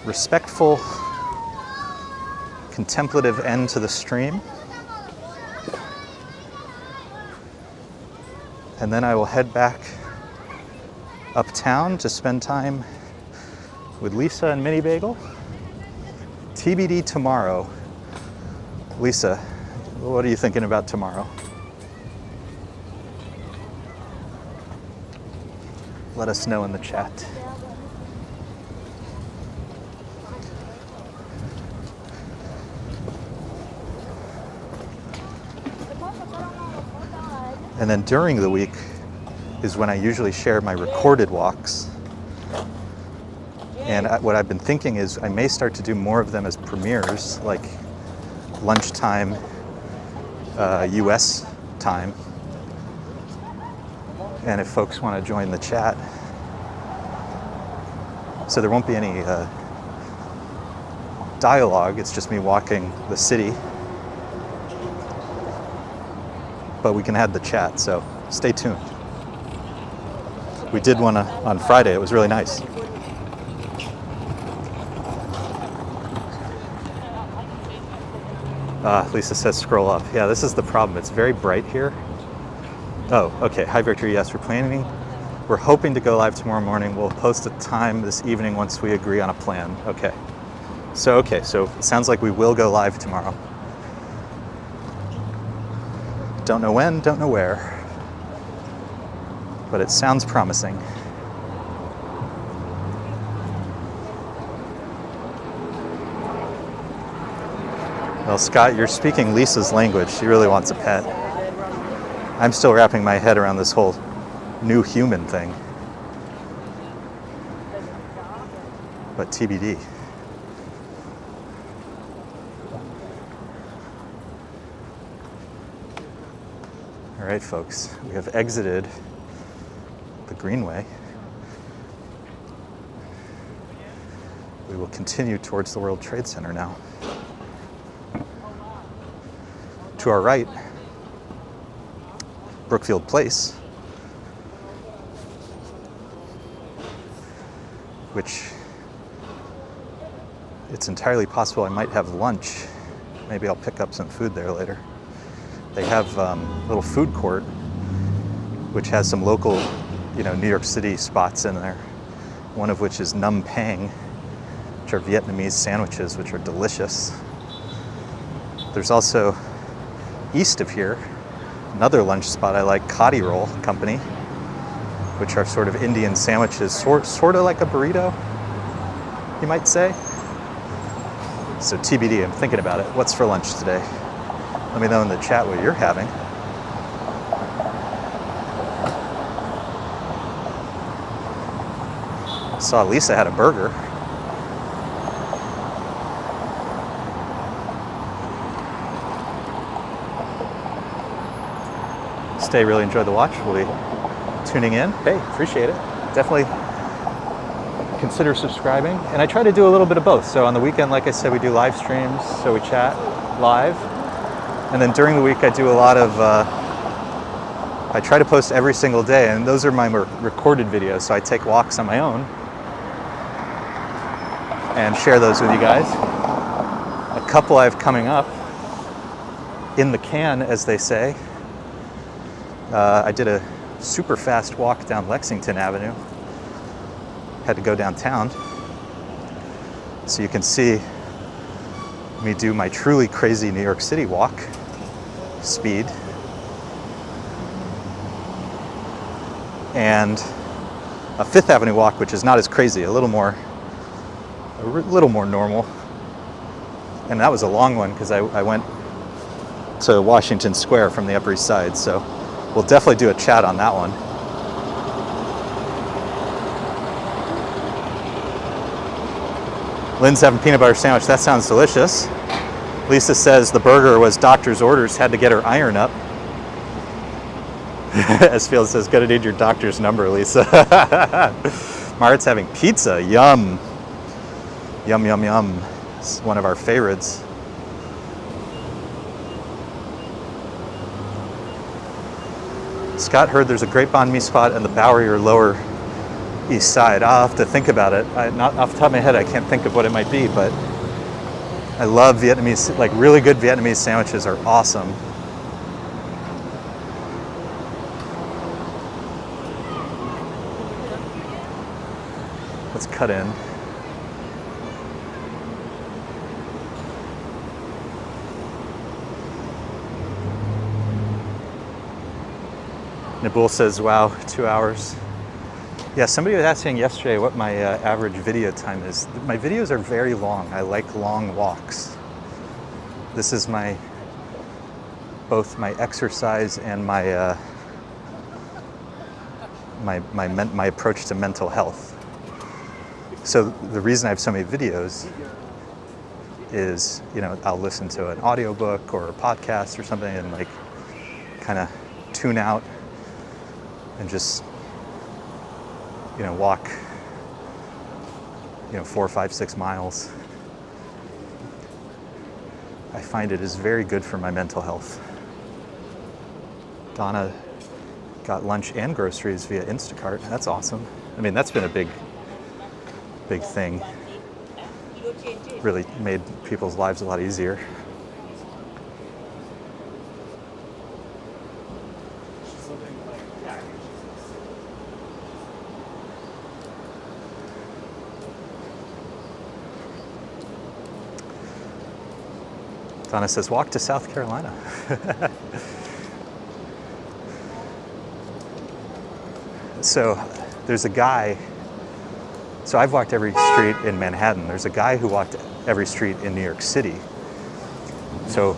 A: respectful, contemplative end to the stream. And then I will head back uptown to spend time with Lisa and Mini Bagel. TBD tomorrow. Lisa, what are you thinking about tomorrow? Let us know in the chat. And then during the week is when I usually share my recorded walks. And what I've been thinking is I may start to do more of them as premieres, like lunchtime US time. And if folks want to join the chat. So there won't be any dialogue, it's just me walking the city. But we can add the chat, so stay tuned. We did one on Friday, it was really nice. Lisa says scroll up. Yeah, this is the problem, it's very bright here. Oh, okay, hi Victor, yes, we're planning. We're hoping to go live tomorrow morning. We'll post a time this evening once we agree on a plan. Okay, so it sounds like we will go live tomorrow. Don't know when, don't know where, but it sounds promising. Well, Scott, you're speaking Lisa's language. She really wants a pet. I'm still wrapping my head around this whole new human thing. But TBD. All right, folks, we have exited the Greenway. We will continue towards the World Trade Center now. To our right, Brookfield Place, which it's entirely possible I might have lunch. Maybe I'll pick up some food there later. They have a little food court, which has some local, New York City spots in there. One of which is Num Pang, which are Vietnamese sandwiches, which are delicious. There's also, east of here, another lunch spot I like, Kadi Roll Company, which are sort of Indian sandwiches, sort of like a burrito, you might say. So TBD, I'm thinking about it. What's for lunch today? Let me know in the chat what you're having. Saw Lisa had a burger. Stay, really enjoyed the watch. We'll be tuning in. Hey, appreciate it. Definitely consider subscribing. And I try to do a little bit of both. So on the weekend, like I said, we do live streams, so we chat live. And then during the week, I do a lot of, I try to post every single day, and those are my recorded videos. So I take walks on my own and share those with you guys. A couple I have coming up in the can, as they say. I did a super fast walk down Lexington Avenue. Had to go downtown. So you can see me do my truly crazy New York City walk speed. And a Fifth Avenue walk, which is not as crazy, a little more normal. And that was a long one because I went to Washington Square from the Upper East Side. So we'll definitely do a chat on that one. Lynn's having peanut butter sandwich. That sounds delicious. Lisa says the burger was doctor's orders, had to get her iron up. Esfield says, gonna need your doctor's number, Lisa. Mart's having pizza. Yum. Yum, yum, yum. It's one of our favorites. Scott heard there's a great banh mi spot in the Bowery or Lower East Side. I'll have to think about it. Not off the top of my head, I can't think of what it might be, but I love Vietnamese, like really good Vietnamese sandwiches are awesome. Let's cut in. Nabul says, wow, 2 hours. Yeah, somebody was asking yesterday what my average video time is. My videos are very long. I like long walks. This is both my exercise and my my approach to mental health. So the reason I have so many videos is, you know, I'll listen to an audiobook or a podcast or something and like kind of tune out and just, you know, walk, you know, 4, 5, 6 miles. I find it is very good for my mental health. Donna got lunch and groceries via Instacart. That's awesome. I mean, that's been a big thing. Really made people's lives a lot easier. Donna says, walk to South Carolina. So there's a guy, so I've walked every street in Manhattan. There's a guy who walked every street in New York City. So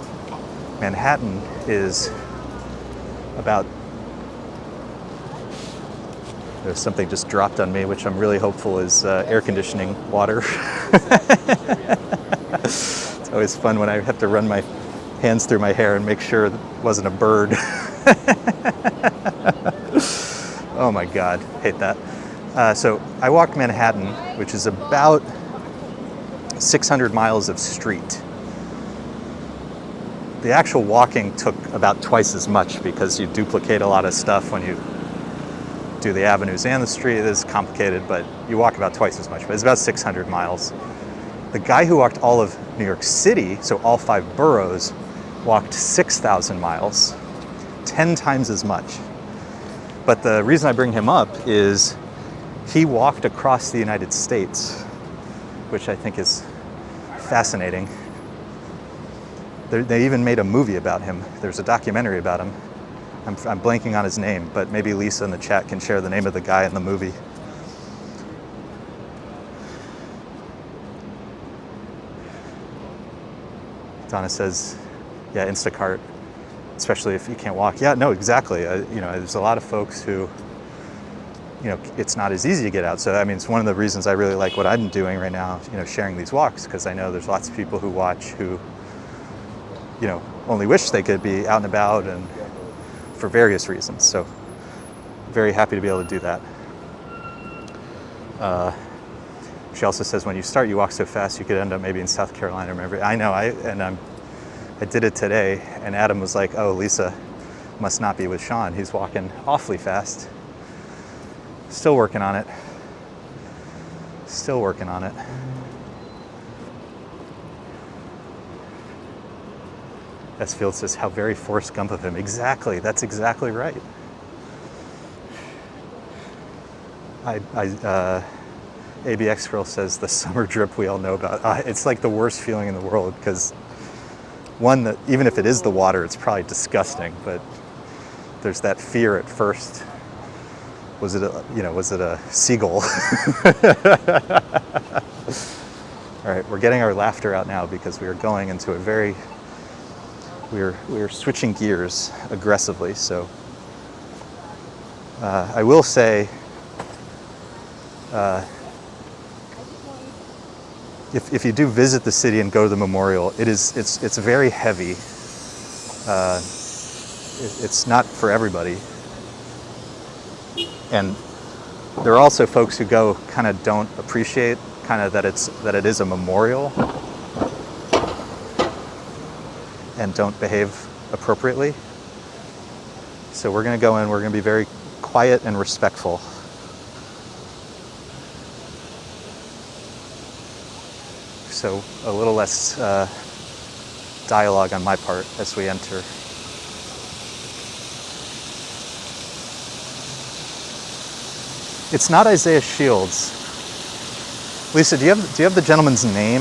A: Manhattan is about, there's something just dropped on me, which I'm really hopeful is air conditioning water. It's always fun when I have to run my hands through my hair and make sure it wasn't a bird. Oh my God, hate that. So I walked Manhattan, which is about 600 miles of street. The actual walking took about twice as much because you duplicate a lot of stuff when you do the avenues and the street. It is complicated, but you walk about twice as much, but it's about 600 miles. The guy who walked all of New York City, so all 5 boroughs, walked 6,000 miles, 10 times as much. But the reason I bring him up is he walked across the United States, which I think is fascinating. They even made a movie about him. There's a documentary about him. I'm blanking on his name, but maybe Lisa in the chat can share the name of the guy in the movie. Donna says, yeah, Instacart, especially if you can't walk. Yeah, no, exactly. You know, there's a lot of folks who, you know, it's not as easy to get out. So, I mean, it's one of the reasons I really like what I'm doing right now, you know, sharing these walks, because I know there's lots of people who watch who, you know, only wish they could be out and about and for various reasons. So, very happy to be able to do that. She also says, when you start, you walk so fast, you could end up maybe in South Carolina or maybe. I know, I did it today, and Adam was like, oh, Lisa must not be with Sean. He's walking awfully fast. Still working on it. Still working on it. S. Field says, how very Forrest Gump of him. Exactly, that's exactly right. ABX Girl says the summer drip we all know about. It's like the worst feeling in the world, because one, that even if it is the water, it's probably disgusting, but there's that fear at first. Was it a seagull? All right, we're getting our laughter out now because we are going into a very, we are switching gears aggressively. So I will say, if you do visit the city and go to the memorial, it's very heavy. It's not for everybody. And there are also folks who go kind of don't appreciate kind of that it is a memorial and don't behave appropriately. So we're going to go in, we're going to be very quiet and respectful. So a little less dialogue on my part as we enter. It's not Isaiah Shields. Lisa, do you have the gentleman's name?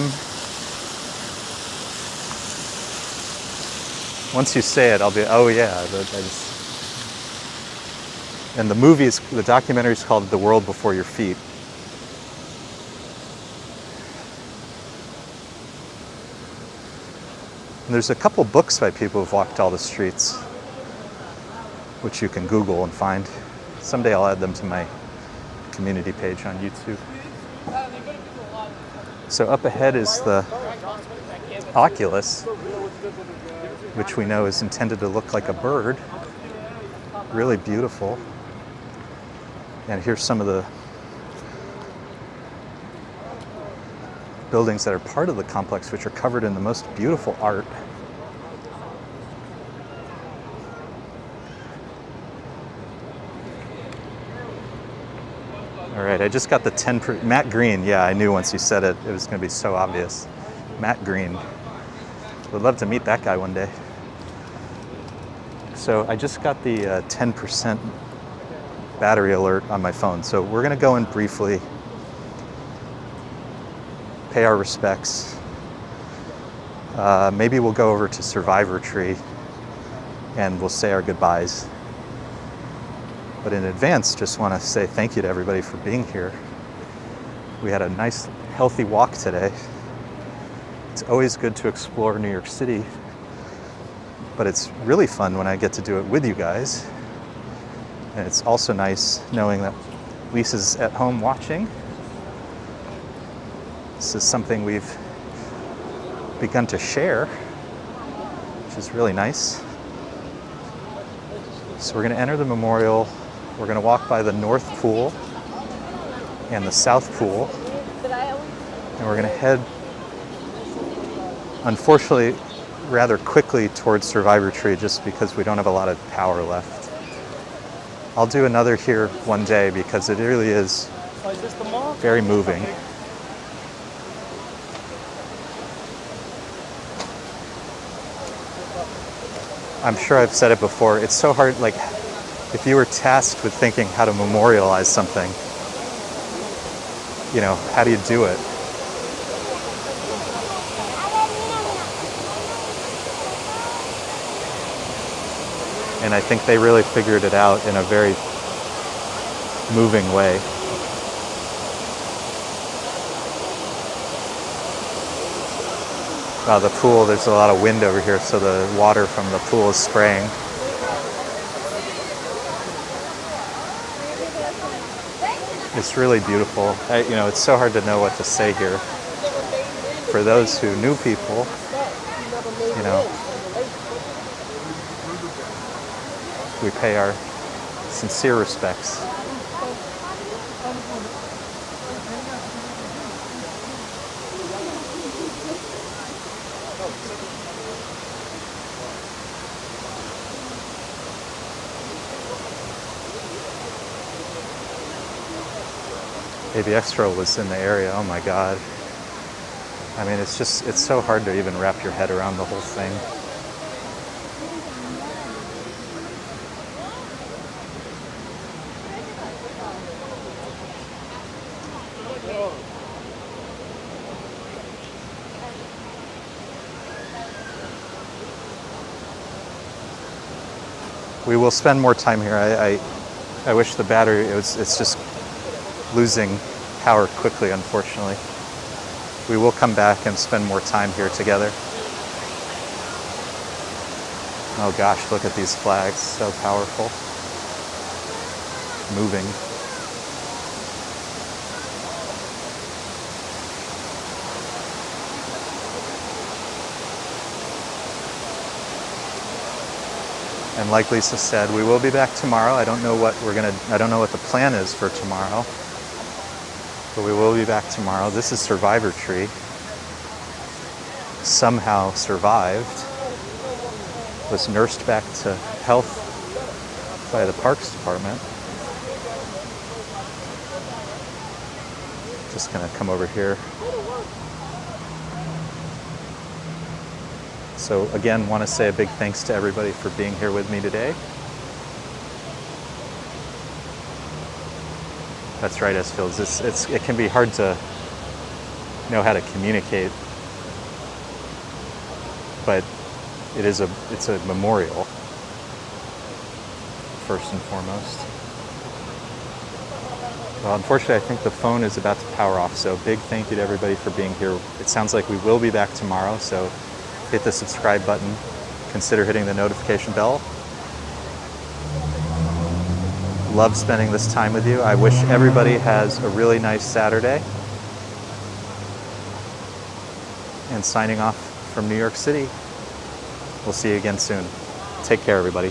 A: Once you say it, I'll be, oh yeah. And the documentary is called The World Before Your Feet. And there's a couple books by people who've walked all the streets, which you can Google and find. Someday I'll add them to my community page on YouTube. So up ahead is the Oculus, which we know is intended to look like a bird. Really beautiful. And here's some of the buildings that are part of the complex, which are covered in the most beautiful art. All right, I just got the 10%. Matt Green, yeah, I knew once you said it, it was going to be so obvious. Matt Green. Would love to meet that guy one day. So I just got the 10% battery alert on my phone. So we're going to go in briefly, pay our respects. Maybe we'll go over to Survivor Tree and we'll say our goodbyes. But in advance, just want to say thank you to everybody for being here. We had a nice, healthy walk today. It's always good to explore New York City, but it's really fun when I get to do it with you guys. And it's also nice knowing that Lisa's at home watching. This is something we've begun to share, which is really nice. So we're going to enter the memorial. We're going to walk by the North Pool and the South Pool, and we're going to head, unfortunately, rather quickly towards Survivor Tree just because we don't have a lot of power left. I'll do another here one day because it really is very moving. I'm sure I've said it before, it's so hard, like, if you were tasked with thinking how to memorialize something, you know, how do you do it? And I think they really figured it out in a very moving way. Wow, the pool, there's a lot of wind over here, so the water from the pool is spraying. It's really beautiful. It's so hard to know what to say here. For those who knew people, we pay our sincere respects. Maybe Extra was in the area. Oh my God. I mean, it's so hard to even wrap your head around the whole thing. We will spend more time here. I wish the battery, it's just losing power quickly, unfortunately. We will come back and spend more time here together. Oh gosh, look at these flags, so powerful. Moving. And like Lisa said, we will be back tomorrow. I don't know what the plan is for tomorrow. But we will be back tomorrow. This is Survivor Tree. Somehow survived. Was nursed back to health by the Parks Department. Just gonna come over here. So again, want to say a big thanks to everybody for being here with me today. That's right, S-Fields. It can be hard to know how to communicate, but it's a memorial first and foremost. Well, unfortunately, I think the phone is about to power off. So big thank you to everybody for being here. It sounds like we will be back tomorrow. So hit the subscribe button. Consider hitting the notification bell. Love spending this time with you. I wish everybody has a really nice Saturday. And signing off from New York City. We'll see you again soon. Take care, everybody.